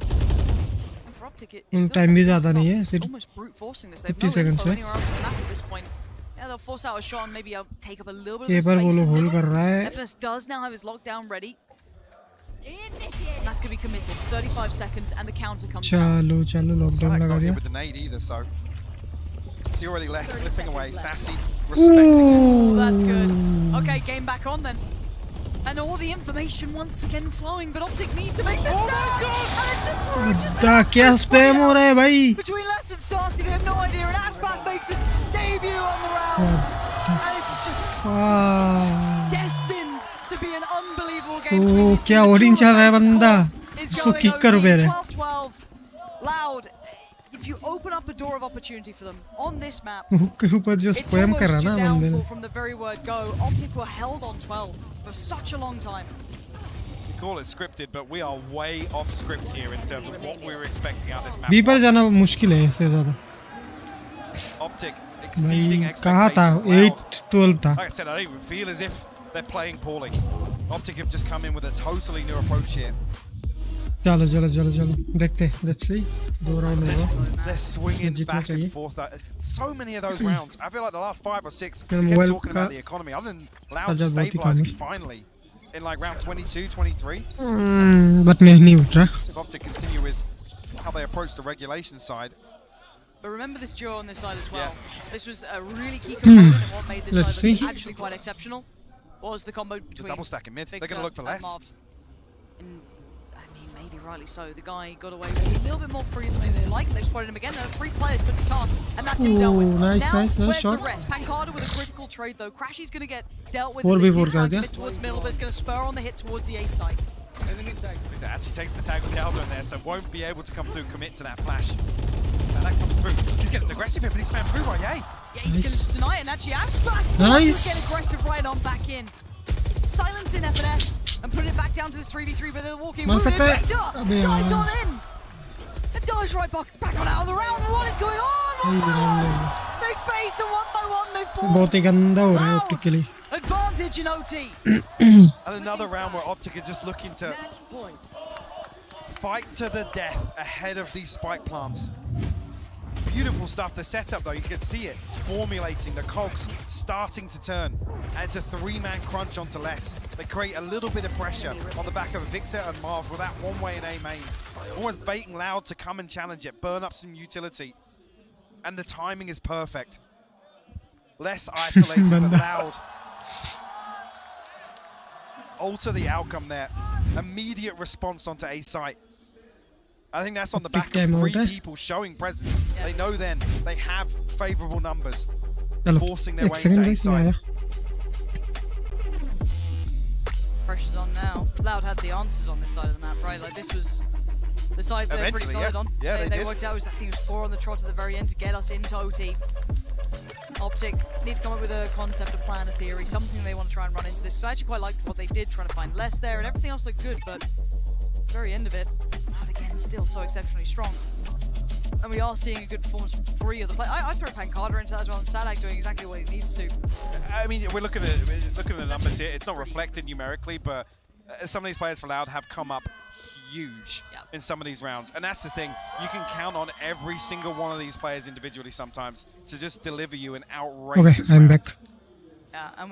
And for OpTic, it time भी ज़्यादा नहीं है. feels like almost brute forcing this. They've no info anywhere else on the map at this point. Yeah, they'll force out a shot and maybe take up a little bit of space. वो लोग hold कर रहा है. FNS does now have his lockdown ready. And that's going to be committed. 35 seconds and the counter comes down. चलो lockdown लगा दिया. With the nade either, so see already less slipping away. Sassy, respecting. Oh, that's good. Okay, game back on then. And all the information once again flowing, but OpTic need to make this क्या spam हो रहा है भाई? Between Les and Sassy, they have no idea, and Aspas makes his debut on the round. And this is just destined to be an unbelievable game. Oh, क्या Odin चल रहा है बंदा? So kick करो पहले. 12-12. Loud. If you open up a door of opportunity for them on this map, के ऊपर जो spam कर रहा ना बंदे ने. From the very word go, OpTic were held on 12 for such a long time. We call it scripted, but we are way off script here in terms of what we were expecting out of this map. B पर जाना मुश्किल है इससे ज़्यादा. OpTic exceeding कहाँ था? expectations. 8-12 था. Like I said, I don't even feel as if they're playing poorly. OpTic have just come in with a totally new approach here. चलो देखते. Let's see. 2 round होगा. They're swinging back and forth. So many of those rounds. I feel like the last 5 or 6 kept talking about the economy. Other than Loud stabilizing finally in like round 22, 23. But नहीं उठ रहा. If OpTic continue with how they approach the regulation side. But remember this duo on this side as well. Yeah. This was a really key component of what made this side look actually quite exceptional. Was the combo between the double stack in mid. They're going to look for less. And I mean, maybe rightly so. The guy got away with a little bit more free than maybe they like. They've spotted him again. There are 3 players, but they can't. And that's him dealt with. Nice where's shot. The rest? Pancada with a critical trade though. Crashy's going to get dealt with. 4v4 कर दिया. Mid towards middle, but it's going to spur on the hit towards the ace site. I think that actually takes the tag with the elbow in there, so won't be able to come through, commit to that flash. So that comes through. He's getting aggressive here, but he's spammed through by Ye. Yeah, he's going to just deny it, and actually Aspas nice. Get aggressive right on back in. Silence in FNS and put it back down to this 3v3, but they're walking through it. Dives on in. It dives right back on out of the round. What is going on? 1-by-1. They face a 1-by-1. They fall. बहुत ही गंदा हो रहा है optically. Advantage in OT. And another round where OpTic are just looking to fight to the death ahead of these spike plants. Beautiful stuff. The setup though, you can see it formulating, the cogs starting to turn. And it's a 3-man crunch onto Les. They create a little bit of pressure on the back of Victor and Marv with that one-way in A main. Almost baiting Loud to come and challenge it, burn up some utility. And the timing is perfect. Less isolated but Loud. Alter the outcome there. immediate response onto A site. I think that's on the back of 3 people showing presence. They know then they have favorable numbers, forcing their way into A site. Pressure's on now. Loud had the answers on this side of the map, right? Like this was the side they're pretty solid on. Yeah, they worked out. I think it was 4 on the trot at the very end to get us into OT. OpTic need to come up with a concept, a plan, a theory, something they want to try and run into this. So I actually quite liked what they did, trying to find less there, and everything else looked good, but at the very end of it, Loud again still so exceptionally strong. And we are seeing a good performance from 3 of the players. I throw Pancada into that as well, and Salag doing exactly what he needs to. I mean, we're looking at the numbers here. It's not reflected numerically, but some of these players for Loud have come up huge in some of these rounds. And that's the thing. You can count on every single one of these players individually sometimes to just deliver you an outrageous I'm back. Yeah, and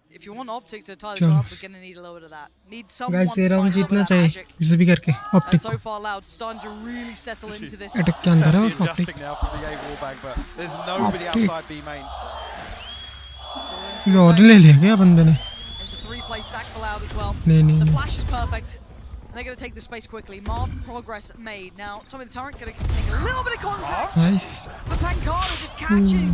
if you want OpTic to tie this one up, we're going to need a little bit of that. Need someone Guys, to find a little bit of that magic. किसी भी करके And OpTic so far, Loud starting to really settle into this. Attack के अंदर है OpTic adjusting now from the A wallbang, but there's nobody outside B main. ये order ले लिया क्या बंदे ने? There's a 3-play stack for Loud as well. नहीं The flash is perfect. And they're going to take the space quickly. Marv, progress made. Now, Tommy the Torrent going to take a little bit of contact. Nice. But Pancada just catching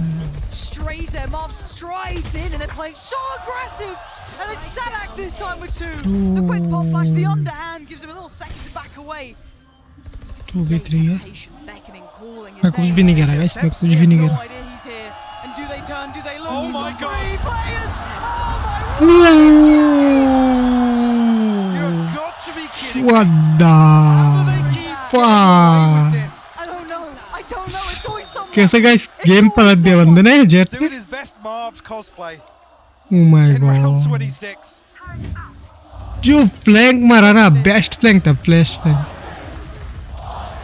strays there. Marv strides in and they're playing so aggressive. And it's Sadak this time with 2. The quick pop flash, the underhand gives him a little second to back away. 2v3 है. Beckoning, calling. मैं कुछ भी नहीं कह रहा guys, मैं कुछ भी नहीं कह रहा. He's here. And do they turn? Do they lose? Oh my god! 3 players! What the fuck? I don't know. It's always something. कैसे guys गेम पलट दिया बंदे ने jet Doing his best Marv's cosplay. Oh my in round god. 26. जो flank मारा ना best flank था flash flank.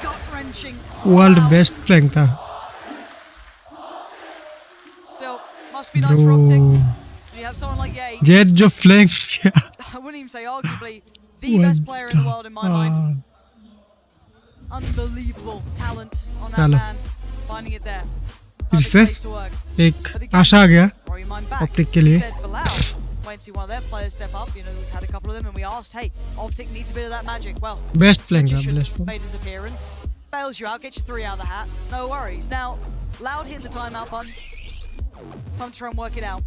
Gut-wrenching. World best flank था. Still, must be nice for OpTic. When you have someone like Ye. Jet जो flank किया. I wouldn't even say arguably the best player in the world in my mind. Unbelievable talent on that man. Finding it there. फिर से एक आशा आ गया OpTic के लिए. Wait and see one of their players step up. You know, we've had a couple of them, and we asked, hey, OpTic needs a bit of that magic. Well, Best flank, Magician made his appearance. Bails you out, gets you 3 out of the hat. No worries. Now, Loud hitting the timeout button. Time to try and work it out.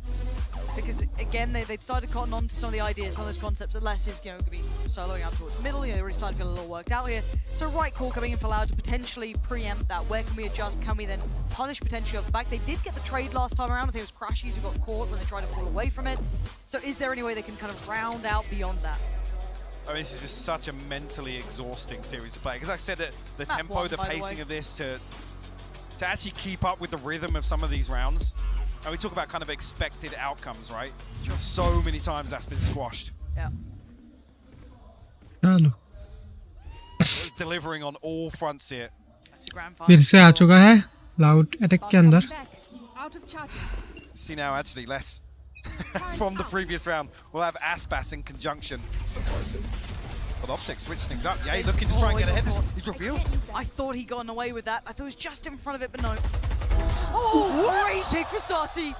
Because, again, they decided to cotton on to some of the ideas, some of those concepts that Les is, going to be soloing out towards the middle. You know, they already started to feel a little worked out here. So, right call coming in for Loud to potentially preempt that. Where can we adjust? Can we then punish potentially off the back? They did get the trade last time around. I think it was Crashies who got caught when they tried to pull away from it. So, is there any way they can kind of round out beyond that? I mean, this is just such a mentally exhausting series to play. Because like I said, the tempo, the pacing of this to actually keep up with the rhythm of some of these rounds. And we talk about kind of expected outcomes, right? So many times that's been squashed. Yeah. Hello. Delivering on all fronts here. That's a grand final. फिर से आ चुका है Loud attack के अंदर. See now, actually, less from the previous round. We'll have Aspas in conjunction. But OpTic switched things up. Yeah, looking to try and get ahead. He's revealed. I thought he'd gotten away with that. I thought he was just in front of it, but no. Oh, great pick for Saucy.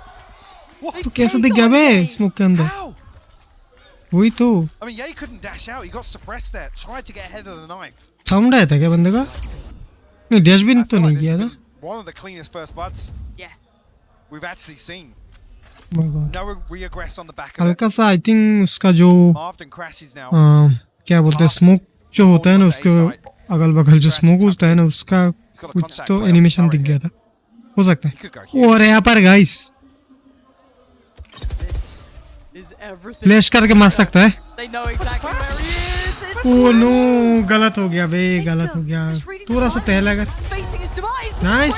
तो कैसे दिख गया बे smoke के अंदर? वही तो. I mean, Ye couldn't dash out. He got suppressed there. Tried to get ahead of the knife. Sound आया था क्या बंदे का? नहीं डैश भी तो नहीं किया था. One of the cleanest first bloods. Yeah. We've actually seen. Oh my god. No regress on the back of it. हल्का सा I think उसका जो Marvin crashes now. क्या बोलते हैं स्मोक जो होता है ना उसके अगल-बगल जो स्मोक होता है ना उसका कुछ तो एनिमेशन दिख गया था. हो सकता है. और यहाँ पर गाइस फ्लैश करके मार सकता है. ओह नो गलत हो गया बे गलत हो गया. थोड़ा सा पहले अगर nice.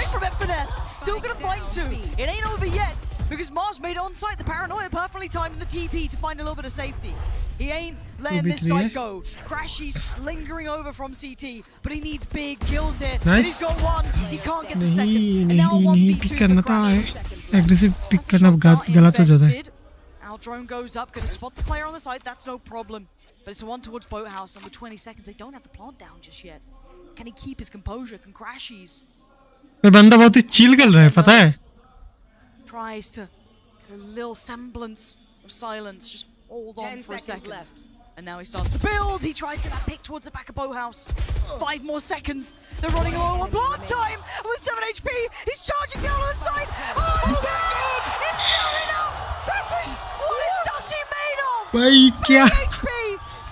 Still gonna find 2. It ain't over yet because Mars made it on site. The paranoia perfectly timed in the TP to find a little bit of safety. He ain't letting this side go. Crashies lingering over from CT, but he needs big kills here. Nice. He's got 1. He can't get the second. नहीं And now नहीं 1v2 pick करना था. Aggressive pick OpTic करना गलत हो जाता है. Our drone goes up, gonna spot the player on the side. That's no problem. But it's the one towards Boathouse, and with 20 seconds, they don't have the plant down just yet. Can he keep his composure? Can Crashies? ये बंदा बहुत ही chill कर रहा है पता है. Tries to get a little semblance of silence. Just hold on for a second. And now he starts to build. He tries to get that pick towards the back of Boathouse. 5 more seconds. They're running low on blood time with 7 HP. He's charging down on the side. Oh, my God! It's not enough! Sassy, what is Dusty made of? 3 HP,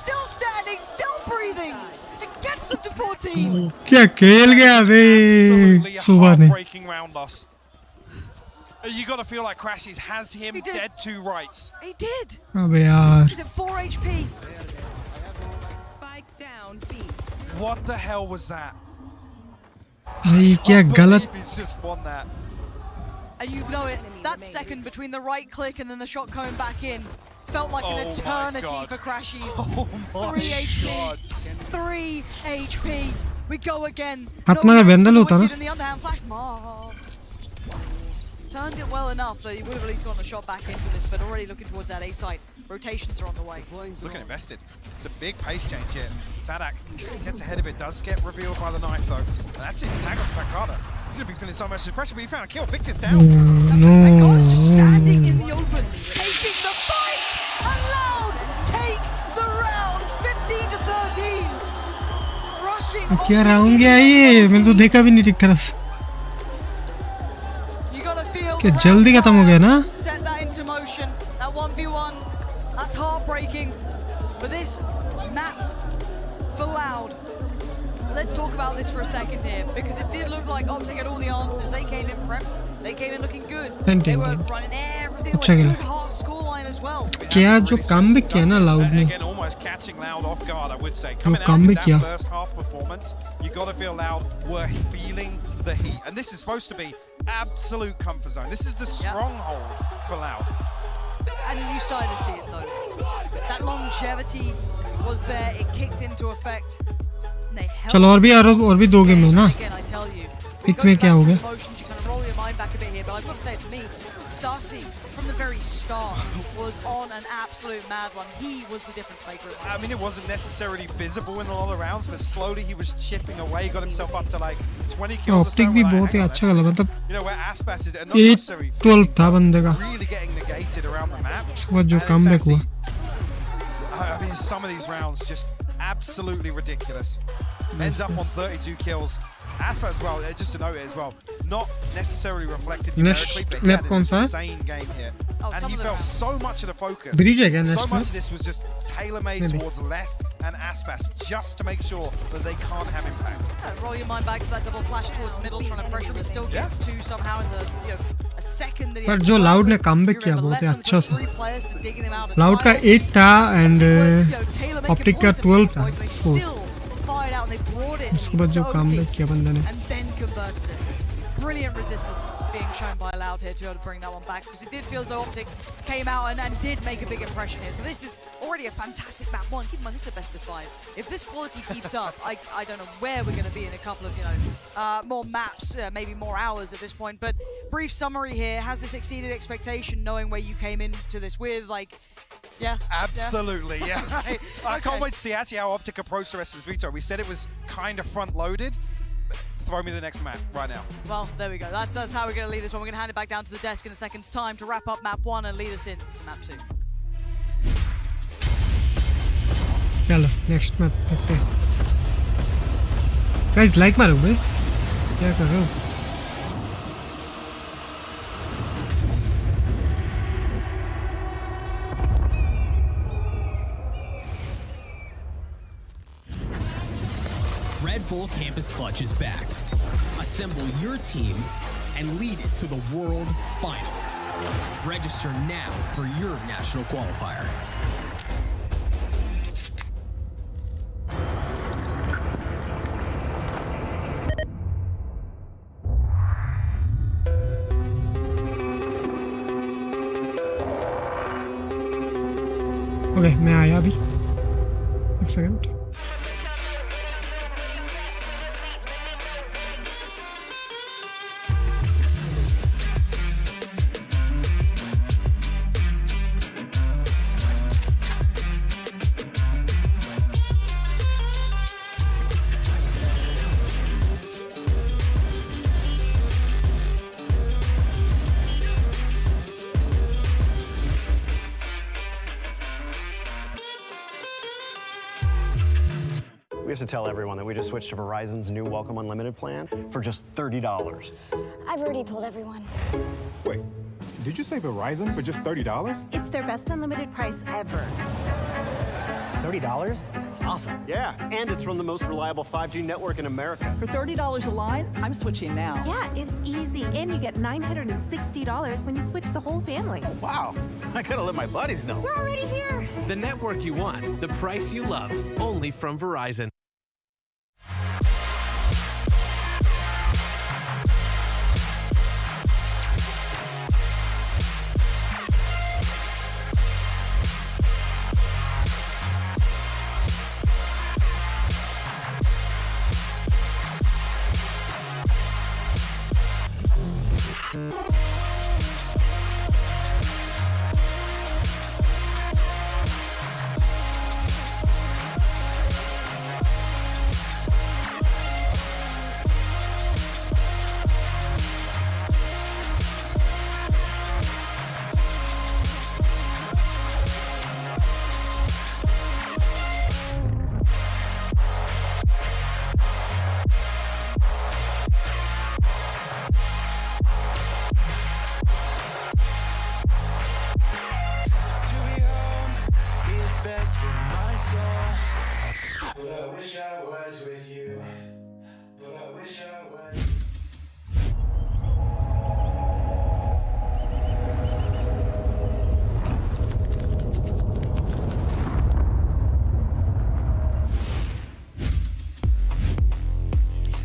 still standing, still breathing. It gets them to 14. क्या खेल गया बे सुबह ने Breaking round loss. You got to feel like Crashies has him dead to rights. He did. अबे यार He's at 4 HP. Spike down B. What the hell was that? भाई क्या गलत He's just won that. And you know it, that second between the right click and then the shot coming back in felt like an eternity for Crashies. 3 HP. 3 HP. We go again. अपना वेंडल होता ना In the underhand flash mobbed. Turned it well enough that he would have at least gotten a shot back into this, but already looking towards that A site. Rotations are on the way. Looking invested. It's a big pace change here. Sadak gets ahead of it, does get revealed by the knife though. And that's it, tag on Fakada. He's going to be feeling so much pressure, but he found a kill. Victor's down. Fakada's just standing in the open, taking the fight! And Loud take the round, 15 to 13. Rushing क्या round गया ये मैंने तो देखा भी नहीं ठीक तरह से क्या जल्दी खत्म हो गया ना Set that into motion. That 1v1. That's heartbreaking. But this map for Loud. Let's talk about this for a second here, because it did look like OpTic had all the answers. They came in prepped. They came in looking good. They were running everything. Like good half scoreline as well. क्या जो काम भी किया ना loud ने Again, almost catching Loud off guard, I would say. Coming out of that first half performance, you got to feel Loud were feeling the heat. And this is supposed to be absolute comfort zone. This is the stronghold for Loud. And you started to see it though. That longevity was there. It kicked into effect. चलो और भी 2 game है ना Again, I tell you, एक में क्या हो गया emotions, you kind of roll your mind back a bit here, but I've got to say, for me, Sassy from the very start was on an absolute mad one. He was the difference maker. I mean, it wasn't necessarily visible in a lot of rounds, but slowly he was chipping away. Got himself up to like 20 kills. OpTic भी बहुत ही अच्छा खेला मतलब You know where Aspas is not necessarily 12 था बंदे का really getting negated around the map. उसके बाद जो कमबैक हुआ I mean, some of these rounds just absolutely ridiculous. Ends up on 32 kills. Aspas as well, just to note it as well, not necessarily reflected numerically, but he had an insane game here. And he felt so much of the focus. So much of this was just tailor-made towards Les and Aspas, just to make sure that they can't have impact. Roll your mind back to that double flash towards middle, trying to pressure, but still gets 2 somehow in the a second. That पर जो loud ने comeback किया बहुत ही अच्छा सा loud का 8 था and OpTic का 12 था उसके बाद जो कमबैक किया बंदे ने and then converted it. Brilliant resistance being shown by Loud here to be able to bring that one back, because it did feel as though OpTic came out and did make a big impression here. So this is already a fantastic map one. Keep in mind, this is a best of 5. If this quality keeps up, I don't know where we're going to be in a couple of more maps, maybe more hours at this point. But brief summary here: has this exceeded expectation, knowing where you came into this with? Like, Absolutely, yes. Right. I can't wait to see actually how OpTic approached the rest of the veto. We said it was kind of front-loaded. Throw me the next map right now. Well, there we go. That's how we're going to leave this one. We're going to hand it back down to the desk in a second's time to wrap up map 1 and lead us into map 2. चलो next map देखते हैं guys like मारो भाई क्या कर रहे हो Red Bull Campus Clutch is back. Assemble your team and lead it to the World Final. Register now for your national qualifier. Okay मैं आया अभी एक second We have to tell everyone that we just switched to Verizon's new Welcome Unlimited plan for just $30. I've already told everyone. Wait, did you say Verizon for just $30? It's their best unlimited price ever. $30? That's awesome. Yeah, and it's from the most reliable 5G network in America. For $30 a line, I'm switching now. Yeah, it's easy. And you get $960 when you switch the whole family. Wow, I gotta let my buddies know. We're already here. The network you want, the price you love, only from Verizon.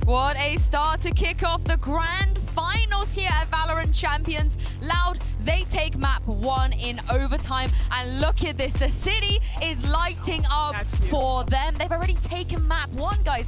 What a start to kick off the grand finals here at Valorant Champions. Loud, they take map 1 in overtime. And look at this, the city is lighting up for them. They've already taken map 1, guys.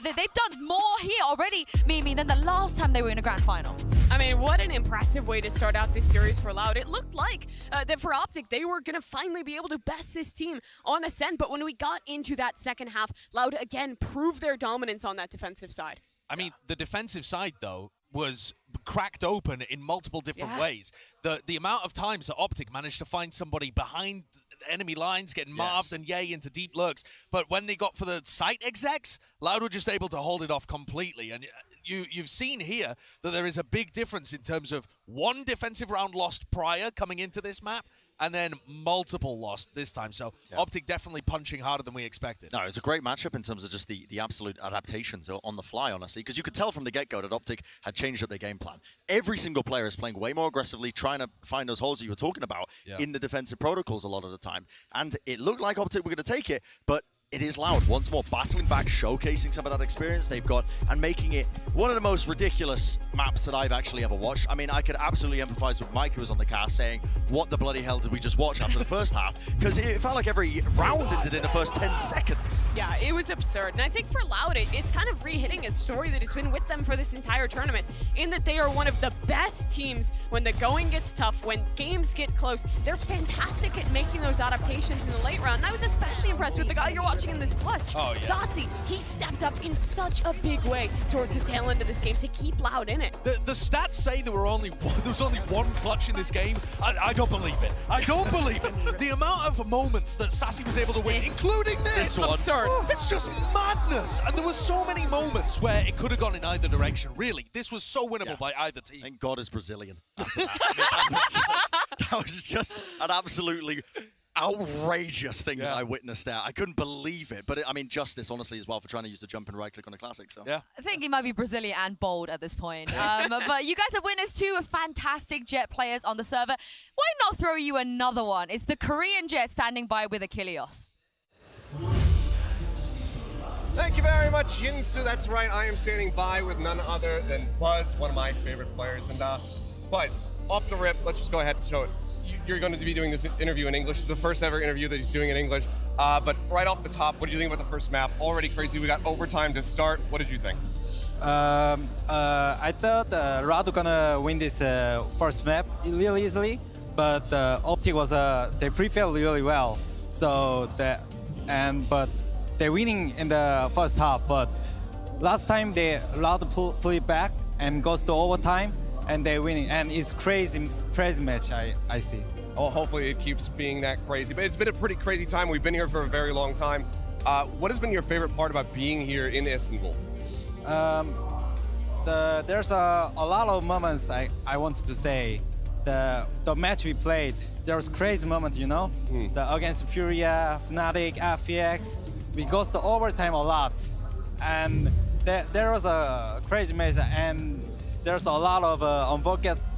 They've done more here already, Mimi, than the last time they were in a grand final. I mean, what an impressive way to start out this series for Loud. It looked like that for OpTic, they were going to finally be able to best this team on Ascent. But when we got into that second half, Loud again proved their dominance on that defensive side. I mean, the defensive side, though, was cracked open in multiple different ways. The amount of times that OpTic managed to find somebody behind enemy lines, getting marved and yay into deep lurks. But when they got for the site execs, Loud were just able to hold it off completely. And you've seen here that there is a big difference in terms of one defensive round lost prior coming into this map, and then multiple lost this time. So OpTic definitely punching harder than we expected. No, it was a great matchup in terms of just the absolute adaptations on the fly, honestly, because you could tell from the get-go that OpTic had changed up their game plan. Every single player is playing way more aggressively, trying to find those holes that you were talking about in the defensive protocols a lot of the time. And it looked like OpTic were going to take it, but it is Loud once more battling back, showcasing some of that experience they've got, and making it one of the most ridiculous maps that I've actually ever watched. I mean, I could absolutely empathize with Mike, who was on the cast, saying, what the bloody hell did we just watch after the first half? Because it felt like every round ended in the first 10 seconds. Yeah, it was absurd. And I think for Loud, it's kind of re-hitting a story that has been with them for this entire tournament, in that they are one of the best teams when the going gets tough, when games get close. They're fantastic at making those adaptations in the late round. And I was especially impressed with the guy you're watching in this clutch. Saucy, he stepped up in such a big way towards the tail end of this game to keep Loud in it. The stats say there was only one clutch in this game. I don't believe it. I don't believe it. The amount of moments that Sassy was able to win, including this one, absurd. It's just madness. And there were so many moments where it could have gone in either direction. Really, this was so winnable by either team. Thank God it's Brazilian. That was just an absolutely outrageous thing that I witnessed there. I couldn't believe it. But I mean, justice, honestly, as well, for trying to use the jump and right click on a classic. So I think he might be Brazilian and bold at this point. But you guys are winners too, fantastic Jet players on the server. Why not throw you another one? It's the Korean Jet standing by with Achilles. Thank you very much, Jinsu. That's right, I am standing by with none other than Buzz, one of my favorite players. And Buzz, off the rip, let's just go ahead and show it. You're going to be doing this interview in English. It's the first ever interview that he's doing in English. But right off the top, what did you think about the first map? Already crazy. We got overtime to start. What did you think? I thought Loud gonna win this first map really easily, but OpTic was they prepared really well. So but they're winning in the first half. But last time they Loud pull it back and goes to overtime, and they're winning. And it's crazy match I see. Well, hopefully it keeps being that crazy. But it's been a pretty crazy time. We've been here for a very long time. What has been your favorite part about being here in Istanbul? There's a lot of moments I wanted to say. The match we played, there was crazy moments, you know? Against Furia, Fnatic, FPX. We got to overtime a lot. And there was a crazy match, and there's a lot of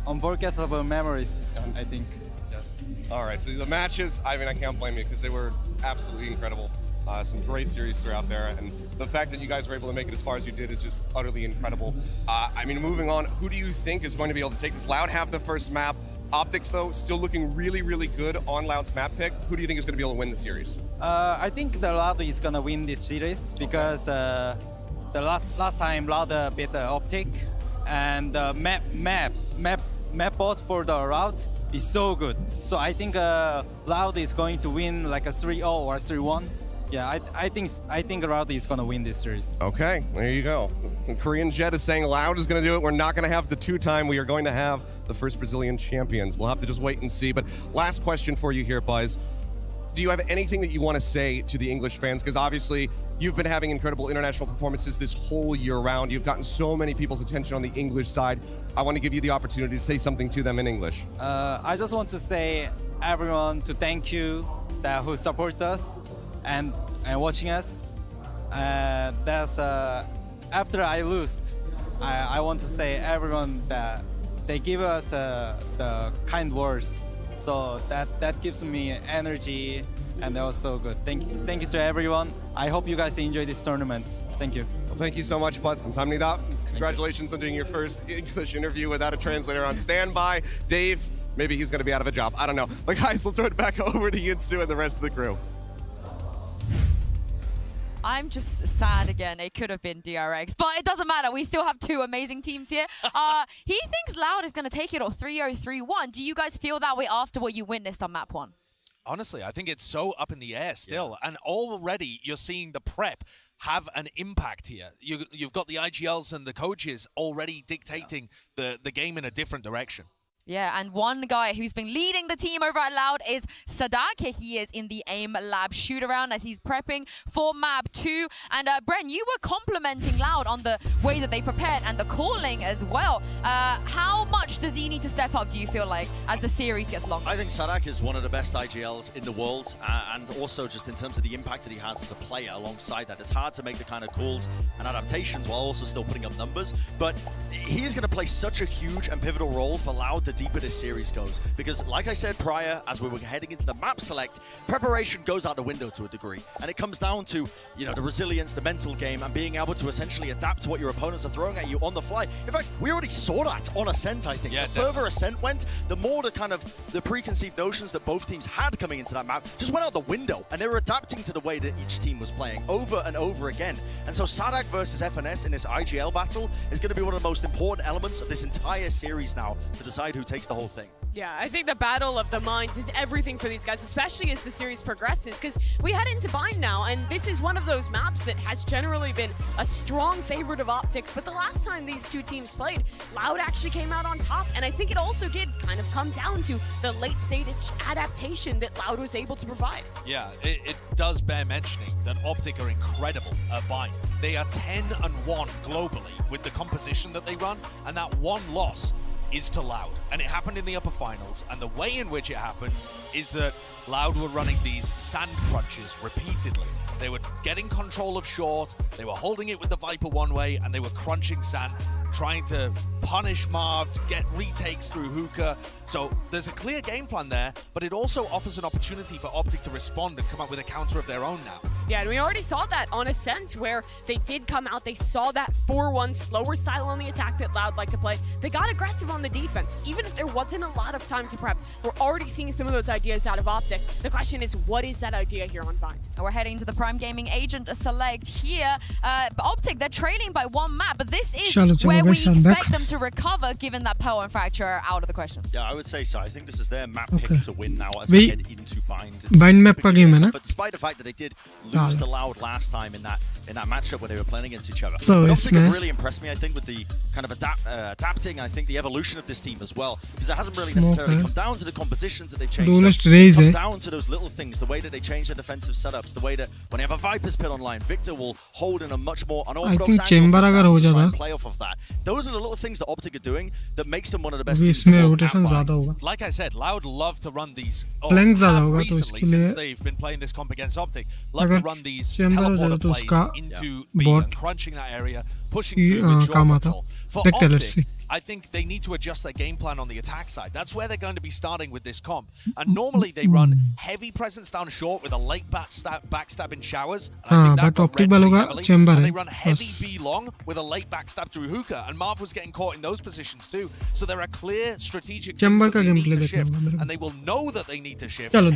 unforgettable memories, I think. Yes. All right, so the matches, I mean, I can't blame you because they were absolutely incredible. Some great series throughout there, and the fact that you guys were able to make it as far as you did is just utterly incredible. I mean, moving on, who do you think is going to be able to take this? Loud have the first map. OpTic, though, still looking really, really good on Loud's map pick. Who do you think is going to be able to win the series? I think the Loud is going to win this series because the last time Loud beat OpTic, and the map board for the route is so good. So I think Loud is going to win like a 3-0 or 3-1. Yeah, I think Loud is going to win this series. Okay, there you go. And Korean Jet is saying Loud is going to do it. We're not going to have the two-time. We are going to have the first Brazilian champions. We'll have to just wait and see. But last question for you here, Buzz. Do you have anything that you want to say to the English fans? Because obviously you've been having incredible international performances this whole year round. You've gotten so many people's attention on the English side. I want to give you the opportunity to say something to them in English. I just want to say everyone to thank you who support us and watching us. That's after I lost, I want to say everyone that they give us the kind words. So that gives me energy, and that was so good. Thank you to everyone. I hope you guys enjoy this tournament. Thank you. Well, thank you so much, Buzz. 감사합니다. Congratulations on doing your first English interview without a translator on standby. Dave, maybe he's going to be out of a job. I don't know. But guys, we'll turn it back over to Yinsu and the rest of the crew. I'm just sad again. It could have been DRX, but it doesn't matter. We still have two amazing teams here. He thinks Loud is going to take it, or 3-0, 3-1. Do you guys feel that way after what you witnessed on map 1? Honestly, I think it's so up in the air still. Yeah. And already you're seeing the prep have an impact here. You've got the IGLs and the coaches already dictating the game in a different direction. Yeah, and one guy who's been leading the team over at Loud is Sadak. He is in the AIM Lab shoot-around as he's prepping for map 2. And Bren, you were complimenting Loud on the way that they prepared and the calling as well. How much does he need to step up, do you feel like, as the series gets longer? I think Sadak is one of the best IGLs in the world, and also just in terms of the impact that he has as a player alongside that. It's hard to make the kind of calls and adaptations while also still putting up numbers, but he is going to play such a huge and pivotal role for Loud the deeper this series goes, because like I said prior, as we were heading into the map select, preparation goes out the window to a degree, and it comes down to, you know, the resilience, the mental game, and being able to essentially adapt to what your opponents are throwing at you on the fly. In fact, we already saw that on Ascent, I think. Yeah, the further Ascent went, the more the preconceived notions that both teams had coming into that map just went out the window, and they were adapting to the way that each team was playing over and over again. And so Sadak versus FNS in this IGL battle is going to be one of the most important elements of this entire series now to decide who takes the whole thing. Yeah, I think the battle of the minds is everything for these guys, especially as the series progresses, because we head into Bind now, and this is one of those maps that has generally been a strong favorite of OpTic's, but the last time these two teams played, Loud actually came out on top, and I think it also did kind of come down to the late-stage adaptation that Loud was able to provide. Yeah, it does bear mentioning that OpTic are incredible at Bind. They are 10-1 globally with the composition that they run, and that one loss is to Loud, and it happened in the upper finals, and the way in which it happened is that Loud were running these sand crunches repeatedly. They were getting control of short, they were holding it with the Viper one way, and they were crunching sand, trying to punish Marv, to get retakes through hookah. So there's a clear game plan there, but it also offers an opportunity for OpTic to respond and come up with a counter of their own now. Yeah, and we already saw that on Ascent, where they did come out, they saw that 4-1 slower style on the attack that Loud like to play. They got aggressive on the defense, even if there wasn't a lot of time to prep. We're already seeing some of those ideas out of OpTic. The question is, what is that idea here on Bind? We're heading to the Prime Gaming Agent select here. OpTic, they're trailing by one map, but this is where we expect them to recover, given that power fracture out of the question. Yeah, I would say so. I think this is their map pick to win now as we head into Bind. Bind map का game है ना? But despite the fact that they did lose to Loud last time in that matchup when they were playing against each other. So but OpTic have really impressed me, I think, with the kind of adapting, I think the evolution of this team as well, because it hasn't really necessarily come down to the compositions that they've changed. It's come down to those little things, the way that they change their defensive setups, the way that when you have a Viper's pit online, Victor will hold in a much more unorthodox angle to try and play off of that. Those are the little things that OpTic are doing that makes them one of the best teams in the world. Like I said, Loud love to run these, have recently since they've been playing this comp against OpTic, love to run these teleporter plays into B and crunching that area, pushing through with short control. For OpTic, I think they need to adjust their game plan on the attack side. That's where they're going to be starting with this comp. And normally they run heavy presence down short with a late backstab in showers. And I think that got red pretty heavily. And they run heavy B long with a late backstab through hookah. And Marv was getting caught in those positions too. So there are clear strategic things that they need to shift. And they will know that they need to shift. And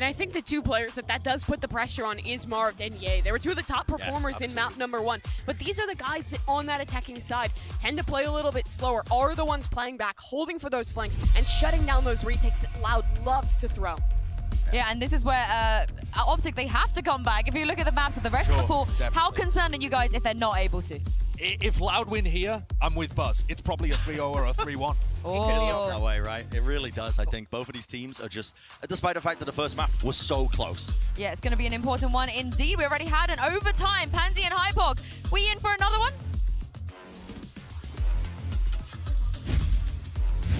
I think the two players that does put the pressure on is Marv and Ye. They were two of the top performers in map number 1. But these are the guys that on that attacking side tend to play a little bit slower, are the ones playing back, holding for those flanks, and shutting down those retakes that Loud loves to throw. Yeah, and this is where OpTic, they have to come back. If you look at the maps of the rest of the pool, how concerned are you guys if they're not able to? If Loud win here, I'm with Buzz. It's probably a 3-0 or a 3-1. It feels that way, right? It really does. I think both of these teams are just, despite the fact that the first map was so close. Yeah, it's going to be an important one indeed. We already had an overtime. Pansy and Hypog, we in for another one?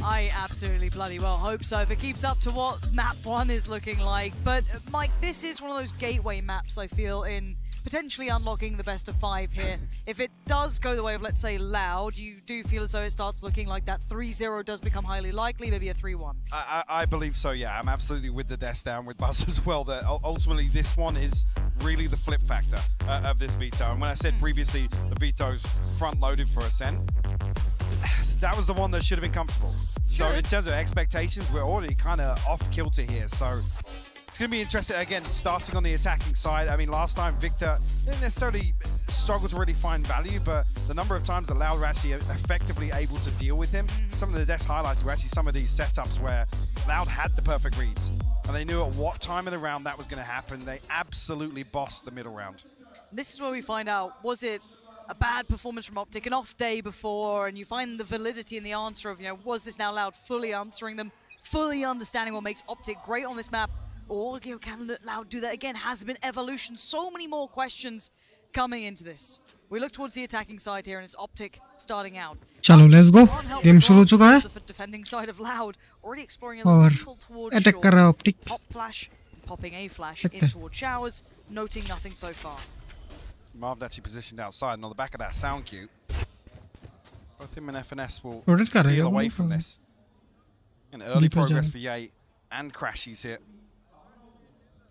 I absolutely bloody well hope so, if it keeps up to what map 1 is looking like. But Mike, this is one of those gateway maps, I feel, in potentially unlocking the best of 5 here. If it does go the way of, let's say, Loud, you do feel as though it starts looking like that 3-0 does become highly likely, maybe a 3-1. I believe so, yeah. I'm absolutely with the desk down with Buzz as well, that ultimately this one is really the flip factor of this veto. And when I said previously the veto's front-loaded for Ascent, that was the one that should have been comfortable. So in terms of expectations, we're already kind of off kilter here. So it's going to be interesting, again, starting on the attacking side. I mean, last time Victor didn't necessarily struggle to really find value, but the number of times that Loud were actually effectively able to deal with him, some of the desk highlights were actually some of these setups where Loud had the perfect reads. And they knew at what time of the round that was going to happen. They absolutely bossed the middle round. This is where we find out, was it a bad performance from OpTic, an off day before, and you find the validity in the answer of, was this now Loud fully answering them, fully understanding what makes OpTic great on this map, or can Loud do that again? Has been evolution? So many more questions coming into this. We look towards the attacking side here, and it's OpTic starting out. Chalo, let's go. Game शुरू हो चुका है. The defending side of Loud, already exploring a और little towards attack कर रहा है OpTic. Pop flash, popping a flash in towards showers, noting nothing so far. Marv actually positioned outside, and on the back of that sound cue, both him and FNS will peel away from this. And early progress for Ye and Crashies here.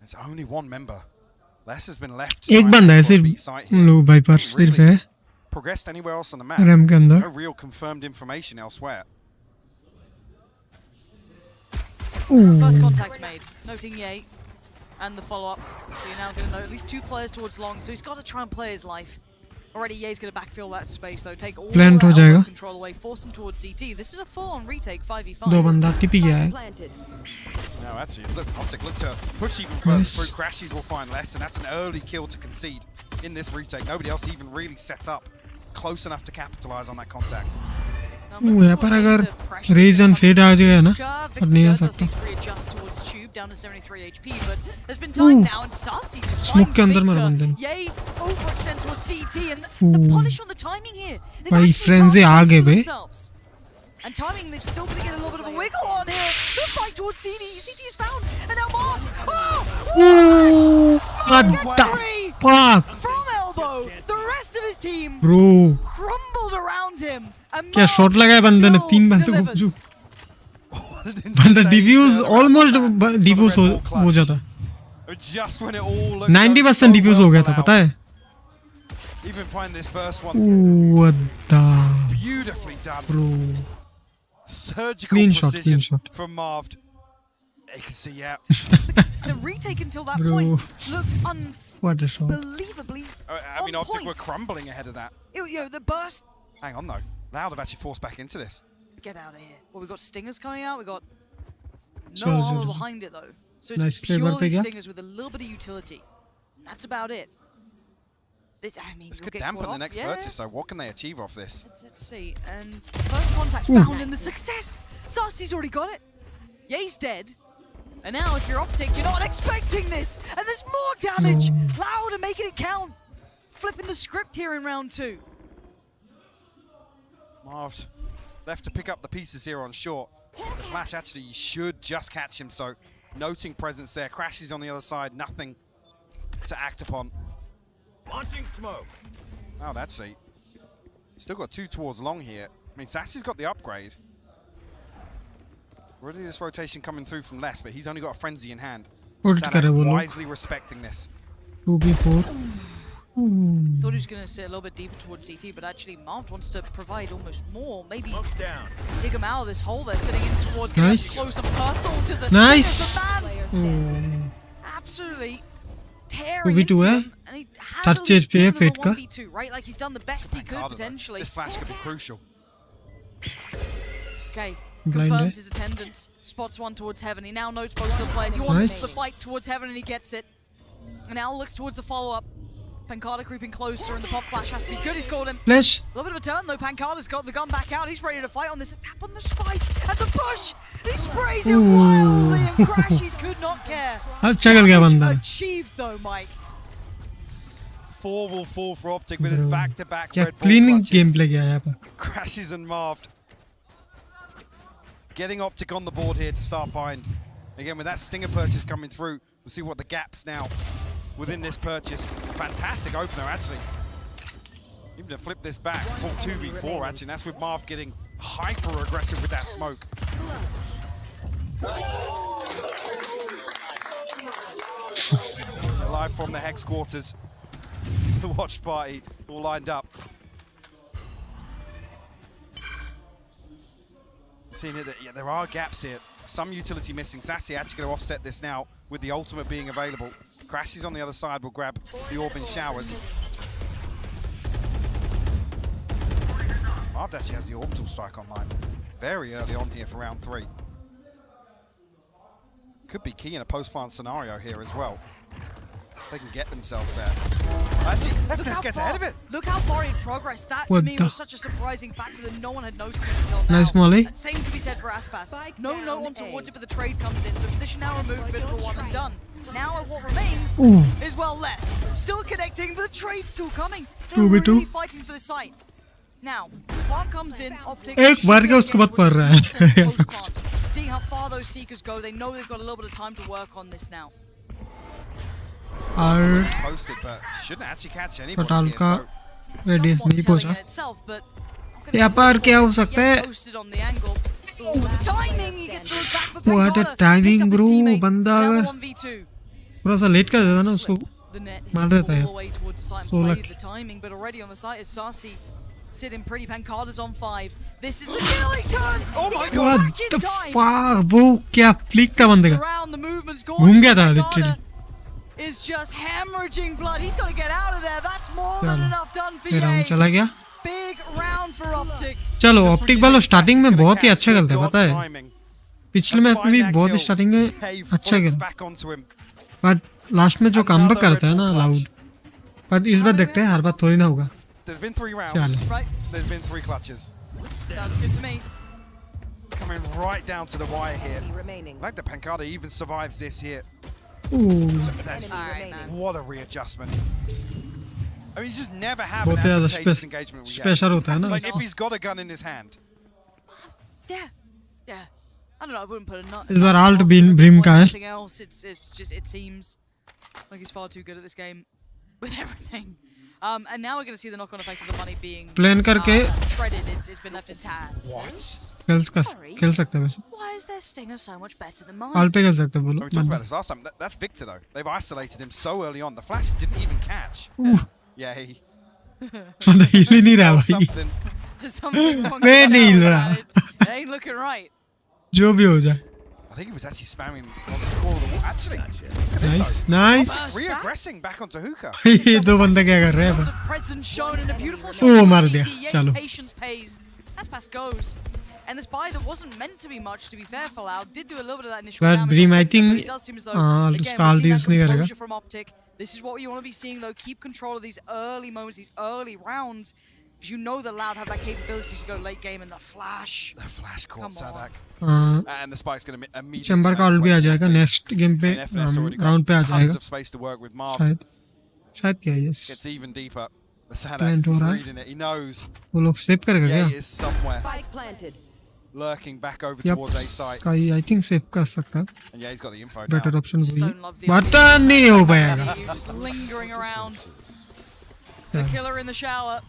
There's only one member. Les has been left. एक बंदा है सिर्फ लो Viper सिर्फ है. Progressed anywhere else on the map. RAM के अंदर. No real confirmed information elsewhere. First contact made, noting Ye. And the follow-up. So you're now going to know at least 2 players towards long, so he's got to try and play his life. Already Ye's going to backfill that space though, take all the control away, force him towards CT. This is a full-on retake, 5v5. दो बंदा टिपी गया है. No, actually, look, OpTic look to push even further through. Crashies will find less, and that's an early kill to concede in this retake. Nobody else even really set up close enough to capitalize on that contact. यहाँ पर अगर reason fade आ जाएगा ना, पर नहीं हो सकता. Down to 73 HP, but there's been time now, and Sasi just finds Victor. Ye overextends towards CT, and the punish on the timing here. भाई frenzy आ गए बे. And timing, they've still going to get a little bit of a wiggle on here. The fight towards CT. CT is found, and now Mark. What the fuck? From elbow, the rest of his team crumbled around him. क्या shot लगाया बंदे ने 3 बंदे को जो. बंदा diffuse almost diffuse हो जाता. 90% डिफ्यूज हो गया था, पता है? Even find this first one. What the? Beautifully done. Bro. Surgical clean precision shot from Marv. You can see, yeah. The retake until that point looked unbelievably I mean, OpTic were crumbling ahead of that. The burst. Hang on, though. Loud have actually forced back into this. Get out of here. Well, we've got Stingers coming out. We've got no armor behind it, though. So it's purely Stingers with a little bit of utility. That's about it. This could dampen the next purchase, so what can they achieve off this? Let's see. And first contact found in the success. Sarsi's already got it. Yeah, he's dead. And now if you're OpTic, you're not expecting this. And there's more damage. Loud and making it count. Flipping the script here in round 2. Marv left to pick up the pieces here on short. Flash actually should just catch him, so noting presence there. Crashes on the other side, nothing to act upon. Launching smoke. Oh, that's it. Still got 2 towards long here. I mean, Sassy's got the upgrade. Already this rotation coming through from Les, but he's only got a frenzy in hand. Wisely respecting this. 2v4. Thought he was going to sit a little bit deeper towards CT, but actually Marv wants to provide almost more. Maybe dig him out of this hole they're sitting in towards. Nice. Close up personal to the Nice. Absolutely tearing 2v2 into है. him, and he 30 HP है Fate का. 1v2, right? Like he's done the best he could potentially. This flash could be crucial. Okay. Blind Confirms है. his attendance. Spots one towards Heaven. He now knows both of the players. He wants the fight towards Heaven and he gets it. And now looks towards the follow-up. Pancada creeping closer and the pop flash has to be good. He's called him. Flash. A little bit of a turn though. Pancada's got the gun back out. He's ready to fight on this. A tap on the spike and the push. He sprays it wildly and Crashies could not care. अच्छा कर गया बंदा. Achieved though, Mike. 4 will fall for OpTic with his back-to-back क्या red ball cleaning clutches. gameplay किया है यहाँ पर. Crashes and Marved. Getting OpTic on the board here to start bind. Again, with that Stinger purchase coming through, we'll see what the gaps now within this purchase. Fantastic opener, actually. Even to flip this back, full 2v4, actually. And that's with Marv getting hyper-aggressive with that smoke. Live from the Hex quarters. The watch party all lined up. Seeing here that there are gaps here. Some utility missing. Sassy actually going to offset this now with the ultimate being available. Crashes on the other side will grab the orb in showers. Marv actually has the orbital strike online very early on here for round 3. Could be key in a post-plant scenario here as well. They can get themselves there. Actually, FNS gets ahead of it. Look how far he'd progressed. That to me was such a surprising factor that no one had noticed it until now. Nice Molly. Same to be said for Aspas. No one towards it, but the trade comes in. So position now removed, bit of a one and done. Now what remains is well less. Still connecting, but the trade's still coming. They're really fighting for the site. Now, plant comes in, OpTic. एक बार क्या उसके बाद पड़ रहा है ऐसा कुछ. See how far those seekers go. They know they've got a little bit of time to work on this now. और Posted, but shouldn't actually catch anybody पटाल here, का so रेडियस नहीं पहुंचा. Itself, but यहाँ पर क्या हो सकता है? posted on the angle. The timing, he gets throws back, but What a Pancada timing, picked up his bro. teammate. बंदा Now अगर 1v2. थोड़ा सा लेट कर देता ना उसको The net मार देता all है. the way towards the site and 16 played the timing, but already on the site is Sarsi sitting pretty. Pancada's on 5. This is the kill. He turns. Oh my god! What the fuck, bro? क्या flick था बंदे का? Around the movement's घूम गया था gorgeous. literally. Is just hemorrhaging blood. He's got to get out of there. That's more than enough done for ये round you. चला गया. Big round for OpTic. चलो OpTic वालों स्टार्टिंग में बहुत ही अच्छा खेलते हैं पता है. पिछले मैच में भी बहुत ही स्टार्टिंग में अच्छा खेला. पर लास्ट में जो कमबैक करता है ना लाउड. पर इस बार देखते हैं हर बार थोड़ी ना होगा. There's been 3 rounds. Right. There's been 3 clutches. Sounds good to me. Coming right down to the wire here. Like the Pancada even survives this here. What a readjustment. I mean, you just never have an advantageous engagement with Yak. Like, if he's got a gun in his hand. Yeah. I don't know, I wouldn't put a nut. इस बार alt brim का है. Anything else, it's just, it seems like he's far too good at this game with everything. And now we're going to see the knock-on effect of the money being plan करके shredded. It's been left intact. What? खेल सकते हैं वैसे. Why is their stinger so much better than mine? आल पे खेल सकते हैं बोलो. We talked about this last time. That's Victor though. They've isolated him so early on. The flash didn't even catch. Yeah, he. बंदा हिल ही नहीं रहा भाई. Something wrong. मैं नहीं हिल रहा. It ain't looking right. जो भी हो जाए. I think he was actually spamming on the core of the wall. Actually, Nice. Reaggressing back onto hookah. ये दो बंदे क्या कर रहे हैं? The presence shown in a beautiful shot. Oh, मार दिया. चलो. Patience pays. As pass goes. And this buy that wasn't meant to be much, to be fair for Loud, did do a little bit of that initial But damage. Bream, I But think it does seem as though, again, we've Skull seen that deals नहीं करेगा. composure from OpTic. This is what you want to be seeing, though. Keep control of these early moments, these early rounds, because you know that Loud have that capability to go late game, and the flash. The flash caught Sadak. And the spike's going to immediately. Chamber का ult भी आ जाएगा next game पे round पे आ जाएगा. Of space to work with Marv. शायद क्या yes. Gets even deeper. Sadak is reading it. He knows. वो लोग save करेगा क्या? He is somewhere. Spike planted. Lurking back over towards A site. Sky I think save कर सकता. And yeah, he's got the info now. Better option वही. Button नहीं हो पाएगा. Just lingering around. The killer in the shower.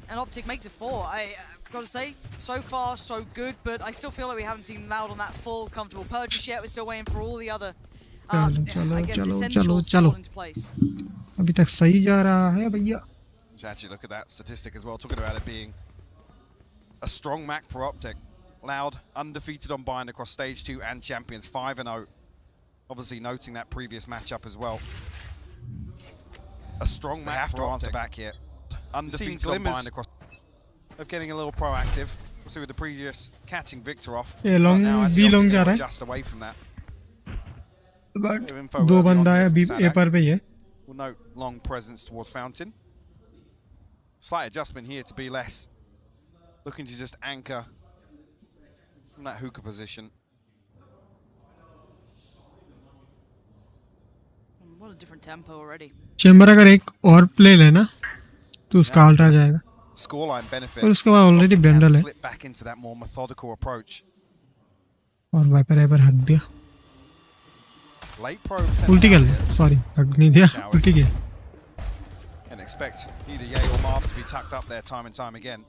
And OpTic makes it 4. I've got to say, so far so good, but I still feel like we haven't seen Loud on that full comfortable purchase yet. We're still waiting for all the other essentials to fall into place. अभी तक सही जा रहा है भैया. Actually, look at that statistic as well, talking about it being a strong map for OpTic. Loud, undefeated on Bind across Stage 2 and Champions, 5-0. Obviously noting that previous matchup as well. A strong map for OpTic back here. Undefeated on Bind across... Of getting a little proactive. See with the previous catching Victor off. Yeah, long, B long जा रहा है. Just away from that. But दो बंदा है B A पर पे ही है. We'll note long presence towards Fountain. Slight adjustment here to be less. Looking to just anchor from that hookah position. What a different tempo already. Chamber अगर एक और play लेना तो उसका अल्ट आ जाएगा. Scoreline benefit. और उसके बाद ऑलरेडी बेंडल है. Slip back into that more methodical approach. और वाइपर पर हक दिया. Late probe. उल्टी कर लिया. Sorry, हक नहीं दिया. उल्टी किया. And expect either Ye or Marv to be tucked up there time and time again.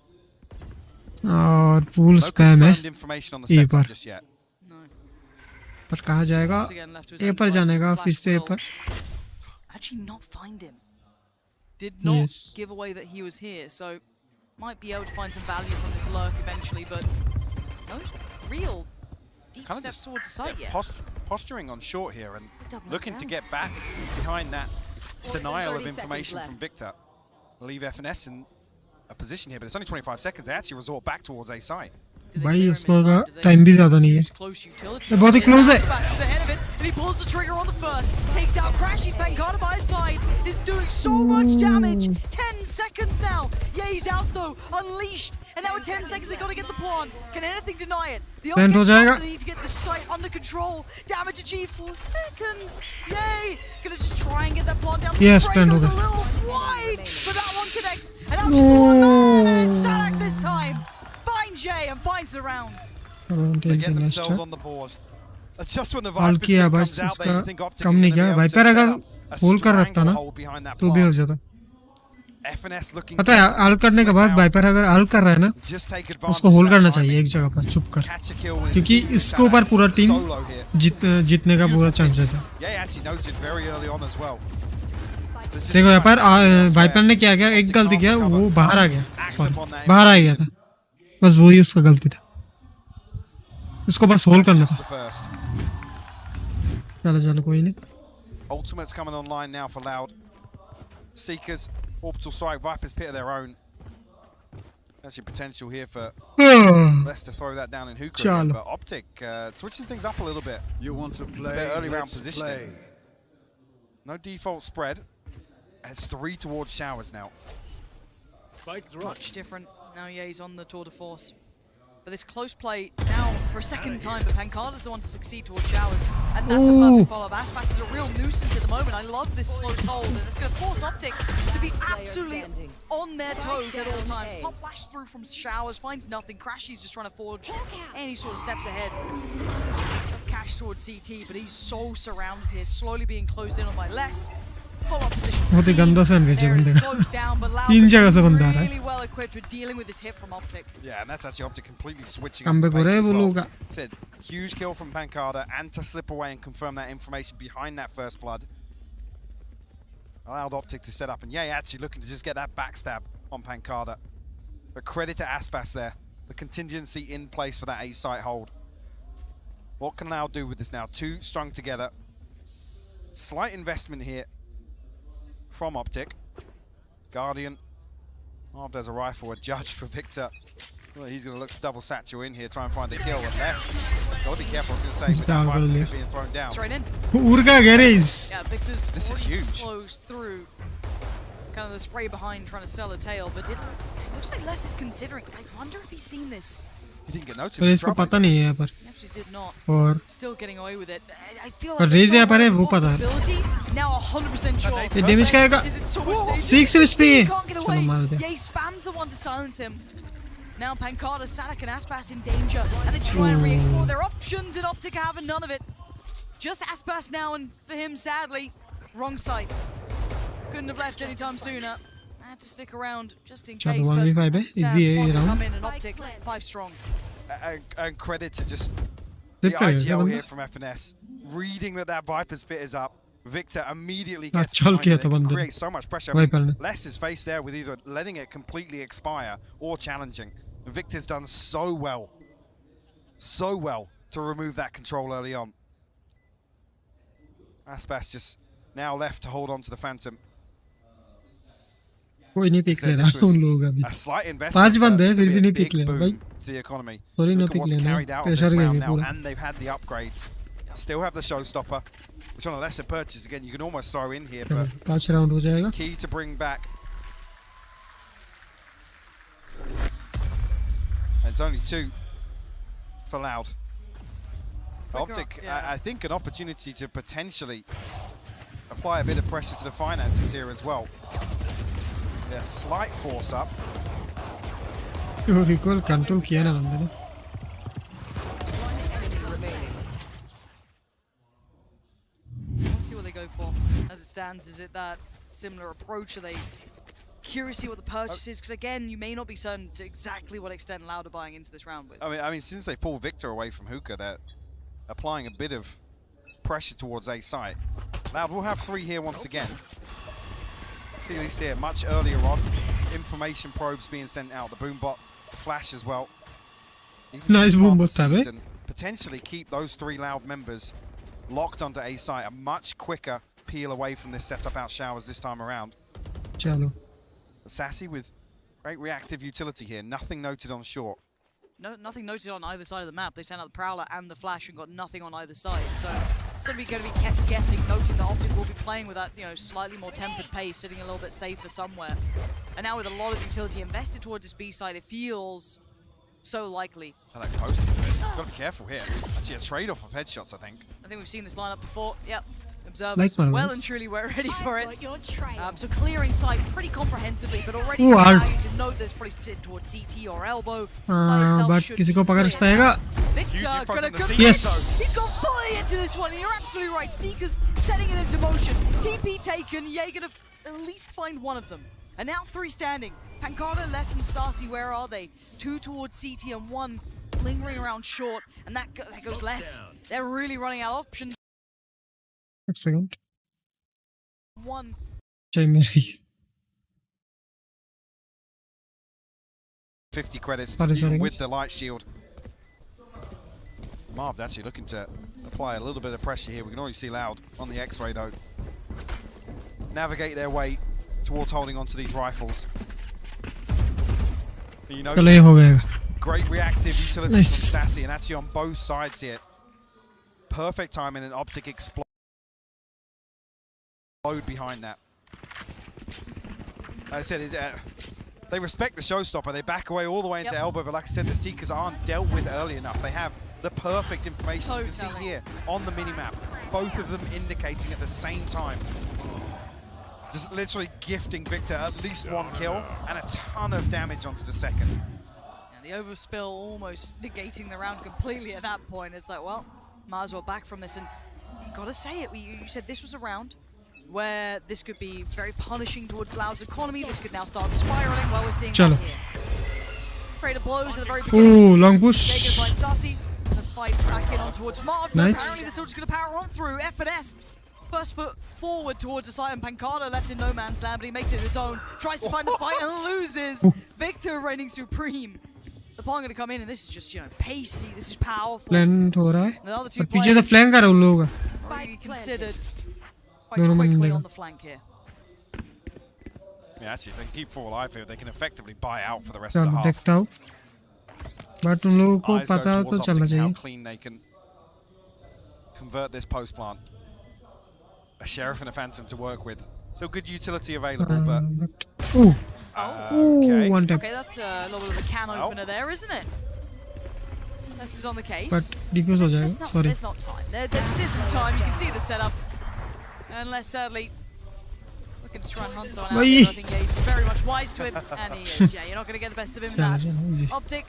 और full spam है. A पर. पर कहाँ जाएगा? A पर जाने का फिर से A पर. Actually not find him. Did not give away that he was here, so might be able to find some value from this lurk eventually, but no real deep steps towards the site yet. Posturing on short here and looking to get back behind that denial of information from Victor. Leave FNS in a position here, but it's only 25 seconds. They actually resort back towards A site. भाई उसका time भी ज़्यादा नहीं है. ये बहुत ही close है. He pulls the trigger on the first, takes out Crash. He's Pancada by his side. This is doing so much damage. 10 seconds now. Yeah, he's out though, unleashed. And now in 10 seconds they got to get the plant. Can anything deny it? The Optic need to get the site under control. Damage achieved 4 seconds. Yay! Gonna just try and get that plant down. Yes, spray goes a little wide, but that one connects. And now just the one man. And Sadak this time finds Jay and finds the round. They get themselves on the board. Just when the Viper किया बस उसका कम नहीं किया. Wiper अगर hold कर रखता ना तो भी हो जाता. पता है आल्ट करने के बाद वाइपर अगर आल्ट कर रहा है ना उसको होल्ड करना चाहिए एक जगह पर चुप कर, क्योंकि इसके ऊपर पूरा टीम जीतने का पूरा चांसेस है. देखो यहाँ पर वाइपर ने क्या किया, एक गलती किया, वो बाहर आ गया. सॉरी बाहर आ गया था, बस वही उसका गलती था. इसको बस होल्ड करना था. चलो चलो कोई नहीं. Ultimate's coming online now for Loud. Seekers, orbital strike, Viper's pit of their own. Actually potential here for Les to throw that down in hookah again, but OpTic switching things up a little bit. You want to play? A bit early round positioning. No default spread. It's 3 towards showers now. Much different. Now yeah, he's on the tour de force. But this close play now for a second time, but Pancada's the one to succeed towards showers. And that's a perfect follow-up. Aspas is a real nuisance at the moment. I love this close hold, and it's going to force OpTic to be absolutely on their toes at all times. Pop flash through from showers, finds nothing. Crashy's just trying to forge any sort of steps ahead. Just cash towards CT, but he's so surrounded here, slowly being closed in on by Les. बहुत ही गंदा sandwich है बंदे का. 3 जगह से बंदा आ रहा है. Yeah, and that's actually OpTic completely switching. Comeback हो रहा है वो लोगों का. Said huge kill from Pancada, and to slip away and confirm that information behind that first blood allowed OpTic to set up, and yeah, actually looking to just get that backstab on Pancada. But credit to Aspas there, the contingency in place for that A site hold. What can Loud do with this now? 2 strung together. Slight investment here from OpTic. Guardian, Marv has a rifle, a judge for Victor. Well, he's going to look to double satchel in here, try and find a kill. Unless, got to be careful. I was going to say, with that Viper's being thrown down. It's right in. Urga garage. Yeah, Victor's this is huge. Closed through. Kind of the spray behind, trying to sell a tail, but it looks like Les is considering. I wonder if he's seen this. He didn't get noticed. पर इसको पता नहीं है यहाँ पर. He actually did not. और still getting away with it. I feel पर like raise यहाँ पर है वो पता है. Now 100% sure. ये डैमेज क्या आएगा? 6 HP. चलो मार दिया. Yeah, he spams the one to silence him. Now Pancada, Sadak and Aspas in danger, and they try and re-explore their options, and OpTic having none of it. Just Aspas now, and for him, sadly, wrong site. Couldn't have left anytime sooner. Had to stick around just in case. But easy come in and OpTic 5 strong. And credit to just the IGL here from FNS, reading that Viper's bit is up. Victor immediately gets behind it and creates so much pressure. I mean, Les is faced there with either letting it completely expire or challenging. Victor's done so well to remove that control early on. Aspas just now left to hold on to the Phantom. कोई नहीं pick ले रहा उन लोगों का भी. A slight investment. 5 बंदे हैं फिर भी नहीं पिक ले रहा भाई. To the economy. Sorry Look ना at what's पिक carried लेना. out on this pressure round game now, पूरा. and they've had the upgrades. Still have the showstopper, which on a lesser purchase again you can almost throw in here, but 5 round हो जाएगा. key to bring back. And it's only 2 for Loud. OpTic, I think an opportunity to potentially apply a bit of pressure to the finances here as well. A slight force up. तो recall control किया ना बंदे ने. Let's see what they go for. As it stands, is it that similar approach? Are they curious to see what the purchase is? Because again, you may not be certain to exactly what extent Loud are buying into this round with. I mean, since they pull Victor away from Hookah, they're applying a bit of pressure towards A site. Loud will have 3 here once again. See at least here, much earlier on. Information probes being sent out. The boombot, flash as well. Nice boombot, and potentially keep those 3 Loud members locked onto A site. A much quicker peel away from this setup out showers this time around. Chalo. Sassy with great reactive utility here. Nothing noted on short. No, nothing noted on either side of the map. They sent out the Prowler and the Flash and got nothing on either side. So somebody's going to be kept guessing, noting that OpTic will be playing with that, slightly more tempered pace, sitting a little bit safer somewhere. And now with a lot of utility invested towards this B side, it feels so likely. So like posting this. Got to be careful here. Actually, a trade-off of headshots, I think. I think we've seen this lineup before. Yep. Observers well and truly we're ready for it. So clearing site pretty comprehensively, but already now you to know there's probably sitting towards CT or elbow. But किसी को पकड़ पाएगा. Victor gonna commit. Yes. He's gone fully into this one, and you're absolutely right. Seeker's setting it into motion. TP taken. Jaeger to at least find one of them. And now 3 standing. Pancada, Les, and Sassy, where are they? 2 towards CT and 1 lingering around short, and that goes Les. They're really running out of options. 1 second. 1. Jai Mary. 50 credits sorry, with the light shield. Marv actually looking to apply a little bit of pressure here. We can already see Loud on the X-ray though. Navigate their way towards holding onto these rifles. Great reactive utility from Sassy, and actually on both sides here. Perfect timing and OpTic explode behind that. Like I said, they respect the showstopper. They back away all the way into elbow, but like I said, the Seekers aren't dealt with early enough. They have the perfect information. You can see here on the minimap, both of them indicating at the same time. Just literally gifting Victor at least 1 kill and a ton of damage onto the second. And the overspill almost negating the round completely at that point. It's like, well, might as well back from this. And you gotta say it, you said this was a round where this could be very punishing towards Loud's economy. This could now start spiraling. Well, we're seeing that here. Trade of blows at the very beginning. Ooh, long push. Jaeger's like Sassy. The fight back in on towards Marv. Nice. Apparently the soldier's going to power on through. FNS. First foot forward towards the site, and Pancada left in no man's land, but he makes it his own. Tries to find the fight and loses. Victor reigning supreme. The pawn going to come in, and this is just, pacey. This is powerful. Flank हो रहा है. The other 2 पीछे से flank कर रहा उन लोगों का. Already considered quite quickly on the flank here. Yeah, actually, if they can keep 4 alive here, they can effectively buy out for the rest of the half. देखता हूँ. But उन लोगों को पता तो चलना चाहिए. How clean they can convert this post plant. A Sheriff and a Phantom to work with. Still good utility available, but... Ooh. Okay. One tap. Okay, that's a little bit of a can opener there, isn't it? This is on the case. But defuse ho jayega. Sorry. There's not time. There just isn't time. You can see the setup. Unless sadly looking to try and hunt someone out here. I think yeah, he's very much wise to him. And he is. Yeah, you're not going to get the best of him in that. OpTic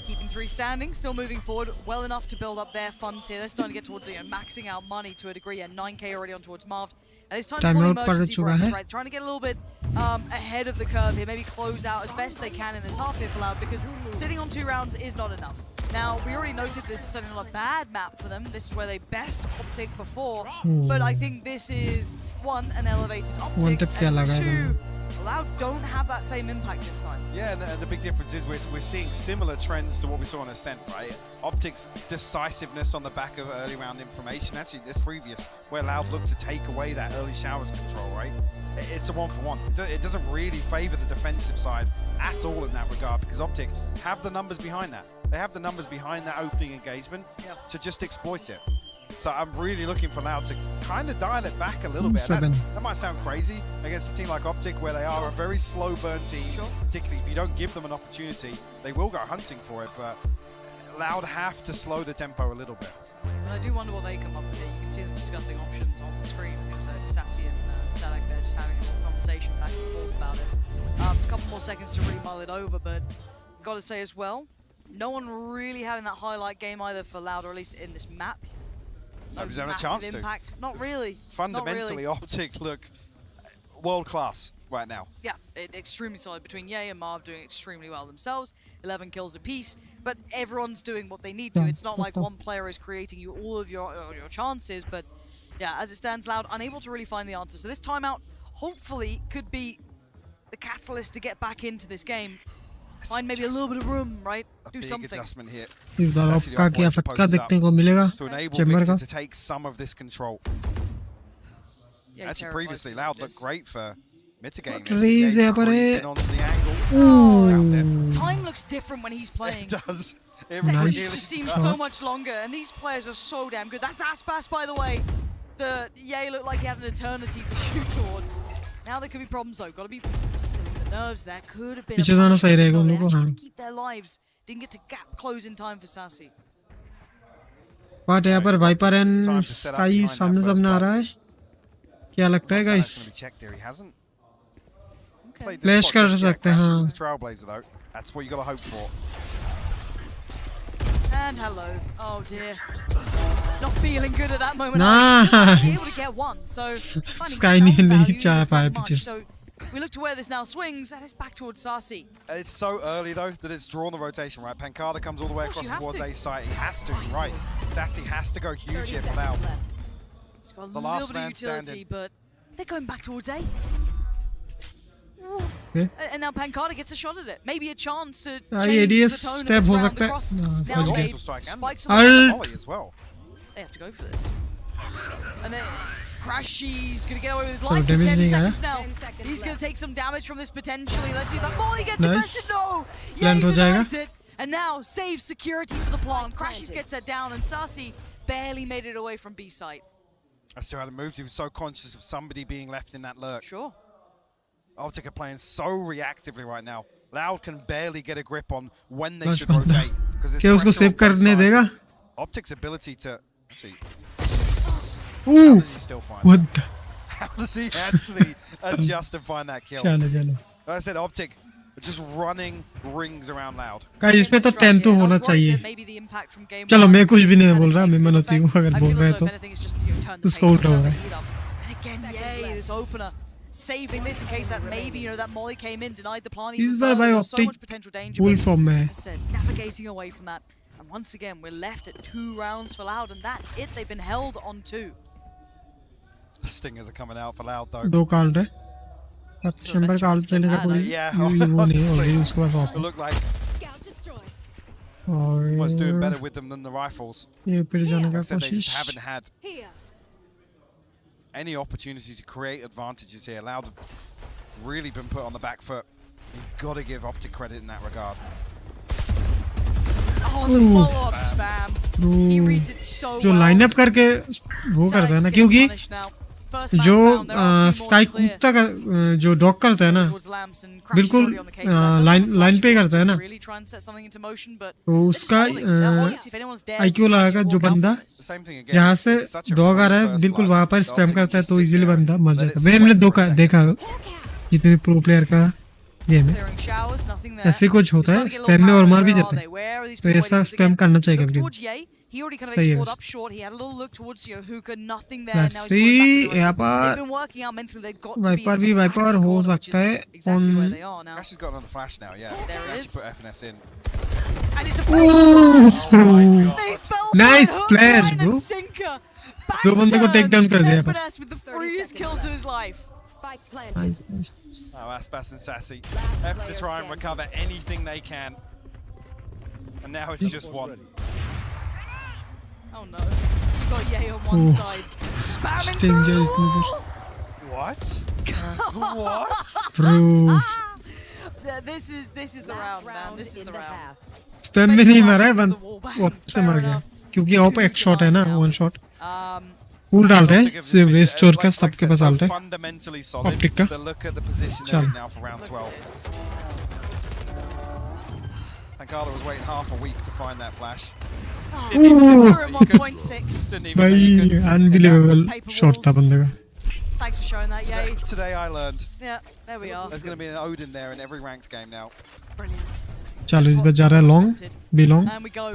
keeping 3 standing, still moving forward well enough to build up their funds here. They're starting to get towards maxing out money to a degree, and 9k already on towards Marv. And it's time for emergency breaks, right? Trying to get a little bit ahead of the curve here, maybe close out as best they can in this half here for Loud, because sitting on 2 rounds is not enough. Now, we already noted this is certainly not a bad map for them. This is where they best OpTic before. But I think this is, 1, an elevated OpTic, and 2, Loud don't have that same impact this time. Yeah, and the big difference is we're seeing similar trends to what we saw on Ascent, right? OpTic's decisiveness on the back of early round information. Actually, this previous, where Loud looked to take away that early showers control, right? It's a 1-for-1. It doesn't really favor the defensive side at all in that regard, because OpTic have the numbers behind that. They have the numbers behind that opening engagement to just exploit it. So I'm really looking for Loud to kind of dial it back a little bit. That might sound crazy against a team like OpTic, where they are a very slow burn team, particularly if you don't give them an opportunity. They will go hunting for it, but Loud have to slow the tempo a little bit. And I do wonder what they come up with here. You can see them discussing options on the screen. It was Sassy and Sadek there just having a conversation back and forth about it. A couple more seconds to really mull it over, but got to say as well, no one really having that highlight game either for Loud, or at least in this map. Nobody's having a chance impact. to. Not really. Fundamentally, not really. OpTic look world class right now. Yeah, extremely solid between Ye and Marv doing extremely well themselves. 11 kills apiece, but everyone's doing what they need to. It's not like one player is creating you all of your chances, but yeah, as it stands, Loud unable to really find the answer. So this timeout hopefully could be the catalyst to get back into this game. Find maybe a little bit of room, right? Do something. Adjustment here. इस बार आपका क्या फटका देखने को मिलेगा chamber का? To take some of this control. Actually, previously Loud looked great for mitigating this. Time looks different when he's playing. It does. It really seems so much longer, and these players are so damn good. That's Aspas, by the way. The Ye looked like he had an eternity to shoot towards. Now there could be problems though. Got to be still in the nerves. There could have been. पीछे जाना सही रहेगा उन लोगों को. हाँ. Keep their lives. Didn't get to gap close in time for Sassy. But यहाँ पर Viper and Sky सामने सामने आ रहा है. क्या लगता है guys? Flash कर सकते हैं हाँ. Trailblazer though. That's what you got to hope for. And hello. Oh dear. Not feeling good at that moment. Nice. Able to get one. So Sky नहीं चाह पाया पीछे. So we look to where this now swings, and it's back towards Sassy. It's so early though that it's drawn the rotation, right? Pancada comes all the way across towards A site. He has to, right? Sassy has to go huge here for Loud. It's got a little bit of utility, but they're going back towards A. Yeah. And now Pancada gets a shot at it. Maybe a chance to ADS change the tone of this round across. Now They spikes on the volley as well. They have to go for this. And then Crashy's going to get away with his life for 10 seconds now. He's going to take some damage from this potentially. Let's see if that volley gets invested. No! Yeah, he denies it. And now saves security for the plant. Crashy's gets that down, and Sassy barely made it away from B site. I still hadn't moved. He was so conscious of somebody being left in that lurk. Sure. OpTic are playing so reactively right now. Loud can barely get a grip on when they should rotate. क्या उसको save करने देगा? OpTic's ability to see. Ooh. What? How does he actually adjust and find that kill? चलो. Like I said, OpTic just running rings around Loud. Guys, इसमें तो 10 तो होना चाहिए. चलो मैं कुछ भी नहीं बोल रहा. मैं मनती हूँ अगर बोल रहे तो scout होगा. And again, yay, this opener. Saving this in case that maybe, that Molly came in, denied the plan. This बार भाई so much potential danger. Full form में. Navigating away from that. And once again, we're left at 2 rounds for Loud, and that's it. They've been held on 2. The stingers are coming out for Loud though. 2 card है. अब chamber का out लेने का कोई वो नहीं है. उसके बाद it looked like was doing better with them than the rifles. ये फिर जाने का They just कोशिश. haven't had any opportunity to create advantages here. Loud have really been put on the back foot. You've got to give OpTic credit in that regard. Oh, the follow-up spam. He reads it so जो lineup करके वो करता है ना, क्योंकि जो sky कूदता का जो डॉग करता है ना, बिल्कुल लाइन पे करता है ना, तो उसका आईक्यू लगाकर जो बंदा यहाँ से डॉग आ रहा है बिल्कुल वहाँ पर स्पैम करता है, तो इजीली बंदा मर जाता है। मैंने देखा जितने प्रो प्लेयर का गेम है ऐसे कुछ होता है, स्पैम में और मार भी जाता है, तो ऐसा स्पैम करना चाहिए कभी। He already kind of explored up short. He had a little look towards Hookah, nothing there. Let's now see. He's यहाँ They've been working out mentally. They've got to be Viper हो सकता है exactly where they are now. Ash has got another flash now, yeah. There he is. put FNS in. And it's a nice flash, bro. दो बंदे को take down कर दिया FNS with the freest kills of his life. Nice. Oh, Aspas and Sassy have to try and recover anything they can. And now it's just one. Oh no, you got Ye on one side. Spamming through the wall! What? What? Bro. This is the round, man. This is the round. Spam में नहीं मारा है, बंद वापस से मर गया क्योंकि ऑप एक शॉट है ना, वन शॉट कूल डाल रहे हैं, सिर्फ वेस्ट चोर का सबके पास डालते हैं ऑप्टिक का। चल Carla was waiting half a week to find that flash. भाई unbelievable shot था बंदे का। Thanks for showing that, Ye. Today I learned. Yeah, there we are. There's going to be an Odin there in every ranked game now. Brilliant. चलो इस बार जा रहा है long, B long. And we go.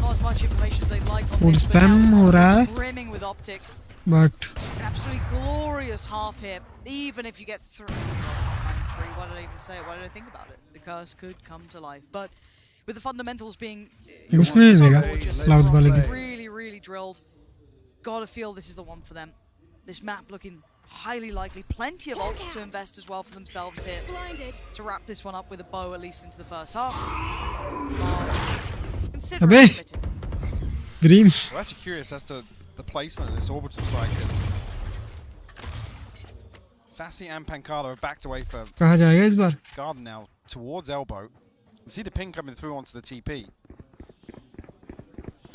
Not as much information as they'd like on और this, spam हो रहा है, brimming with OpTic. but An absolutely glorious half here, even if you get through. Why did I even say it? Why did I think about it? The curse could come to life, but with the fundamentals being so gorgeous, really drilled, gotta feel this is the one for them. This map looking highly likely. Plenty of ults to invest as well for themselves here to wrap this one up with a bow at least into the first half. Considering green. We're actually curious as to the placement of this orbital strikers. Sassy and Pancala are backed away for कहाँ जाएगा इस बार? Garden now towards elbow. You see the ping coming through onto the TP.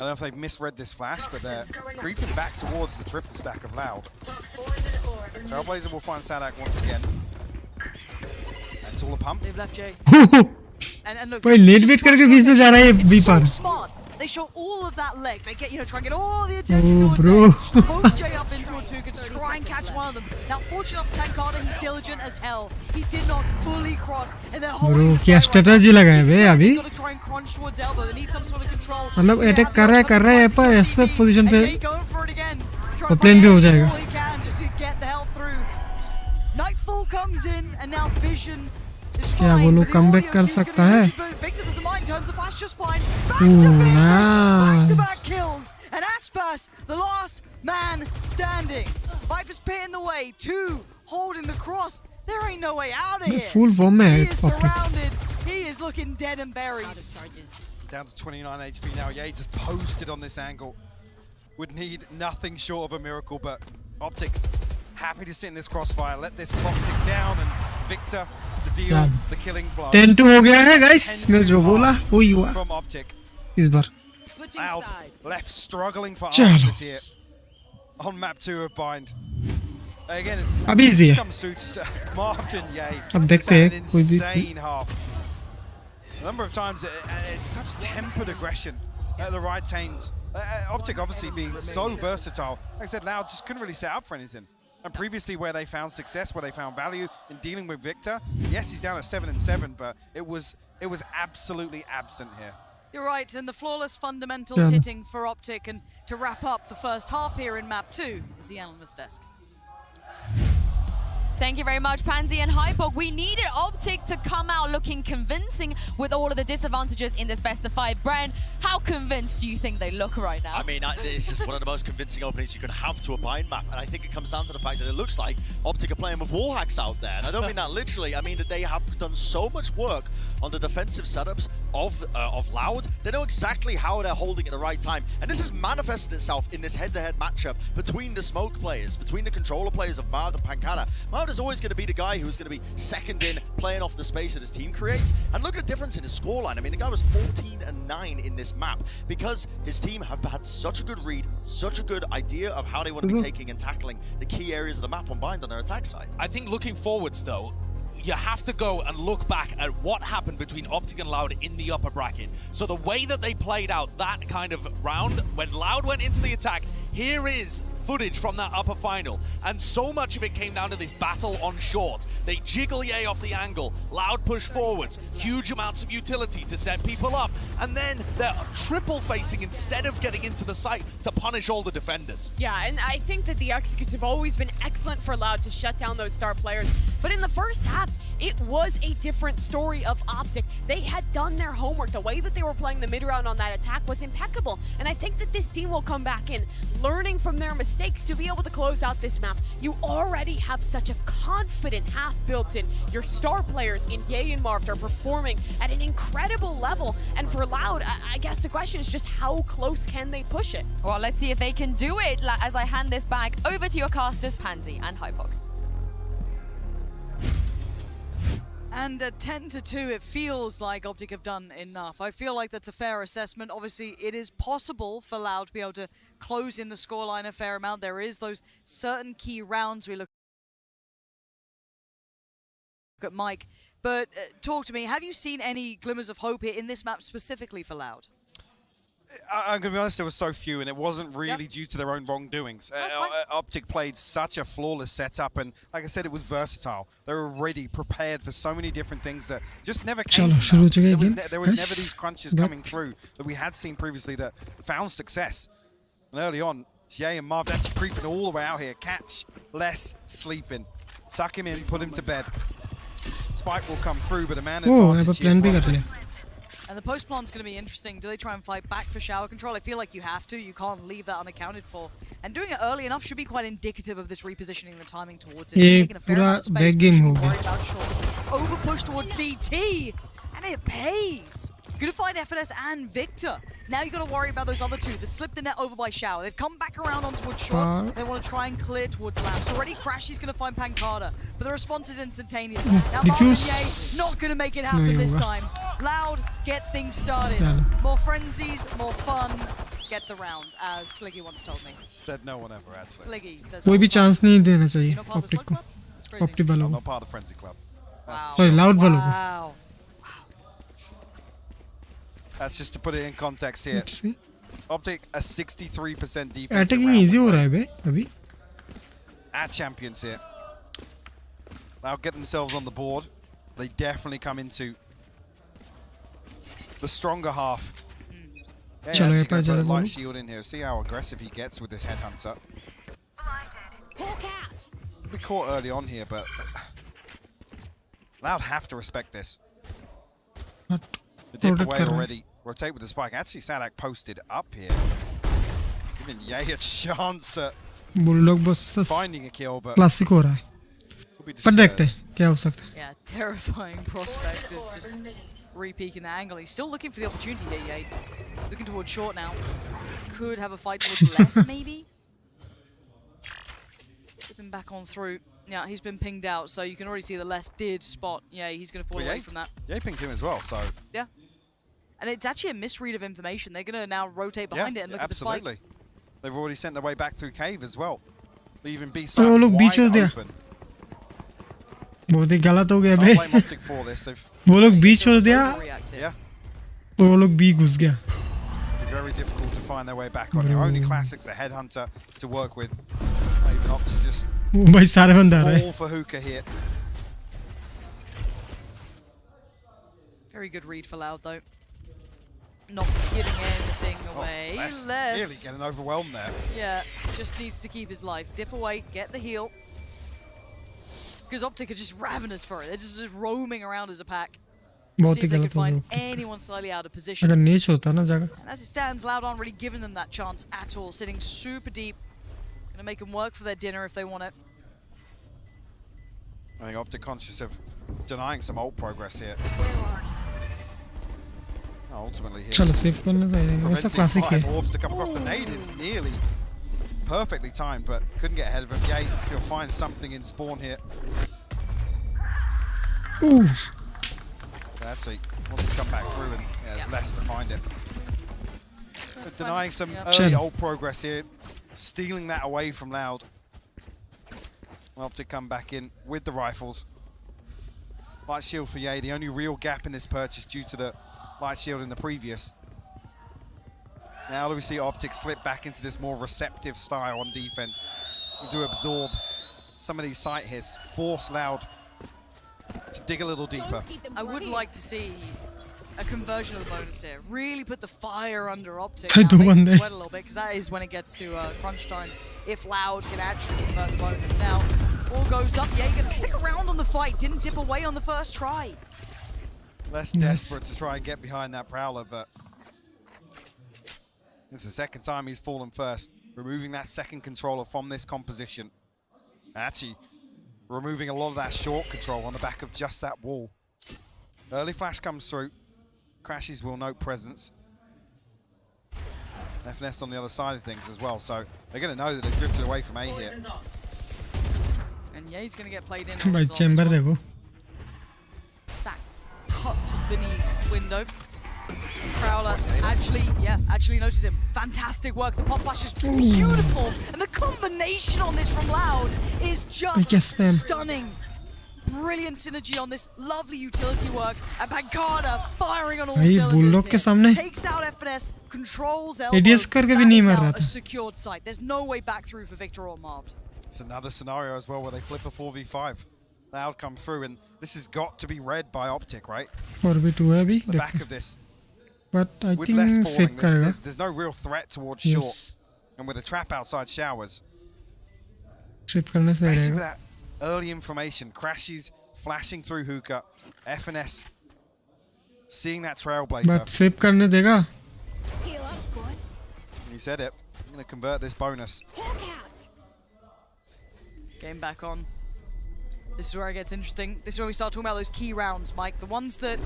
I don't know if they've misread this flash, but they're creeping back towards the triple stack of Loud. Trailblazer will find Sadak once again. And it's all a pump. They've left Jay. And look, भाई late wait करके बीच से जा रहा है B पर। They show all of that leg. They get, try and get all the attention towards Jay. Post Jay up into a Tuka to try and catch one of them. Now, fortunately for Pancala, he's diligent as hell. He did not fully cross, and they're holding the क्या strategy लगाया बे अभी? got to try and crunch towards elbow. They need some sort of control. मतलब attack कर रहा है पर ऐसे position पे तो प्लेन भी हो जाएगा। Just to get the hell through. Nightfall comes in, and now Vision. क्या वो लोग कमबैक कर सकता है? Victor doesn't mind, turns the flash just fine. Back to Vision, back-to-back kills, and Aspas, the last man standing. Viper's Pit in the way, 2 holding the cross. There ain't no way out of here. Full form He is surrounded. He is looking dead and buried. Down to 29 HP now. Ye just posted on this angle. Would need nothing short of a miracle, but OpTic happy to sit in this crossfire. Let this clock tick down, and Victor to deal the killing blow. 10-2 हो गया है guys. मैं जो बोला वो ही हुआ from OpTic. इस बार. Loud left struggling for answers here on map 2 of Bind. Again, अब easy है. comes through to Marvin Ye. अब देखते हैं कोई भी. Insane half. A number of times it's such tempered aggression at the right times. OpTic obviously being so versatile. Like I said, Loud just couldn't really set up for anything. And previously where they found success, where they found value in dealing with Victor, yes, he's down at 7-7, but it was absolutely absent here. You're right, and the flawless fundamentals hitting for OpTic, and to wrap up the first half here in map 2 is the analyst desk. Thank you very much, Pansy and Hypok. We needed OpTic to come out looking convincing with all of the disadvantages in this best of 5. Bren, how convinced do you think they look right now? I mean, this is one of the most convincing openings you can have to a Bind map, and I think it comes down to the fact that it looks like OpTic are playing with wall hacks out there. And I don't mean that literally. I mean that they have done so much work on the defensive setups of Loud. They know exactly how they're holding at the right time, and this has manifested itself in this head-to-head matchup between the smoke players, between the controller players of Mard and Pancala. Mard Loud is always going to be the guy who's going to be second in, playing off the space that his team creates. And look at the difference in his scoreline. I mean, the guy was 14-9 in this map because his team have had such a good read, such a good idea of how they want to be taking and tackling the key areas of the map on Bind on their attack side. I think looking forwards, though, you have to go and look back at what happened between OpTic and Loud in the upper bracket. So the way that they played out that kind of round, when Loud went into the attack, here is footage from that upper final, and so much of it came down to this battle on short. They jiggle Ye off the angle, Loud push forwards, huge amounts of utility to set people up, and then they're triple facing instead of getting into the site to punish all the defenders. Yeah, and I think that the executes have always been excellent for Loud to shut down those star players, but in the first half, it was a different story of OpTic. They had done their homework. The way that they were playing the mid round on that attack was impeccable, and I think that this team will come back in, learning from their mistakes to be able to close out this map. You already have such a confident half built in. Your star players in Ye and Marv are performing at an incredible level, and for Loud, I guess the question is just how close can they push it? Well, let's see if they can do it as I hand this back over to your casters, Pansy and Hypok. And at 10-2, it feels like OpTic have done enough. I feel like that's a fair assessment. Obviously, it is possible for Loud to be able to close in the scoreline a fair amount. There is those certain key rounds we look at Mike. But talk to me, have you seen any glimmers of hope here in this map specifically for Loud? I'm going to be honest, there were so few, and it wasn't really due to their own wrongdoings. OpTic played such a flawless setup, and like I said, it was versatile. They were already prepared for so many different things that just never came from that. There was never these crunches coming through that we had seen previously that found success. And early on, Ye and Marv, that's creeping all the way out here. Catch, less, sleeping. Tuck him in, put him to bed. Spike will come through, but a man advantage here. And the post plant's going to be interesting. Do they try and fight back for shower control? I feel like you have to. You can't leave that unaccounted for. And doing it early enough should be quite indicative of this repositioning the timing towards it. Ye pura back game ho gaya. Over push towards CT, and it pays. You're going to find FNS and Victor. Now you've got to worry about those other two that slipped the net over by Shower. They've come back around on towards short. They want to try and clear towards Labs. Already Crash, he's going to find Pancada, but the response is instantaneous. Now Marvin Ye not going to make it happen this time. Loud, get things started. More frenzies, more fun. Get the round, as Sliggy once told me. Said no one ever, actually. Sliggy says कोई भी chance नहीं देना चाहिए OpTic को. OpTic वालों को. Not part of the Frenzy Club. Wow. Sorry, Loud वालों को. Wow. That's just to put it in context here. OpTic a 63% defense. Attacking easy हो रहा है बे अभी. At champions here. They'll get themselves on the board. They definitely come into the stronger half. Yeah, Chalo, actually going to put a light shield in here. See how aggressive he gets with this headhunter. We caught early on here, but Loud have to respect this. The dip away already. Rotate with the spike. Actually, Sadak posted up here. Giving Ye a chance at finding a kill, but classic हो रहा है. पर देखते हैं क्या हो सकता है. Yeah, terrifying prospect is just re-peeking the angle. He's still looking for the opportunity here, Ye. Looking towards short now. Could have a fight towards less, maybe. Slipping back on through. Yeah, he's been pinged out, so you can already see the less did spot. Yeah, he's going to fall away from that. Ye pinged him as well, so. Yeah. And it's actually a misread of information. They're going to now rotate behind it and look at the spike. Absolutely. They've already sent their way back through cave as well. Leaving B side wide open. बहुत ही गलत हो गया बे. वो लोग B छोड़ दिया. Yeah. वो लोग B घुस गया. Very difficult to find their way back on here. Only Classics, the headhunter, to work with. Even Ox just भाई सारे बंदे आ रहे हैं. all for hookah here. Very good read for Loud though. Not giving anything away. Less Less. really getting overwhelmed there. Yeah, just needs to keep his life. Dip away, get the heal. Because OpTic are just ravenous for it. They're just roaming around as a pack. See if they can find anyone slightly out of position. अगर नीच होता ना जगह. And as it stands, Loud aren't really giving them that chance at all. Sitting super deep. Gonna make them work for their dinner if they want it. I think OpTic conscious of denying some ult progress here. Ultimately here. चलो save करना चाहिए. वैसा classic है. Orbs to come across the nade is nearly perfectly timed, but couldn't get ahead of him. Yay, he'll find something in spawn here. Ooh. That's it. Wants to come back through, and there's less to find it. But denying some early ult progress here, stealing that away from Loud. OpTic come back in with the rifles. Light shield for Ye, the only real gap in this purchase due to the light shield in the previous. Now do we see OpTic slip back into this more receptive style on defense. We do absorb some of these sight hits, force Loud to dig a little deeper. I would like to see a conversion of the bonus here. Really put the fire under OpTic. Now, make them sweat a little bit, because that is when it gets to crunch time. If Loud can actually convert the bonus. Now, all goes up. Yeah, you're going to stick around on the fight. Didn't dip away on the first try. Less desperate to try and get behind that Prowler, but it's the second time he's fallen first. Removing that second controller from this composition. Actually, removing a lot of that short control on the back of just that wall. Early flash comes through. Crashes will note presence. FNS on the other side of things as well, so they're going to know that they've drifted away from A here. And yeah, he's going to get played in. By chamber देखो. Sack cut beneath window. Prowler actually noticed him. Fantastic work. The pop flash is beautiful, and the combination on this from Loud is just stunning. Brilliant synergy on this, lovely utility work, and Pancada firing on all cylinders. Takes out FNS, controls elbow. That is a secured site. There's no way back through for Victor or Marved. It's another scenario as well where they flip a 4v5. Loud come through, and this has got to be read by OpTic, right? 4v2 है अभी. The back of this. But I with think less save falling, there's no real threat towards short, and with a trap outside showers. Especially with that early information, crashes flashing through hookah, FNS seeing that trailblazer. But save करने देगा. You said it. I'm going to convert this bonus. Game back on. This is where it gets interesting. This is when we start talking about those key rounds, Mike. The ones that,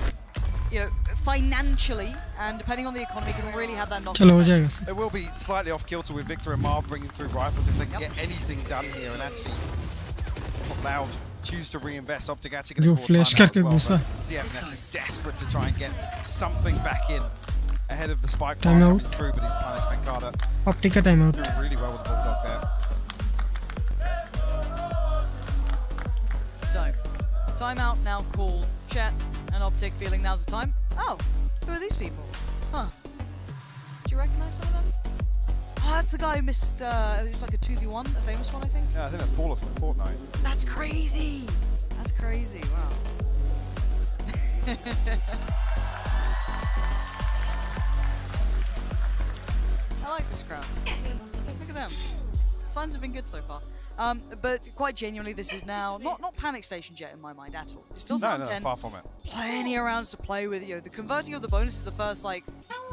you know, financially and depending on the economy can really have that knock-on effect. It will be slightly off kilter with Victor and Marv bringing through rifles if they can get anything done here, and actually Loud choose to reinvest. OpTic actually going to flash करके घुसा. CFNS is desperate to try and get something back in ahead of the spike coming through, but he's punished Pancada. OpTic का timeout. Doing really well with the Bulldog there. So, timeout now called. Chet and OpTic feeling now's the time. Oh, who are these people? Huh. Do you recognize some of them? Oh, that's the guy who missed, it was like a 2v1, a famous one, I think. Yeah, I think that's Baller from Fortnite. That's crazy. That's crazy, wow. I like this crowd. Look at them. Signs have been good so far. But quite genuinely, this is now not panic stations yet in my mind at all. It's still 7-10. Far from it. Plenty of rounds to play with. You know, the converting of the bonus is the first, like,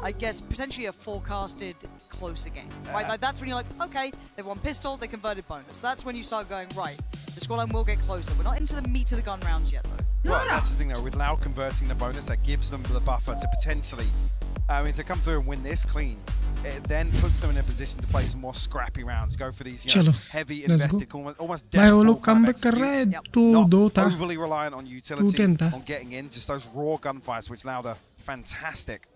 I guess potentially a forecasted closer game, right? Like that's when you're like, okay, they've won pistol, they converted bonus. That's when you start going, right, the scoreline will get closer. We're not into the meat of the gun rounds yet, though. Well, that's the thing though. With Loud converting the bonus, that gives them the buffer to potentially, to come through and win this clean. It then puts them in a position to play some more scrappy rounds, go for these heavy invested, almost death not overly reliant on utility, on getting in, just those raw gunfights, which Loud are fantastic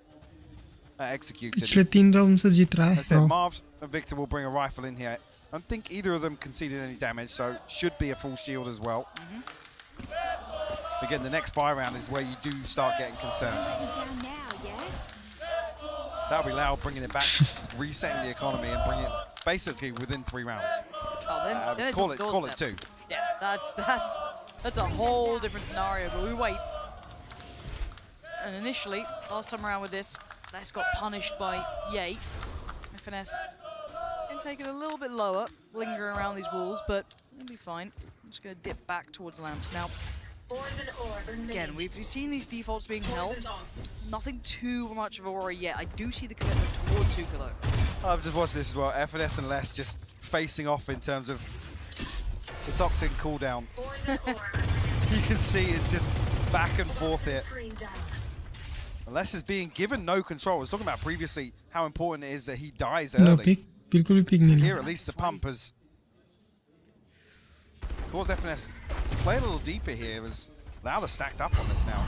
at executing. पिछले 3 rounds से जीत रहा है. I said Marv and Victor will bring a rifle in here. I don't think either of them conceded any damage, so should be a full shield as well. Again, the next buy round is where you do start getting concerned. That'll be Loud bringing it back, resetting the economy and bringing it basically within 3 rounds. Oh, then call it's it 2. Yeah, that's a whole different scenario, but we wait. And initially, last time around with this, Les got punished by Ye. FNS can take it a little bit lower, linger around these walls, but it'll be fine. I'm just going to dip back towards lamps now. Again, we've seen these defaults being held. Nothing too much of a worry yet. I do see the commitment towards Hookah though. I've just watched this as well. FNS and Les just facing off in terms of the toxic cooldown. You can see it's just back and forth here. Les is being given no control. I was talking about previously how important it is that he dies early. बिल्कुल भी pick नहीं Here at least the pump has caused FNS to play a little deeper here. As Loud are stacked up on this now.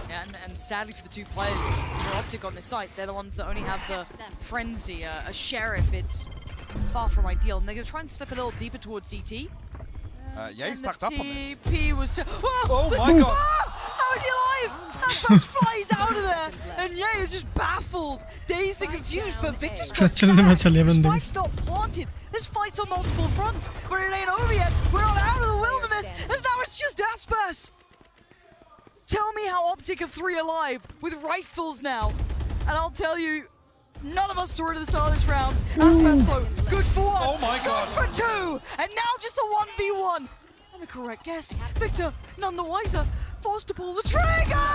Yeah, and sadly for the two players for OpTic on this site, they're the ones that only have the Frenzy, a Sheriff. It's far from ideal, and they're going to try and step a little deeper towards CT. Yeah, he's tucked up on this. TP was oh my god! How is he alive? That flies out of there, and Ye is just baffled, dazed and confused. But Victor's got spikes not planted. There's fights on multiple fronts, but it ain't over yet. We're not out of the wilderness, as now it's just Aspas. Tell me how OpTic are 3 alive with rifles now, and I'll tell you, none of us saw it at the start of this round. Aspas though, good for 1, oh my god, good for 2, and now just the 1v1. And the correct guess, Victor, none the wiser, forced to pull the trigger!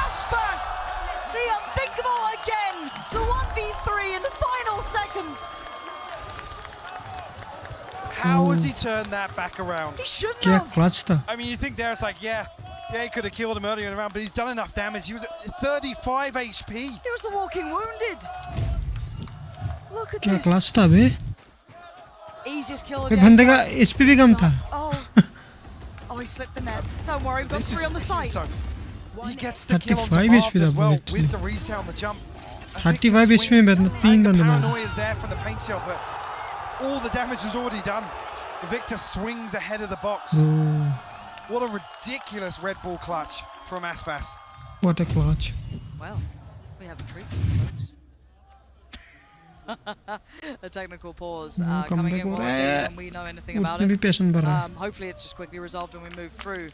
Aspas! The unthinkable again! The 1v3 in the final seconds! How has he turned that back around? He shouldn't have! I mean, you think there it's like, yeah, he could have killed him earlier in the round, but he's done enough damage. He was at 35 HP. He was the walking wounded. Look at क्या this. Clutch था बे? Easiest kill ये बंदे का HP भी कम था. Oh, he slipped the net. Don't worry, we've got 3 on the site. So, he gets the kill on 35 Marv HP as था well actually. with the resound, the jump. 35 HP में 3 बंदे मारे. Paranoia is there from the paint shell, but all the damage was already done. Victor swings ahead of the box. What a ridiculous Red Bull clutch from Aspas. What a clutch. Well, we have a treat, folks. A technical pause coming in when we know anything about it. Hopefully it's just quickly resolved and we move through.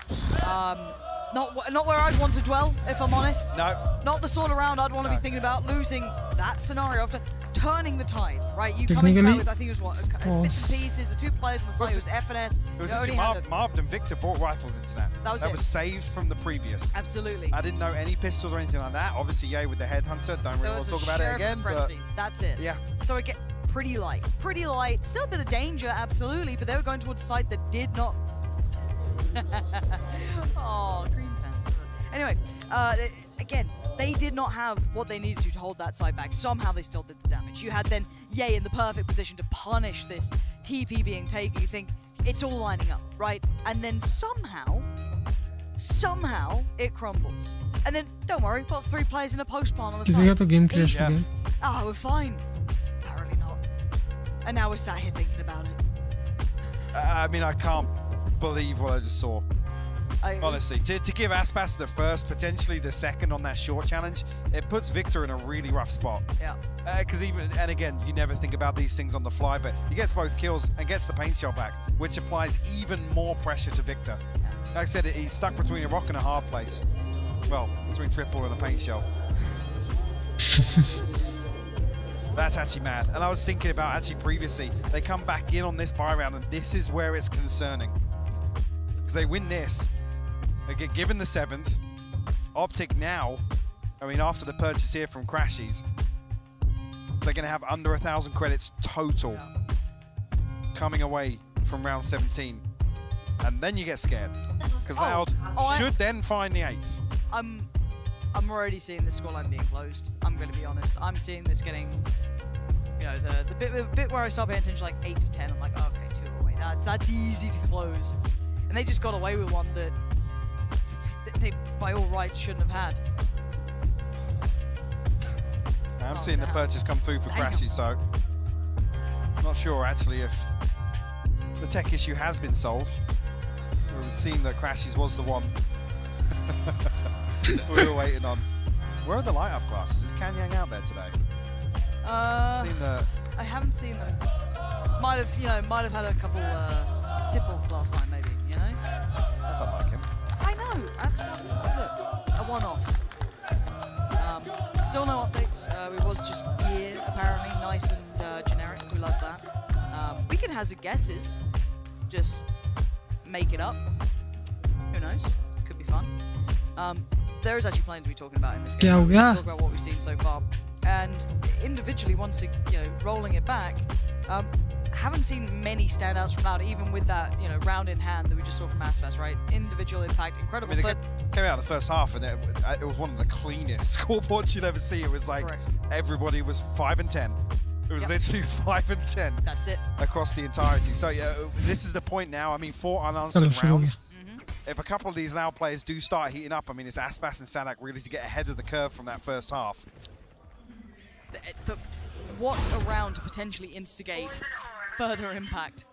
Not where I'd want to dwell, if I'm honest. No. Not the sort of round I'd want to be thinking about losing that scenario after turning the tide, right? You come into that with, I think it was what, bits and pieces, the 2 players on the side, it was FNS. It was actually Marv and Victor brought rifles into that. That was saved from the previous. Absolutely. I didn't know any pistols or anything like that. Obviously, Ye with the headhunter. Don't really want to talk about it again. But that's it. Yeah. So it get pretty light. Pretty light. Still a bit of danger, absolutely, but they were going towards a site that did not. Oh, green fence. Anyway, again, they did not have what they needed to hold that side back. Somehow they still did the damage. You had then Ye in the perfect position to punish this TP being taken. You think it's all lining up, right? And then somehow it crumbles. And then, don't worry, we've got 3 players in a post plant on the side. Game crash again. Oh, we're fine. Apparently not. And now we're sat here thinking about it. I mean, I can't believe what I just saw. Honestly, to give Aspas the first, potentially the second on that short challenge, it puts Victor in a really rough spot. Yeah. Because and again, you never think about these things on the fly, but he gets both kills and gets the paint shell back, which applies even more pressure to Victor. Yeah. Like I said, he's stuck between a rock and a hard place. Well, between triple and a paint shell. That's actually mad. And I was thinking about actually previously, they come back in on this buy round, and this is where it's concerning. Because they win this, they get given the 7th. OpTic now, I mean, after the purchase here from Crashies, they're going to have under 1,000 credits total coming away from round 17. And then you get scared. Because Loud should then find the 8th. I'm already seeing the scoreline being closed. I'm going to be honest. I'm seeing this getting, you know, the bit where I start paying attention, like 8 to 10. I'm like, okay, 2 away. That's easy to close. And they just got away with one that they, by all rights, shouldn't have had. I'm seeing the purchase come through for Crashies, so I'm not sure actually if the tech issue has been solved. It would seem that Crashies was the one we were waiting on. Where are the light up glasses? Is Kanyang out there today? I haven't seen them. Might have had a couple tipples last night, maybe. You know. That's unlike him. I know. That's a one-off. Still no updates. It was just gear, apparently, nice and generic. We love that. We can hazard guesses. Just make it up. Who knows? Could be fun. There is actually plenty to be talking about in this game. Talk about what we've seen so far. And individually, once rolling it back, haven't seen many standouts from Loud, even with that round in hand that we just saw from Aspas, right? Individual impact, incredible. I mean, they came out the first half, and it was one of the cleanest scoreboards you'd ever see. It was like everybody was 5 and 10 It was literally 5 and 10. That's it. Across the entirety. So yeah, this is the point now. I mean, 4 unanswered rounds. If a couple of these Loud players do start heating up, I mean, it's Aspas and Sadak really to get ahead of the curve from that first half. But what a round to potentially instigate further impact.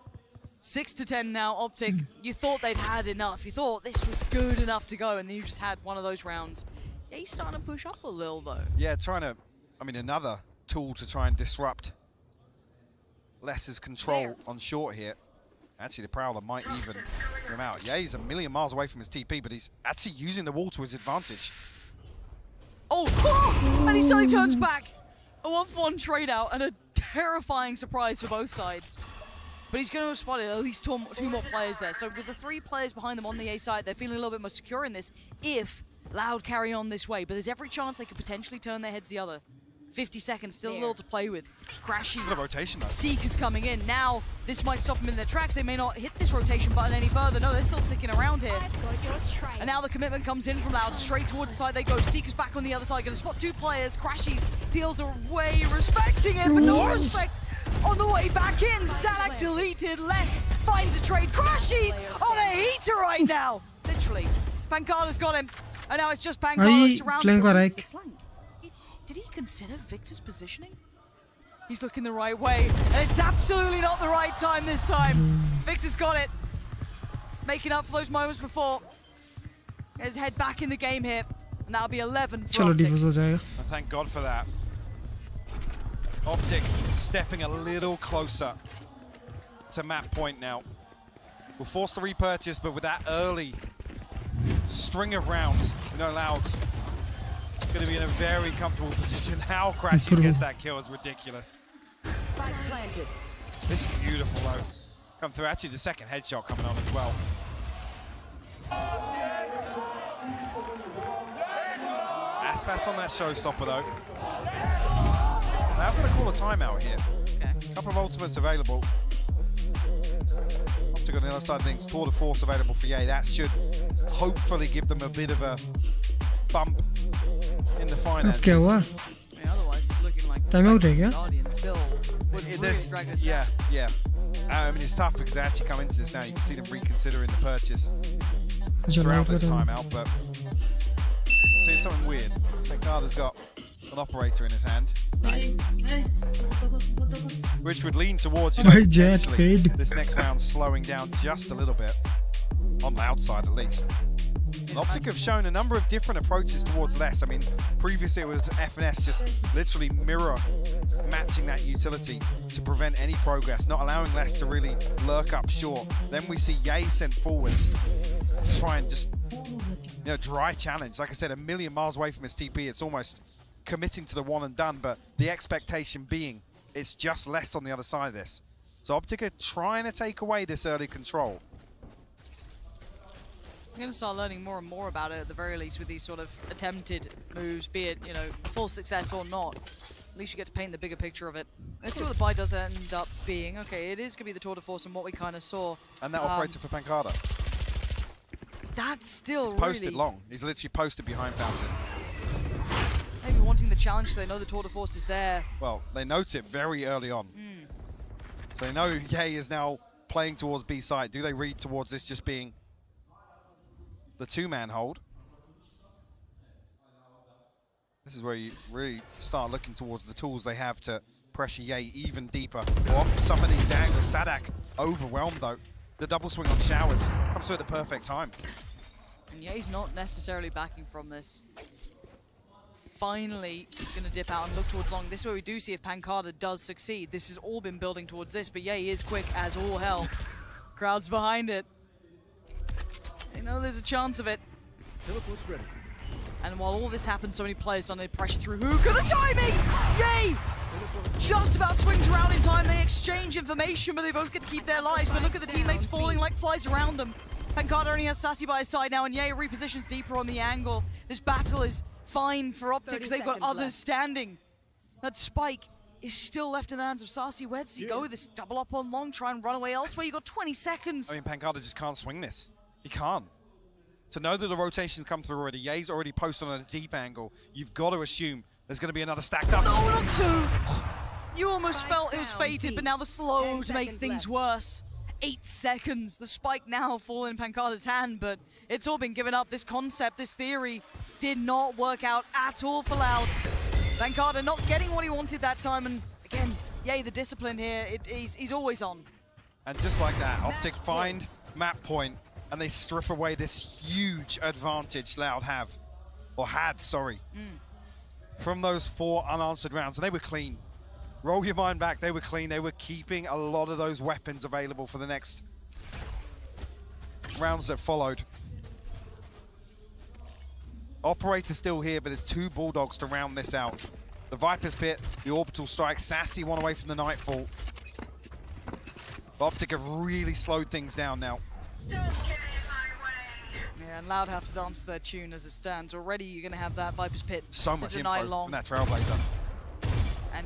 6 to 10 now, OpTic. You thought they'd had enough. You thought this was good enough to go, and then you just had one of those rounds. Yeah, he's starting to push up a little, though. Yeah, trying to, I mean, another tool to try and disrupt Less's control on short here. Actually, the Prowler might even bring him out. Yeah, he's a million miles away from his TP, but he's actually using the wall to his advantage. Oh! And he suddenly turns back. A 1-for-1 trade out and a terrifying surprise for both sides. But he's going to have spotted at least two more players there. So with the 3 players behind them on the A side, they're feeling a little bit more secure in this if Loud carry on this way. But there's every chance they could potentially turn their heads the other. 50 seconds, still a little to play with. Crashes. What a rotation, though. Seek is coming in. Now, this might stop them in their tracks. They may not hit this rotation button any further. No, they're still sticking around here. And now the commitment comes in from Loud. Straight towards the side they go. Seek is back on the other side. Going to spot 2 players. Crashes, peels away, respecting it, but no respect on the way back in. Sadak deleted. Less finds a trade. Crashes on a heater right now. Literally. Pancada's got him. And now it's just Pancada surrounded. Did he consider Victor's positioning? He's looking the right way, and it's absolutely not the right time this time. Victor's got it. Making up for those moments before. His head back in the game here, and that'll be 11 for OpTic. Thank God for that. OpTic stepping a little closer to map point now. We're forced to repurchase, but with that early string of rounds, we know Loud's going to be in a very comfortable position. How Crashes gets that kill is ridiculous. This is beautiful though. Come through. Actually, the second headshot coming on as well. Aspas on that showstopper though. Now I'm going to call a timeout here. A couple of ultimates available. OpTic on the other side of things. Tour de Force available for Ye. That should hopefully give them a bit of a bump in the finances. क्या हुआ? Time out है क्या? Yeah. I mean, it's tough because they actually come into this now. You can see them reconsidering the purchase throughout this timeout, but seeing something weird. Pancada's got an operator in his hand, which would lean towards, you know, this next round slowing down just a little bit, on the outside at least. OpTic have shown a number of different approaches towards Less. I mean, previously it was FNS just literally mirror matching that utility to prevent any progress, not allowing Less to really lurk up short. Then we see Ye sent forwards to try and just, you know, dry challenge. Like I said, a million miles away from his TP, it's almost committing to the one and done, but the expectation being it's just Less on the other side of this. So OpTic are trying to take away this early control. I'm going to start learning more and more about it at the very least with these sort of attempted moves, be it, you know, full success or not. At least you get to paint the bigger picture of it. Let's see what the buy does end up being. Okay, it is going to be the tour de force and what we kind of saw. And that operator for Pancada. That's still He's posted long. He's literally posted behind Fountain. Maybe wanting the challenge so they know the tour de force is there. Well, they note it very early on. So they know Ye is now playing towards B side. Do they read towards this just being the 2-man hold? This is where you really start looking towards the tools they have to pressure Ye even deeper. Some of these angles. Sadak overwhelmed though. The double swing on Showers comes through at the perfect time. And Ye's not necessarily backing from this. Finally going to dip out and look towards long. This is where we do see if Pancada does succeed. This has all been building towards this, but Ye is quick as all hell. Crowd's behind it. You know there's a chance of it. Ready. And while all this happens, so many players don't need pressure through Hookah. The timing! Ye! Just about swings around in time. They exchange information, but they both get to keep their lives. But look at the teammates falling like flies around them. Pancada only has Sassy by his side now, and Ye repositions deeper on the angle. This battle is fine for OpTic because they've got others standing. That spike is still left in the hands of Sassy. Where does he go with this? Double up on long, try and run away elsewhere. You got 20 seconds. I mean, Pancada just can't swing this. He can't. To know that the rotations come through already, Ye's already posted on a deep angle, you've got to assume there's going to be another stacked up. No, not two. You almost felt it was fated, but now the slow to make things worse. 8 seconds. The spike now falling in Pancada's hand, but it's all been given up. This concept, this theory did not work out at all for Loud. Pancada not getting what he wanted that time, and again, yay, the discipline here. He's always on. And just like that, OpTic find map point, and they strip away this huge advantage Loud had, sorry, from those 4 unanswered rounds, and they were clean. Roll your mind back, they were clean. They were keeping a lot of those weapons available for the next rounds that followed. Operator's still here, but there's 2 Bulldogs to round this out. The Viper's Pit, the Orbital Strike, Sassy one away from the Nightfall. OpTic have really slowed things down now. Yeah, and Loud have to dance to their tune as it stands. Already you're going to have that Viper's Pit So to much deny info long. from that Trailblazer. And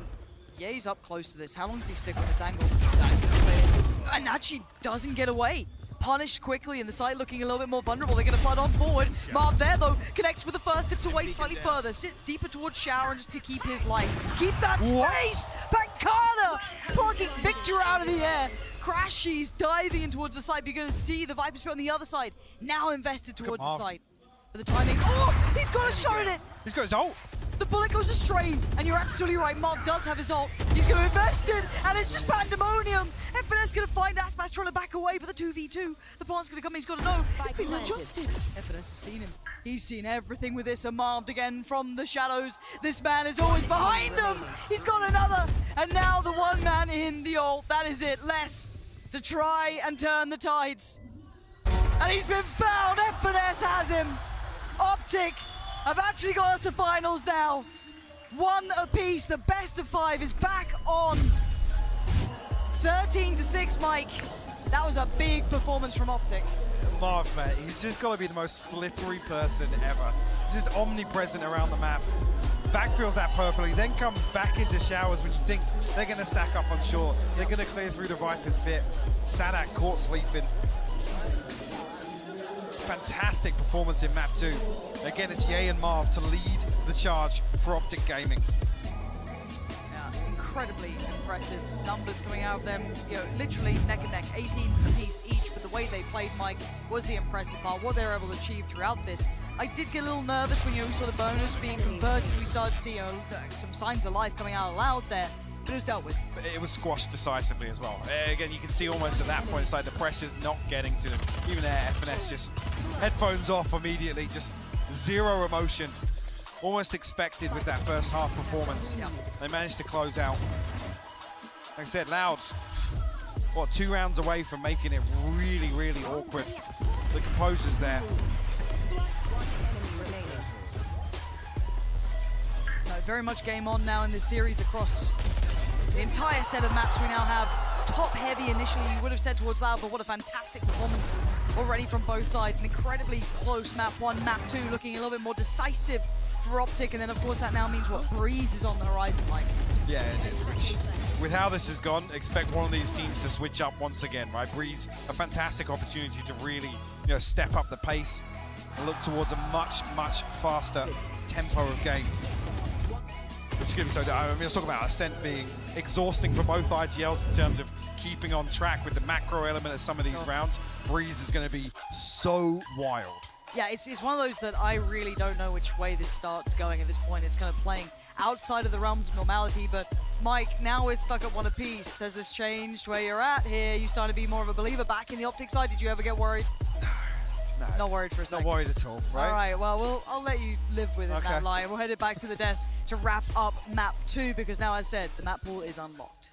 yeah, he's up close to this. How long does he stick with this angle? That's going to clear. And actually doesn't get away. Punished quickly, and the side looking a little bit more vulnerable. They're going to flood on forward. Marv there, though, connects with the first, dips away slightly further, sits deeper towards Shower just to keep his life. Keep that space! Pancada plucking Victor out of the air. Crashies diving in towards the side, but you're going to see the Viper's Pit on the other side. Now invested towards the side. But the timing, oh, he's got a shot at it! He's got his ult. The bullet goes astray, and you're absolutely right. Marv does have his ult. He's going to invest it, and it's just pandemonium. FNS going to find Aspas trying to back away, but the 2v2, the plant's going to come. He's got to know. He's been adjusted. FNS has seen him. He's seen everything with this. And Marv again from the shadows. This man is always behind him. He's got another, and now the one man in the ult. That is it. Less to try and turn the tides. And he's been found. FNS has him. OpTic have actually got us to finals now. 1 apiece. The best of 5 is back on. 13-6, Mike. That was a big performance from OpTic. Marv, man, he's just got to be the most slippery person ever. He's just omnipresent around the map. Backfields that perfectly, then comes back into Showers when you think they're going to stack up on short. They're going to clear through the Viper's Pit. Sadak caught sleeping. Fantastic performance in map 2. Again, it's Ye and Marv to lead the charge for OpTic Gaming. Yeah, incredibly impressive numbers coming out of them. You know, literally neck and neck, 18 apiece each. But the way they played, Mike, was the impressive part. What they were able to achieve throughout this. I did get a little nervous when we saw the bonus being converted. We started to see some signs of life coming out loud there. But it was dealt with. But it was squashed decisively as well. Again, you can see almost at that point inside the pressure's not getting to them. Even there, FNS just headphones off immediately, just zero emotion. Almost expected with that first half performance. Yeah. They managed to close out. Like I said, Loud, 2 rounds away from making it really, really awkward. The composure's there. No, very much game on now in this series across the entire set of maps we now have. Top heavy initially, you would have said towards Loud, but what a fantastic performance already from both sides. An incredibly close map 1, map 2, looking a little bit more decisive for OpTic, and then of course that now means what? Breeze is on the horizon, Mike. Yeah, it is, which with how this has gone, expect one of these teams to switch up once again, right? Breeze, a fantastic opportunity to really, step up the pace and look towards a much, much faster tempo of game. Which is good. So, let's talk about Ascent being exhausting for both IGLs in terms of keeping on track with the macro element of some of these rounds. Breeze is going to be so wild. Yeah, it's one of those that I really don't know which way this starts going at this point. It's kind of playing outside of the realms of normality, but Mike, now we're stuck at 1 apiece. Has this changed where you're at here? You starting to be more of a believer back in the OpTic side? Did you ever get worried? No. Not worried for a second. Not worried at all, right? All right, well, I'll let you live with it, that lie. We'll head it back to the desk to wrap up map 2, because now, as I said, the map pool is unlocked.